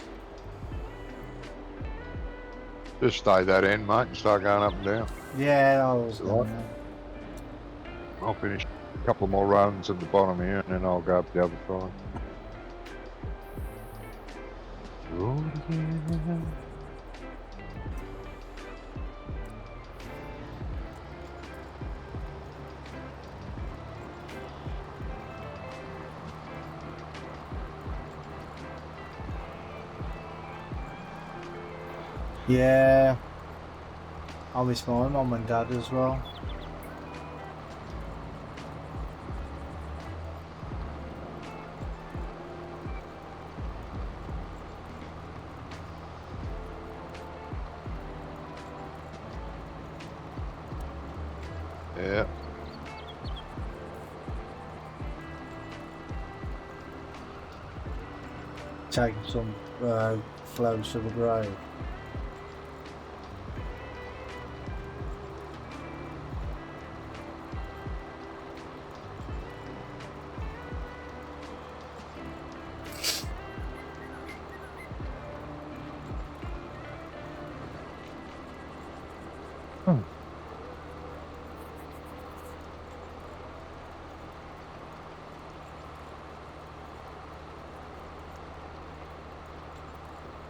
Just stay that end, mate, and start going up and down. Yeah, I was Right. I'll finish a couple more runs at the bottom here, and then I'll go up the other side. Yeah. I miss my mum and dad as well. Yeah. Taking some flows to the grave.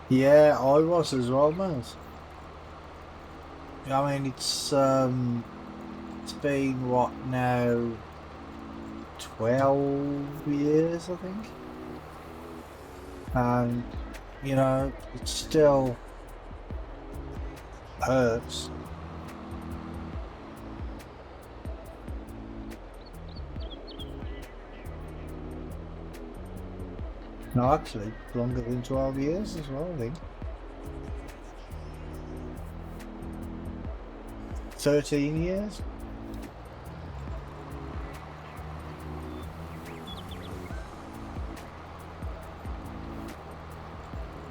Yeah, I was as well, mate. I mean, it's been what now, 12 years, I think, and you know, it still hurts. No, actually, longer than 12 years as well, I think. 13 years?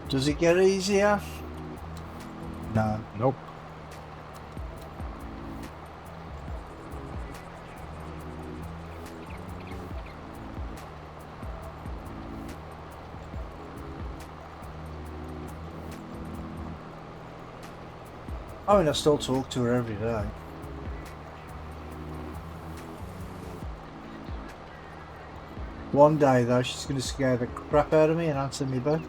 Does it get easier? No. Nope. I mean, I still talk to her every day. One day, though, she's going to scare the crap out of me and answer me back.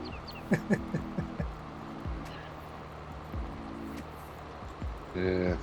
Yeah.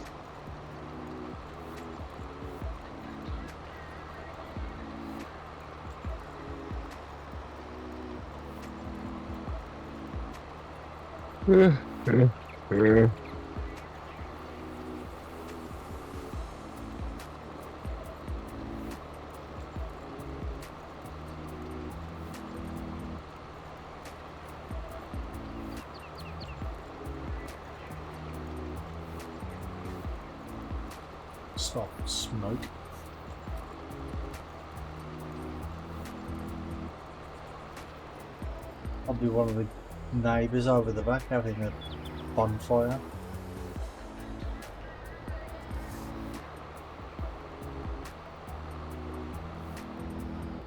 Stop smoke. I'll be one of the neighbours over the back having a bonfire.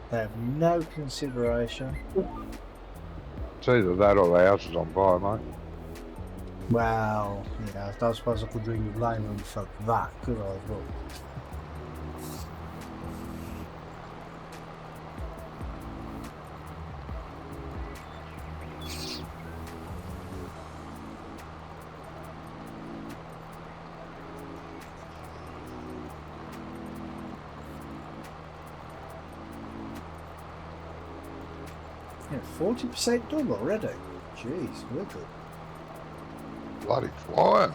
They have no consideration. It's either that or the house is on fire, mate. Well, yeah, I don't suppose I could really blame them for that, could I? But yeah, 40% done already. Jeez, we're good. Bloody fire.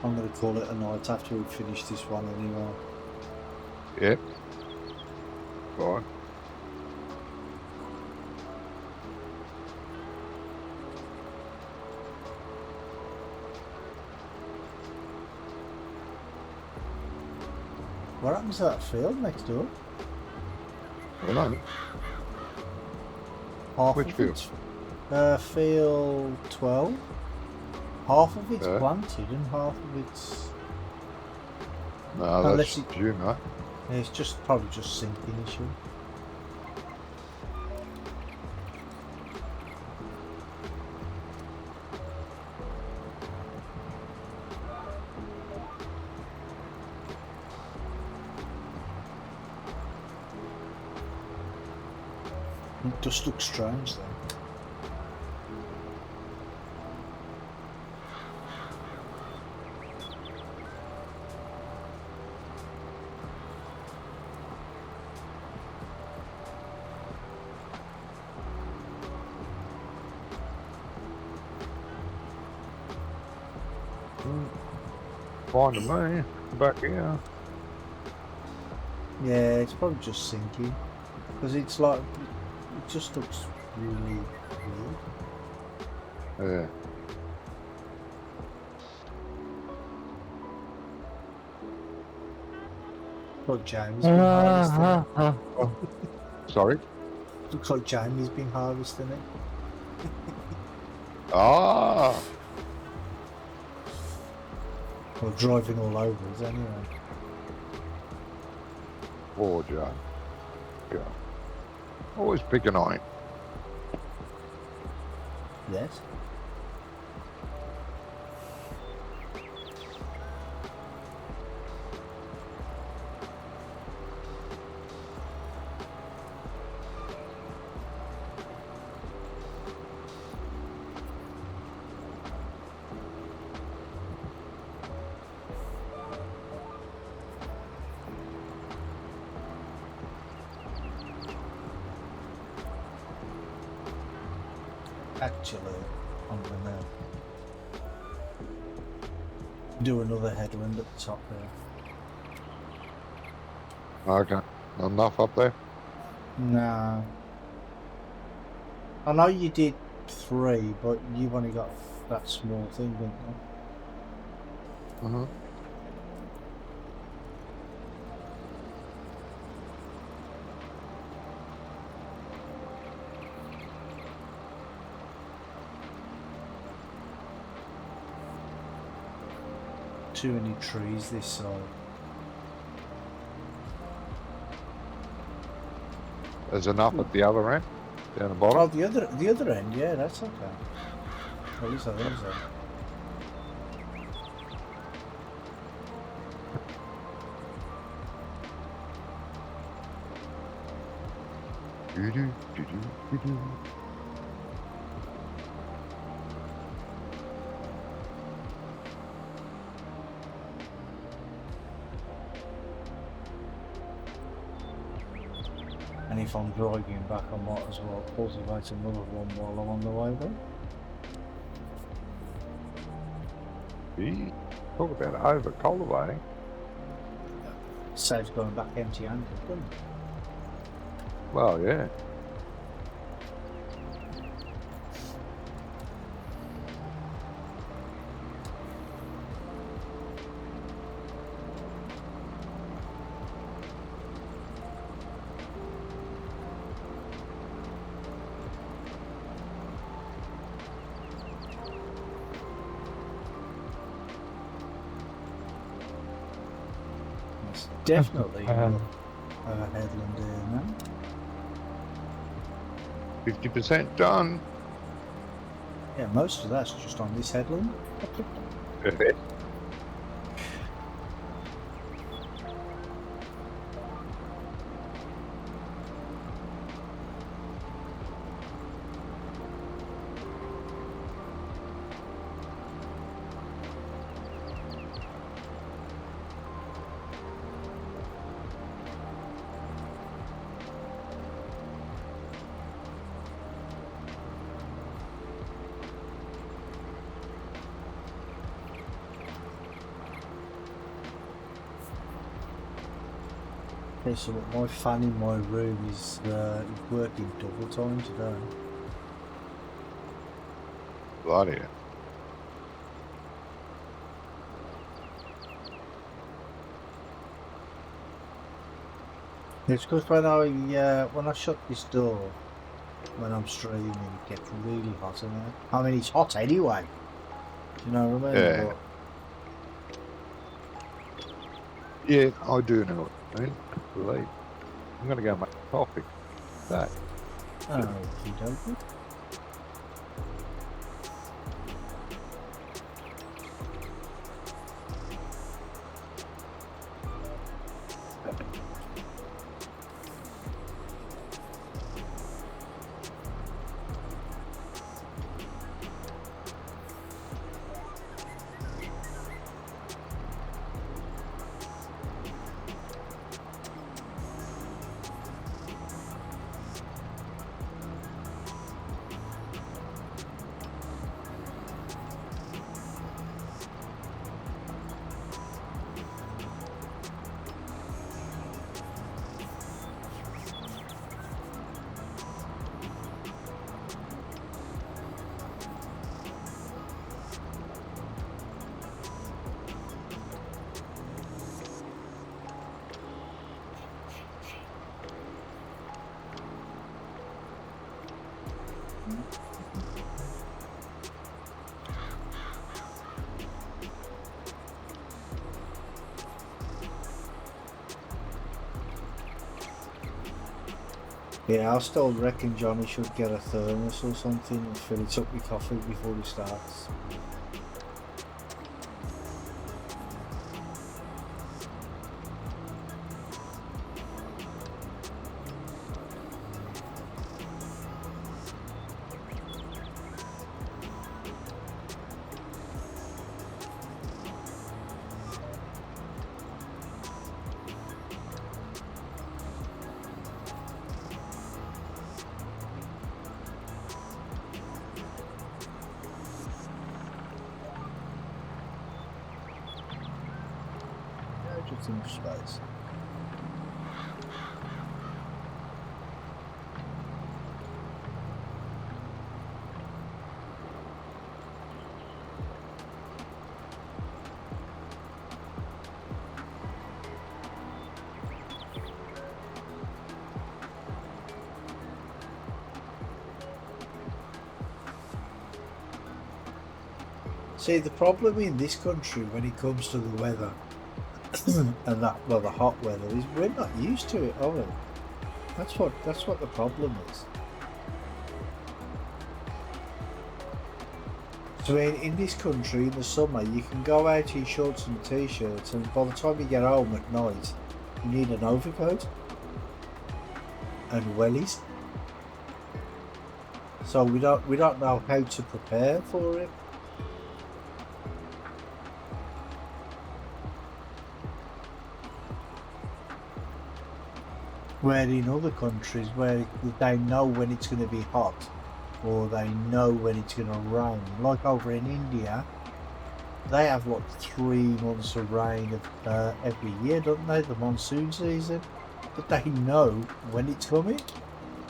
I'm going to call it a night after we finish this one anyway. Yep. Fine. What happens to that field next door? I know. Half Which of field? it's field 12. Half of it's Yeah. planted and half of it's... No, Unless that's it- you, mate. It's just probably just sinking issue. It just looks strange though. Fine to me. Back here. Yeah, it's probably just sinking. Because it's like, it just looks really weird. Yeah. Look, Jamie's been harvesting it. Sorry? Looks like Jamie's been harvesting it. Ah! Or driving all over us anyway. Poor Joe. Yeah. Always picking on him. Yes. Actually, I'm gonna do another headland at the top there. Okay. Enough up there? Nah. I know you did 3, but you've only got that small thing, didn't you? Mm-hmm. Too many trees this side. There's enough at the other end? Down the bottom? Oh, the other end, yeah, that's okay. At least I think so. Doo-doo, doo-doo, doo-doo. And if I'm driving back, I might as well cultivate another one while I'm on the way there. Gee, talk about over cultivating. Saves going back empty-handed, doesn't it? Well, yeah. It's definitely a headland here now. 50% done. Yeah, most of that's just on this headland. Okay, so my fan in my room is working double time today. Bloody hell. It's because when I shut this door, when I'm streaming, it gets really hot in there. I mean, it's hot anyway. Do you know what I mean? Yeah. Yeah, I do know what you mean. Believe. I'm going to go make coffee. That. But, okie dokie. Yeah, I still reckon Johnny should get a thermos or something and fill it up with coffee before he starts. Just in space. See, the problem in this country when it comes to the weather and that, well, the hot weather, is we're not used to it, are we? That's what the problem is. So in this country in the summer you can go out in shorts and t-shirts, and by the time you get home at night you need an overcoat and wellies. So we don't know how to prepare for it. Where in other countries where they know when it's going to be hot or they know when it's going to rain, like over in India, they have what, 3 months of rain every year, don't they, the monsoon season, but they know when it's coming,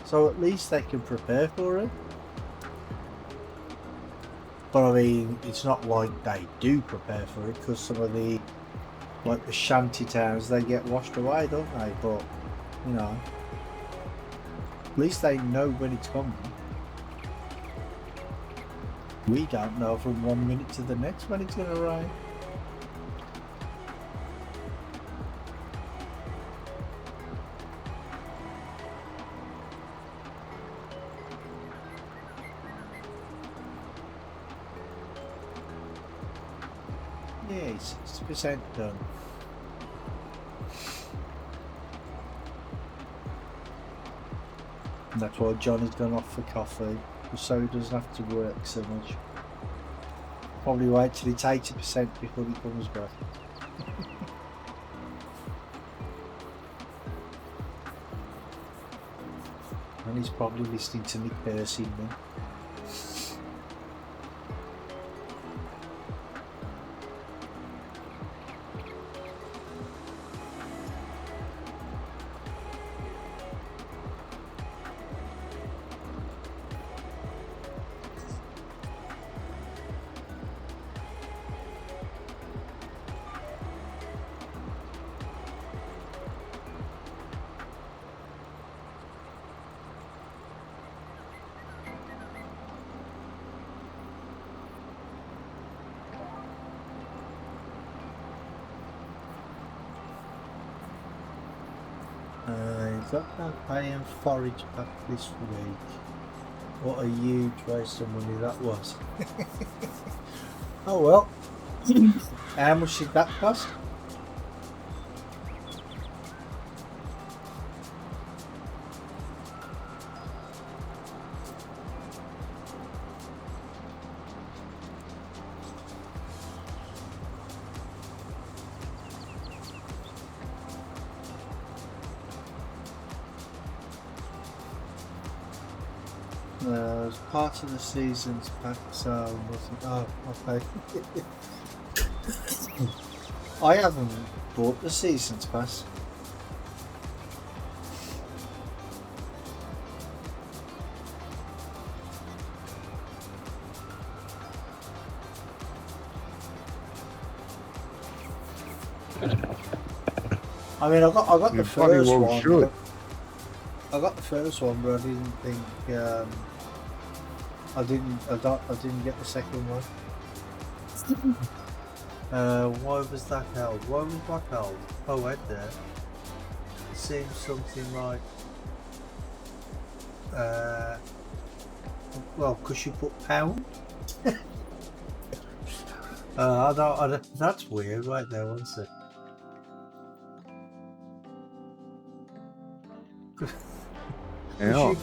so at least they can prepare for it. But I mean, it's not like they do prepare for it, because some of the, like the shanty towns, they get washed away, don't they? But you know, at least they know when it's coming. We don't know from 1 minute to the next when it's going to rain. Yeah, it's 60% done. And that's why Johnny's gone off for coffee, so he doesn't have to work so much. Probably wait till it's 80% before he comes back. And he's probably listening to me cursing me. Got that paying forage back this week. What a huge waste of money that was. Oh well. How much did that cost? It was part of the season's pack, so wasn't. Oh, okay. I haven't bought the season's pass. I mean, I got the first one. I got the first one, but I didn't think I didn't get the second one. Why was that held? Why was that held? Oh, right there. It seems something like. Well, because you put pound. I don't. That's weird, right there. One sec. Yeah.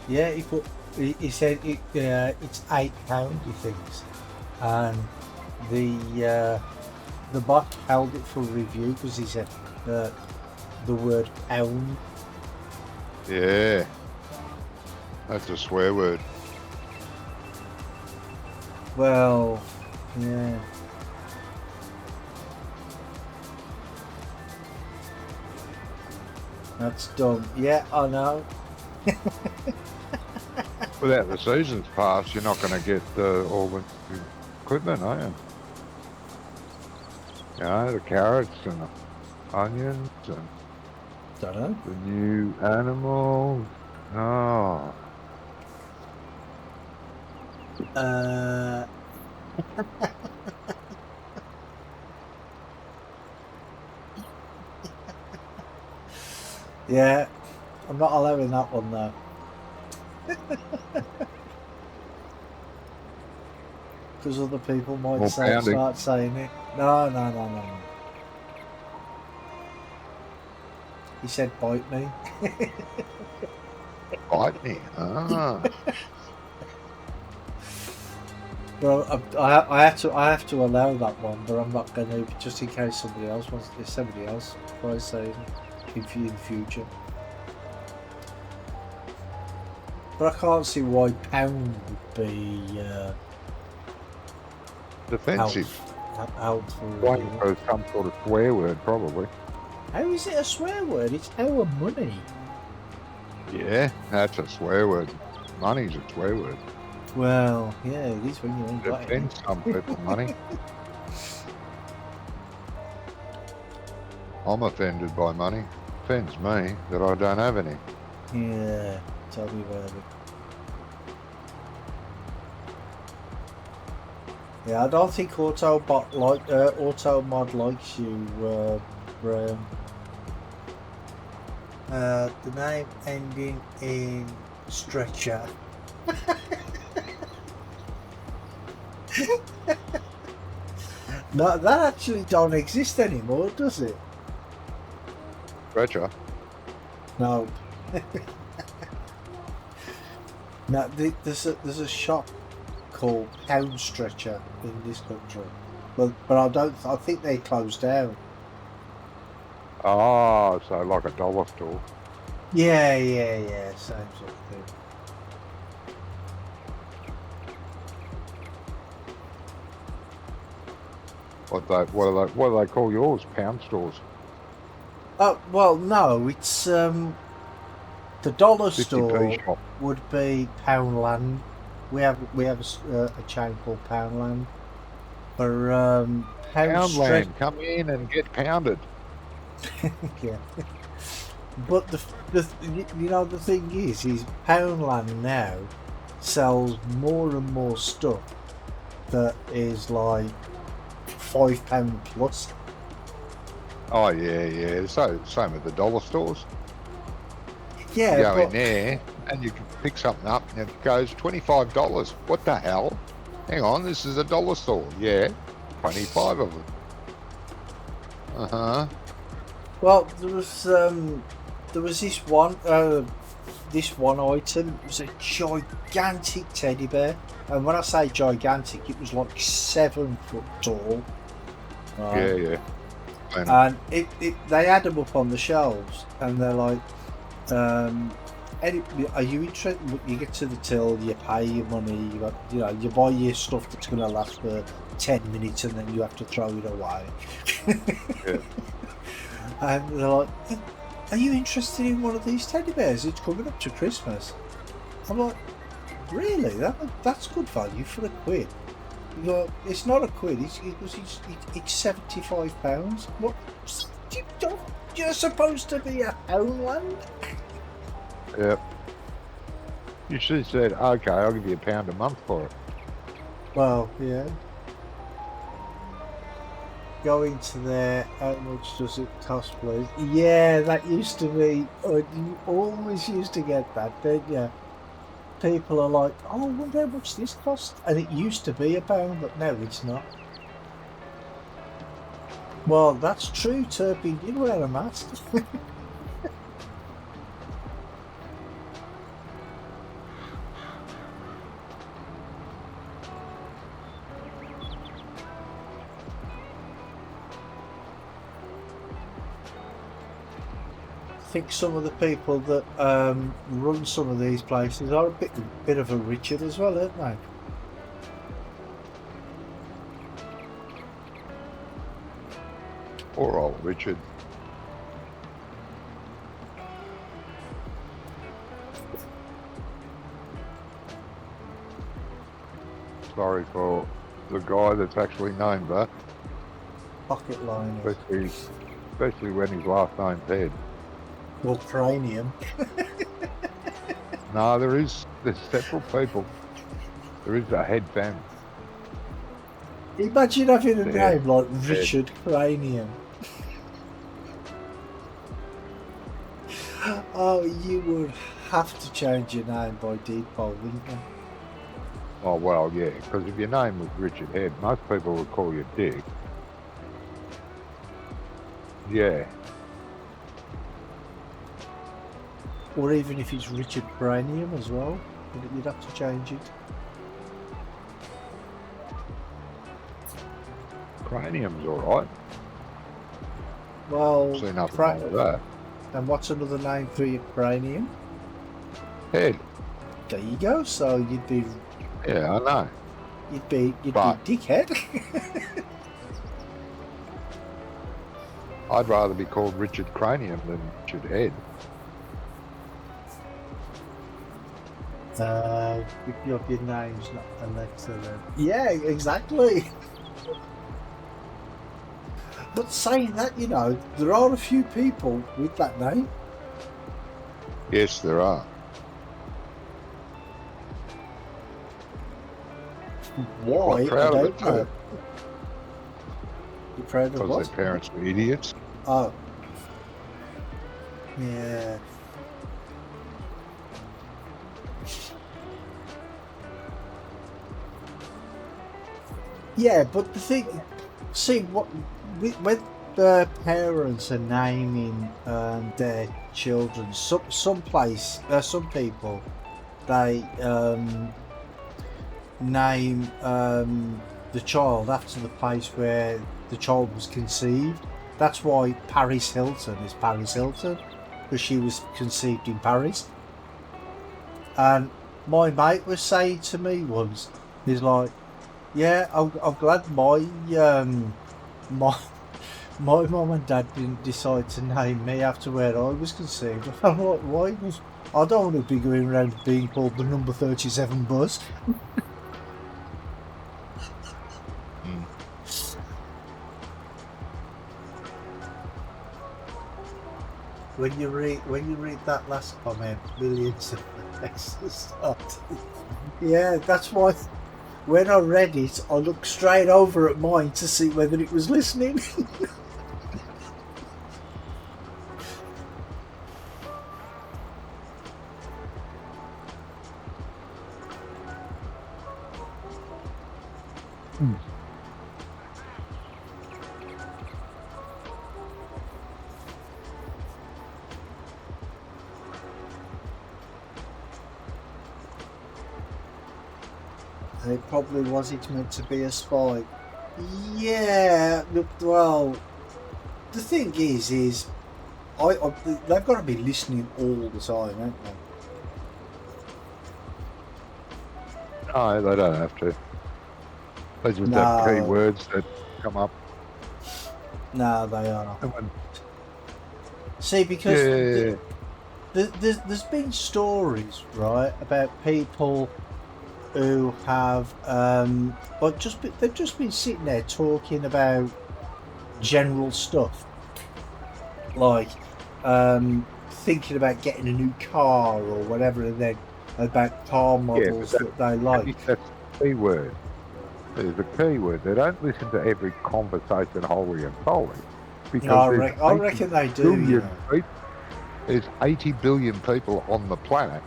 Yeah, he said it's £8, he thinks, and the bot held it for review because he said the word pound. Yeah. That's a swear word. Well, yeah. That's dumb. Yeah, I know. Without the season's pass, you're not going to get all the equipment, are you? You know, the carrots and the onions and Don't know. the new animals. Oh. Yeah, I'm not allowing that one though. Because other people might start saying it. No. He said bite me. Bite me. Ah. Well, I have to allow that one, but I'm not going to, just in case somebody else wants. If somebody else tries saying it in the future. But I can't see why pound would be Defensive. helpful. Waiting for some sort of swear word, probably. How is it a swear word? It's our money. Yeah, that's a swear word. Money's a swear word. Well, yeah, it is when you ain't got it. Defends some people money. I'm offended by money. Offends me that I don't have any. Yeah, tell me about it. Yeah, I don't think Autobot Automod likes you, Graham. The name ending in stretcher. No, that actually don't exist anymore, does it? Stretcher. No. No, there's a shop called Pound Stretcher in this country, but I think they closed down. Oh, so like a dollar store. Yeah, same sort of thing. What do they call yours? Pound stores. Oh well, no, it's the dollar store shop. would be Poundland. We have a chain called Poundland. For Poundland, come in and get pounded. Yeah. But the thing is Poundland now sells more and more stuff that is like £5 plus. Oh yeah. So same with the dollar stores. Yeah, you go in there and you can pick something up and it goes $25. What the hell? Hang on, this is a dollar store. Yeah, 25 of them. Well, there was this one item. It was a gigantic teddy bear, and when I say gigantic, it was like 7 foot tall. Yeah. And they had them up on the shelves, and they're like, are you interested? You get to the till, you pay your money, you buy your stuff that's going to last for 10 minutes, and then you have to throw it away. Yeah. And they're like, are you interested in one of these teddy bears? It's coming up to Christmas. I'm like, really? That's good value for £1. You go, it's not £1. It's £75. What? You're supposed to be a Poundland? Yep. You should have said, okay, I'll give you £1 a month for it. Well, yeah. Going to there, how much does it cost, please? Yeah, that used to be, you always used to get that, didn't you? People are like, oh, I wonder how much this cost. And it used to be £1, but now it's not. Well, that's true, Turpin did wear a mask. I think some of the people that run some of these places are a bit of a Richard as well, aren't they? Poor old Richard. Sorry for the guy that's actually named that. Pocket liners. Especially when his last name's Head. Or cranium. No, there's several people. There is a Head family. Imagine having a name like Richard Cranium. Oh, you would have to change your name by default, wouldn't you? Oh, well, yeah, because if your name was Richard Head, most people would call you Dick. Yeah. Or even if it's Richard Cranium as well, you'd have to change it. Cranium's alright. Well, See nothing wrong with that. And what's another name for your cranium? Head. There you go. So you'd be. Yeah, I know. You'd be dickhead. I'd rather be called Richard Cranium than Richard Head. If your name's not Alexa, then. Yeah, exactly. But saying that, you know, there are a few people with that name. Yes, there are. Why? I Proud of it don't know. too. You're proud of Because what? their parents were idiots. Oh. Yeah. Yeah, but the thing, see, when the parents are naming their children, some people, they name the child after the place where the child was conceived. That's why Paris Hilton is Paris Hilton, because she was conceived in Paris. And my mate was saying to me once, he's like, yeah, I'm glad my mum and dad didn't decide to name me after where I was conceived. I'm like, why? I don't want to be going around being called the number 37 bus. When you read that last comment, millions of texts. Yeah, that's why. When I read it, I looked straight over at mine to see whether it was listening. It probably wasn't meant to be a spy. Yeah, well, the thing is they've got to be listening all the time, haven't they? No, they don't have to. They just have key words that come up. No, they are. See, because there's been stories, right, about people who have they've just been sitting there talking about general stuff, like thinking about getting a new car or whatever, and then about car Yeah, models but that they like. that's the key word. There's a key word. They don't listen to every conversation wholly and solely. Because I reckon they do, you know. There's 80 billion people on the planet.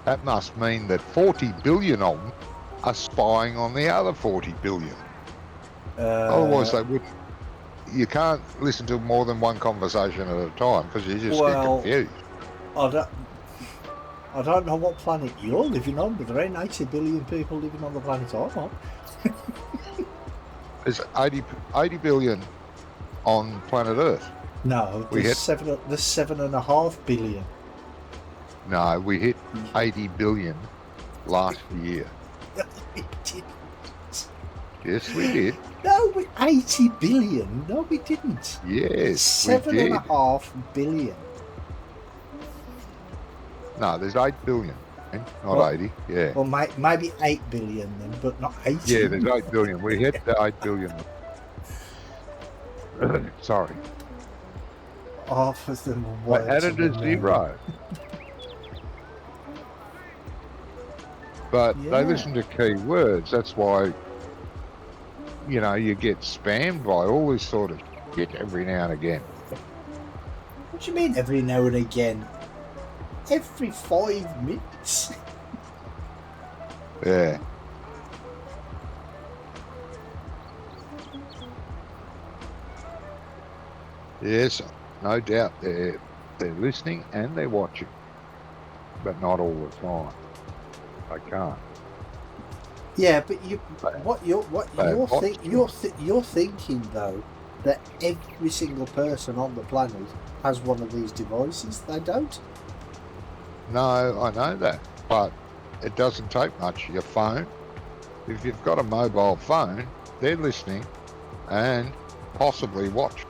That must mean that 40 billion of them are spying on the other 40 billion. Otherwise, they wouldn't. You can't listen to more than one conversation at a time because you just get confused. I don't know what planet you're living on, but there ain't 80 billion people living on the planet I'm on. There's 80 billion on planet Earth. No, there's 7.5 billion. No, we hit 80 billion last year. We didn't. Yes, we did. No, 80 billion. No, we didn't. Yes, we did. 7.5 billion. No, there's 8 billion, not Well, 80. Yeah. Well, maybe 8 billion then, but not 80. Yeah, there's 8 billion. We hit the 8 billion. Sorry. Half of them I added a 0. But they listen to key words. That's why, you know, you get spammed by all this sort of shit every now and again. What do you mean every now and again? Every 5 minutes. Yeah. Yes, no doubt they're listening and they're watching, but not all the time. I can't. Yeah, but you're thinking though that every single person on the planet has one of these devices. They don't. No, I know that, but it doesn't take much. Your phone, if you've got a mobile phone, they're listening and possibly watching.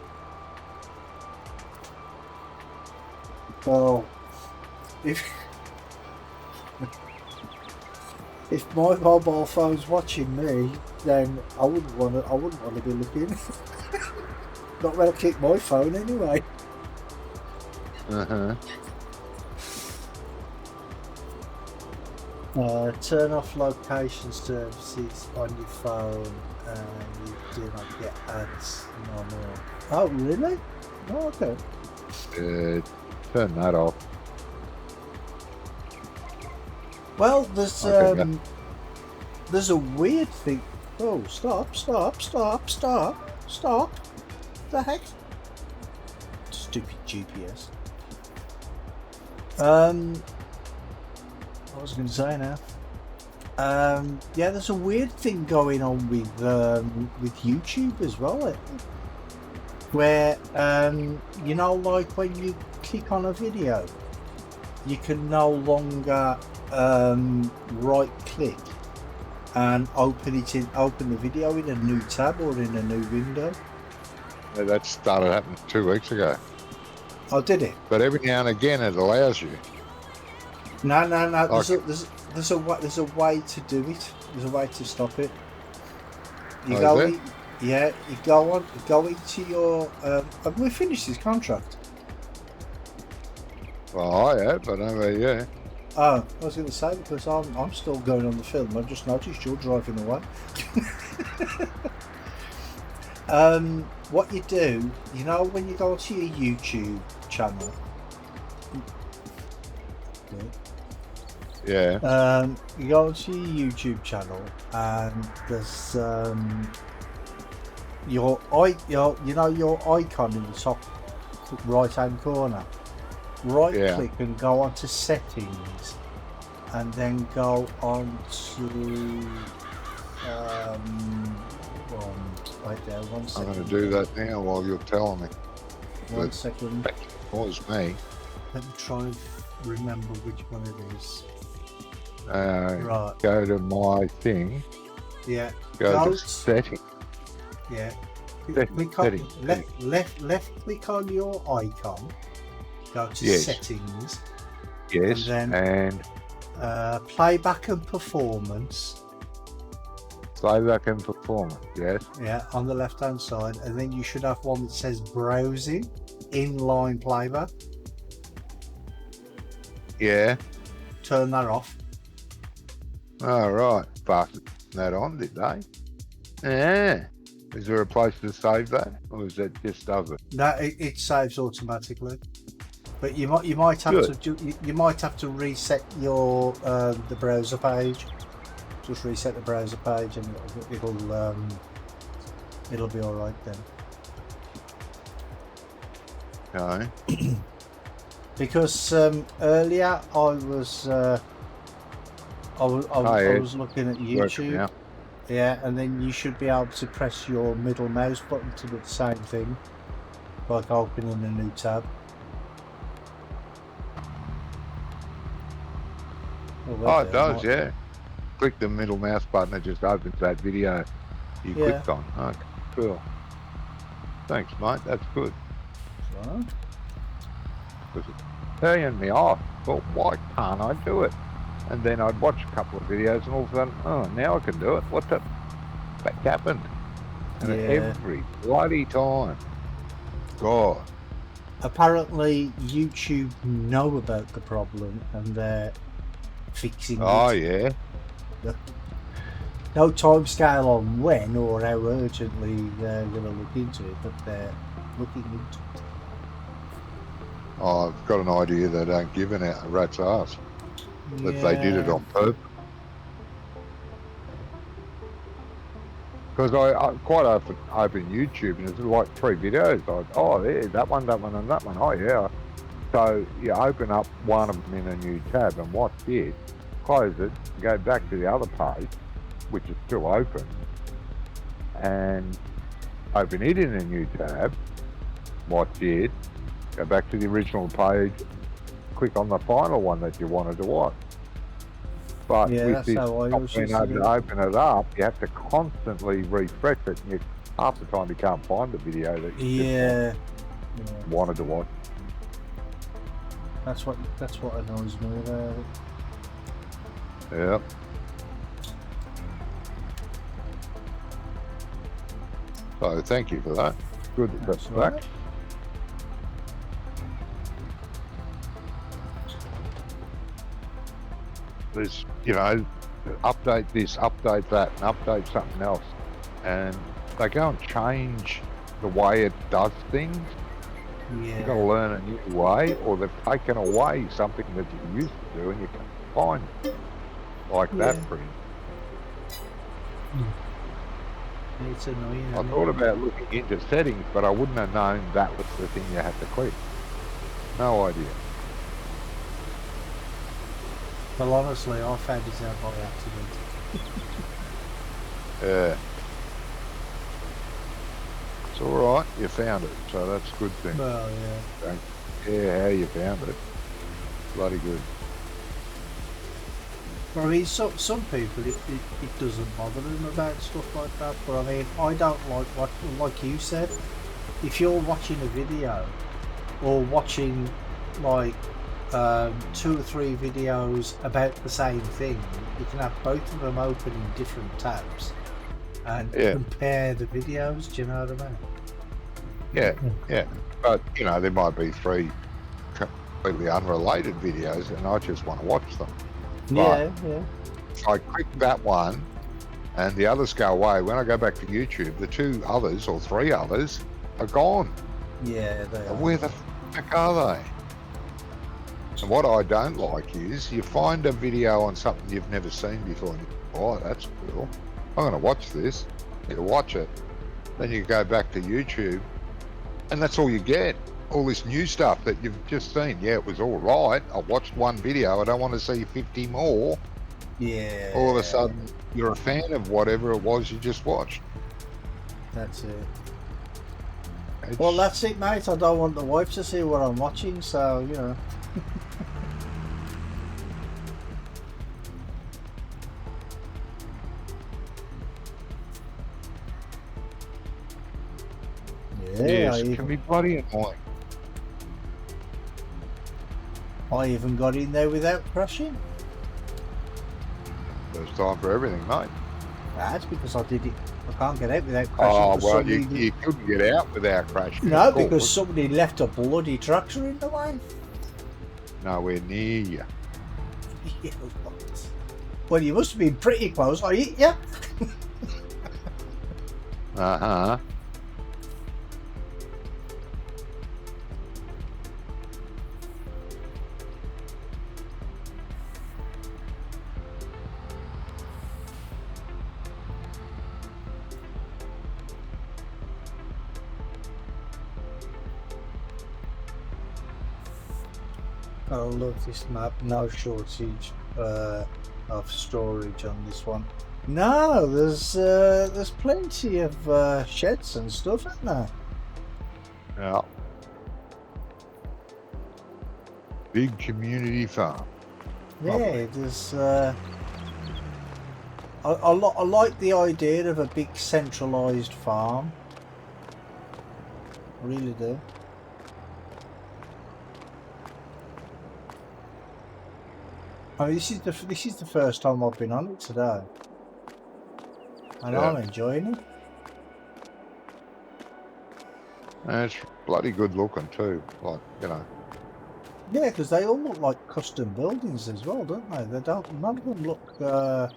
Well, if my mobile phone's watching me, then I wouldn't want to be looking. Not when I kick my phone anyway. Turn off location services on your phone and you do not get ads no more. Oh, really? Oh, okay. Turn that off. Well, there's a weird thing. Oh, stop. The heck? Stupid GPS. What was I going to say now? Yeah, there's a weird thing going on with YouTube as well, where you know, like when you click on a video, you can no longer right click and open the video in a new tab or in a new window. Yeah, that started happening 2 weeks ago. Oh, did it? But every now and again it allows you. No. Okay. There's a way to do it. There's a way to stop it. You Oh, is it? You go into your. Have we finished this contract? Well, I have, but yeah. Oh, I was going to say, because I'm still going on the film. I just noticed you're driving away. What you do, you know, when you go to your YouTube channel. Yeah. You go to your YouTube channel, and there's your icon in the top right hand corner. Right click and go on to settings, and then go on to wait there 1 second. I'm going to do that now while you're telling me. 1 second. It was me. Let me try and remember which one it is. Right. Go to my thing. Yeah. Go to settings. Yeah. Click on left click on your icon. Go to settings. Yes. And playback and performance. Playback and performance. Yes. Yeah, on the left hand side, and then you should have one that says browsing, inline playback. Yeah. Turn that off. Oh, right. Fastened that on, did they? Yeah. Is there a place to save that, or is it just does it? No, it saves automatically. But you might have Good. to you might have to reset your the browser page. Just reset the browser page, and it'll be all right then. Okay. Because earlier I was looking at Working YouTube. now. Yeah, and then you should be able to press your middle mouse button to do the same thing, like opening a new tab. Oh, it does, yeah. Click the middle mouse button, it just opens that video you clicked on. Okay, cool. Thanks, mate. That's good. So, Because it's turning me off. Well, why can't I do it? And then I'd watch a couple of videos and all of a sudden, oh, now I can do it. What the fuck happened? And every bloody time. God. apparently YouTube know about the problem and they're fixing Oh, it. yeah. No time scale on when or how urgently they're going to look into it, but they're looking into it. Oh, I've got an idea they don't give a rat's ass. That they did it on purpose. Because I quite often open YouTube and there's like 3 videos. There's that one, and that one. Oh, yeah. So you open up one of them in a new tab and watch it, close it, go back to the other page, which is still open, and open it in a new tab, watch it, go back to the original page, click on the final one that you wanted to watch. But with this not being able to open it up, you have to constantly refresh it, and half the time you can't find the video that you wanted to watch. That's what annoys me about it. Yep. So thank you for that. Good that that's back. There's, update this, update that, and update something else. And they go and change the way it does things. Yeah. You've got to learn a new way, or they've taken away something that you used to do and you can find it. Like that print. It's annoying. I thought about looking into settings, but I wouldn't have known that was the thing you had to click. No idea. Well, honestly, I found it out by accident. Yeah. It's alright, you found it, so that's a good thing. Well, yeah. Don't care how you found it. Bloody good. I mean, some people, it doesn't bother them about stuff like that, but I mean, I don't like you said, if you're watching a video, or watching, like, 2 or 3 videos about the same thing, you can have both of them open in different tabs, and compare the videos, do you know what I mean? Yeah. But, there might be 3 completely unrelated videos, and I just want to watch them. But if I click that one and the others go away, when I go back to YouTube, the 2 others or 3 others are gone. Yeah, they are. Where the fuck are they? And what I don't like is you find a video on something you've never seen before and you go, oh, that's cool. I'm going to watch this. You watch it. Then you go back to YouTube and that's all you get. All this new stuff that you've just seen. Yeah, it was all right. I watched one video. I don't want to see 50 more. Yeah. All of a sudden, you're a fan of whatever it was you just watched. That's it. Well, that's it, mate. I don't want the wife to see what I'm watching, so, Yes, it can be bloody annoying. I even got in there without crashing. There's time for everything, mate. That's because I did it. I can't get out without crashing. Oh, well, you couldn't get out without crashing. No, because somebody left a bloody tractor in the way. Nowhere near you. Well, you must have been pretty close. Are you? Yep. Uh-huh. I love this map. No shortage of storage on this one. No, there's plenty of sheds and stuff, isn't there? Yeah. Big community farm. Yeah, Lovely. there's. I like the idea of a big centralised farm. I really do. I mean, this is the first time I've been on it today, and Yeah. I'm enjoying it. And it's bloody good looking too. Like, you know. Yeah, because they all look like custom buildings as well, don't they? They don't. None of them look like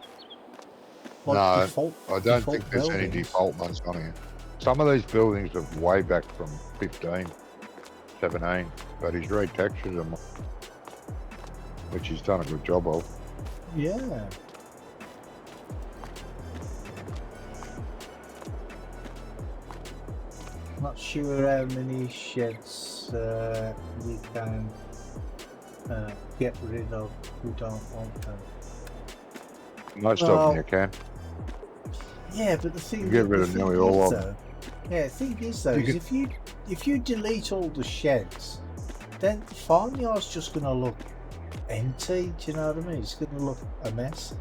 No, default. I don't default think there's any buildings. default ones on here. Some of these buildings are way back from 15, 17, but he's retextured them, which he's done a good job of. Yeah. Not sure how many sheds we can get rid of. We don't want them. Most Well, of them you can. Yeah, but the thing, Get rid of nearly all of them. Yeah, the thing is though, You is if you delete all the sheds, then the farmyard's just gonna look empty. Do you know what I mean? It's gonna look a mess.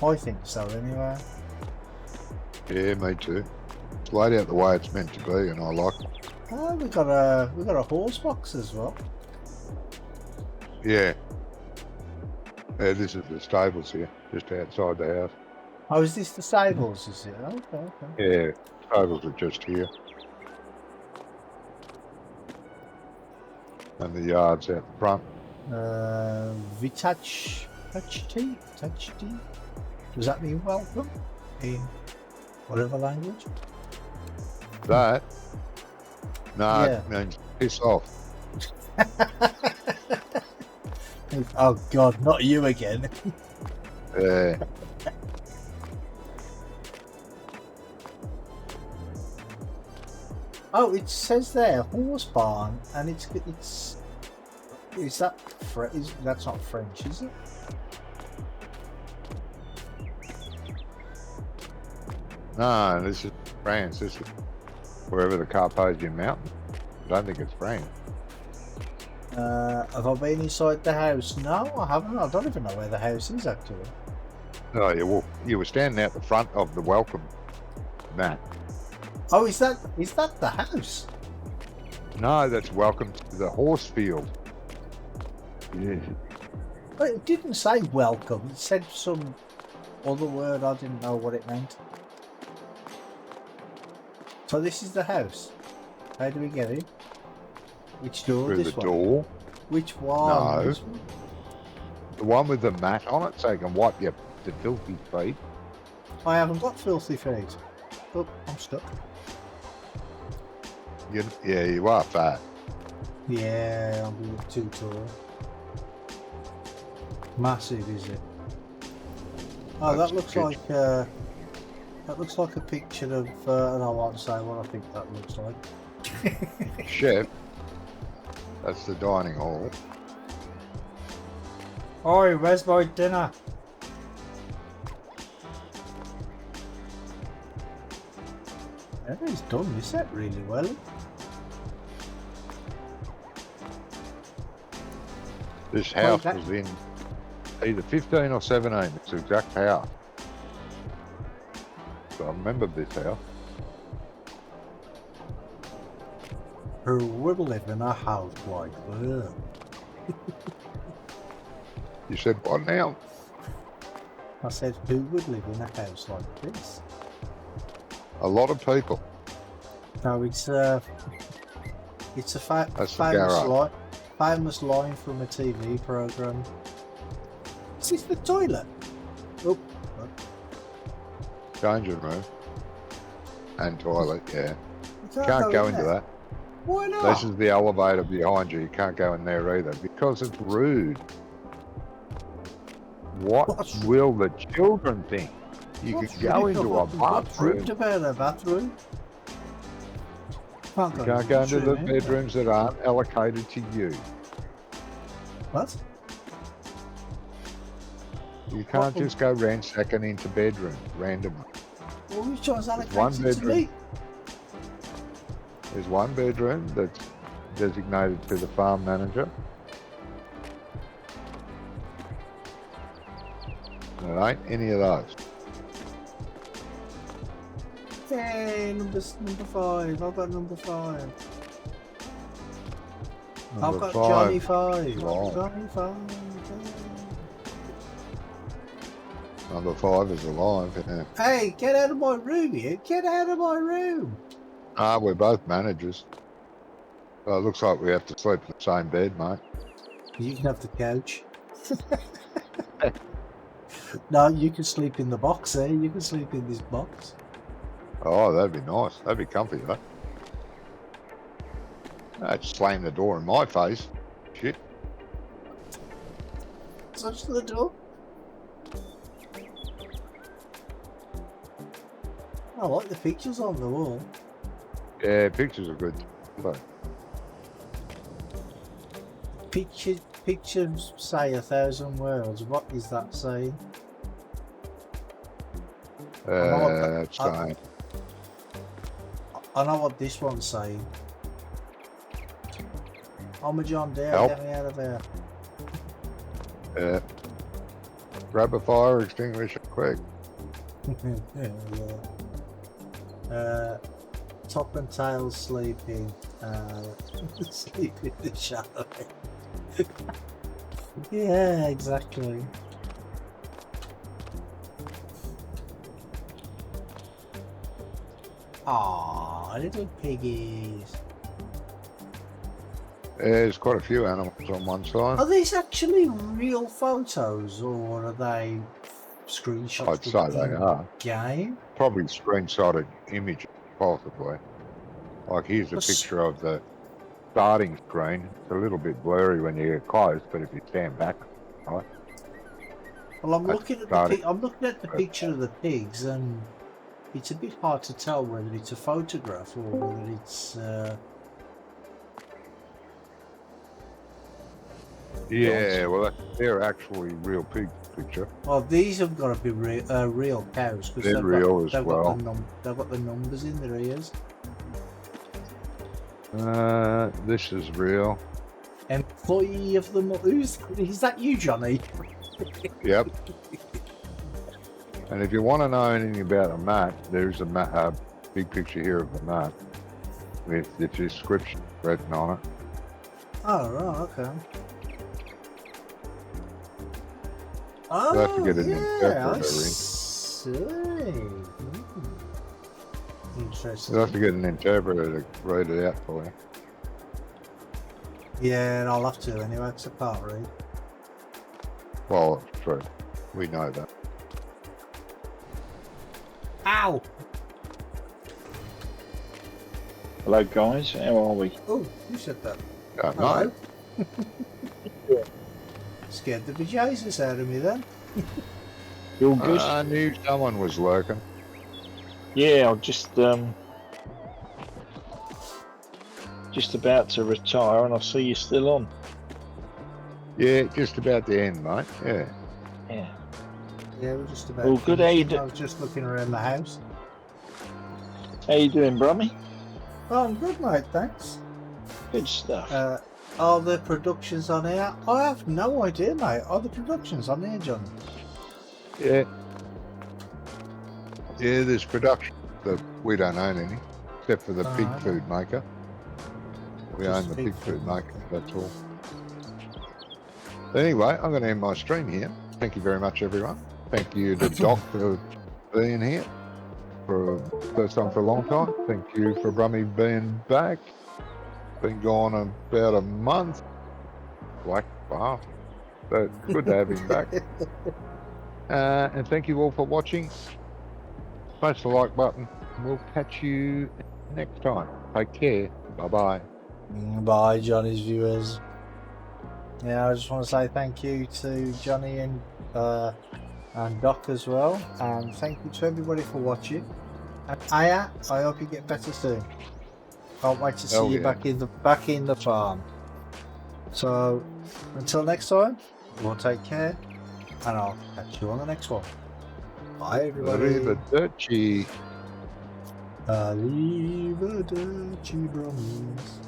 I think so, anyway. Yeah, me too. It's laid out the way it's meant to be, and I like it. Oh, we got a horse box as well. Yeah. Yeah, this is the stables here, just outside the house. Oh, is this the stables? Is it? Okay. Yeah, stables are just here. And the yard's out the front. Vitach Does that mean welcome in whatever language? That? No, Yeah. it means piss off. Oh God, not you again. Yeah. Oh, it says there horse barn, and it's is that that's not French, is it? No, this is France. This is wherever the Carpathian mountain. I don't think it's France. Have I been inside the house? No, I haven't. I don't even know where the house is actually. No, you were standing out the front of the welcome mat. Oh, is that the house? No, that's welcome to the horse field. Yeah. But it didn't say welcome. It said some other word. I didn't know what it meant. So this is the house. How do we get in? Which door? Through This the one. door. Which one? No. This one? The one with the mat on it, so you can wipe the filthy feet. I haven't got filthy feet. Oh, I'm stuck. Yeah, you are fat. Yeah, I'm a bit too tall. Massive, is it? Oh, That's that looks good. like a picture of. And I won't say what I think that looks like. Chef. That's the dining hall. Oi, where's my dinner? Yeah, he's done this set really well. This house that- was in either 15 or 17. It's the exact house. So I remember this house. Who would live in a house like that? You said what now? I said, who would live in a house like this? A lot of people. No, it's a That's the famous garage. famous line from a TV program. Is this the toilet? Oh. Changing room. And toilet, yeah. You Can't go into that. Why not? This is the elevator behind you. You can't go in there either because it's rude. What will the children think? You could go into a bathroom. What's about a bathroom? You can't go into the bedrooms that aren't allocated to you. What? You can't just go ransacking into bedrooms randomly. Well, which one's allocated to me? There's one bedroom that's designated to the farm manager. There ain't any of those. Hey, number 5. I've got number 5. I've got Johnny 5. Johnny 5. Number 5 is alive. Yeah. Hey, get out of my room, you! Get out of my room! We're both managers. Well, it looks like we have to sleep in the same bed, mate. You can have the couch. No, you can sleep in the box, eh? You can sleep in this box. Oh, that'd be nice. That'd be comfy, though. That'd slam the door in my face. Shit. Touch the door. I like the pictures on the wall. Yeah, pictures are good. But Pictures say 1,000 words. What is that saying? it's fine. I know what this one's saying. I'm a John Deere, Help. get me out of there. Grab a fire extinguisher quick. Yeah. Top and tail sleeping. Sleep in the shower. Yeah, exactly. Aww, little piggies. There's quite a few animals on one side. Are these actually real photos or are they screenshots? I'd say they are. Game? Probably screenshotted images, possibly. Like here's a Well, picture of the starting screen. It's a little bit blurry when you get close, but if you stand back, right? Well, I'm That's looking at starting. I'm looking at the picture of the pigs, and it's a bit hard to tell whether it's a photograph or whether it's. Yeah, well, they're actually real pig picture. Well, these have got to be real cows because They're real as well. They've got the numbers in their ears. This is real. Employee of the month. Is that you, Johnny? Yep. And if you want to know anything about a map, there's a big picture here of the map with the description written on it. Oh, right, okay. You'll have to get an interpreter I in. see. Interesting. You'll have to get an interpreter to read it out for you. Yeah, I'll have to anyway, because I can't read. Well, it's true. We know that. Ow! Hello, guys. How are we? Oh, you said that. Don't Hello? know. Scared the bejesus out of me then. You all good? I knew someone was lurking. Yeah, I'm just about to retire, and I see you're still on. Yeah, just about the end, mate. Yeah. Yeah. Yeah, we're just about. All good. How you I was just looking around the house. How you doing, Brummy? Oh, I'm good, mate. Thanks. Good stuff. Are the productions on air? I have no idea, mate. Are the productions on air, John? Yeah. Yeah, there's production that we don't own any, except for the pig food maker. We Just own the pig pig food food. maker, that's all. Anyway, I'm going to end my stream here. Thank you very much, everyone. Thank you to Doc for being here for first time for a long time. Thank you for Brummy being back. Been gone about a month. black bastard. But good to have him back. And thank you all for watching. Smash the like button. We'll catch you next time. Take care. Bye-bye. Bye, Johnny's viewers. Yeah, I just want to say thank you to Johnny and Doc as well, and thank you to everybody for watching. And Aya, I hope you get better soon. Can't wait to see you back in the farm. So until next time, we'll take care, and I'll catch you on the next one. Bye, everybody. Arrivederci. Arrivederci, brothers.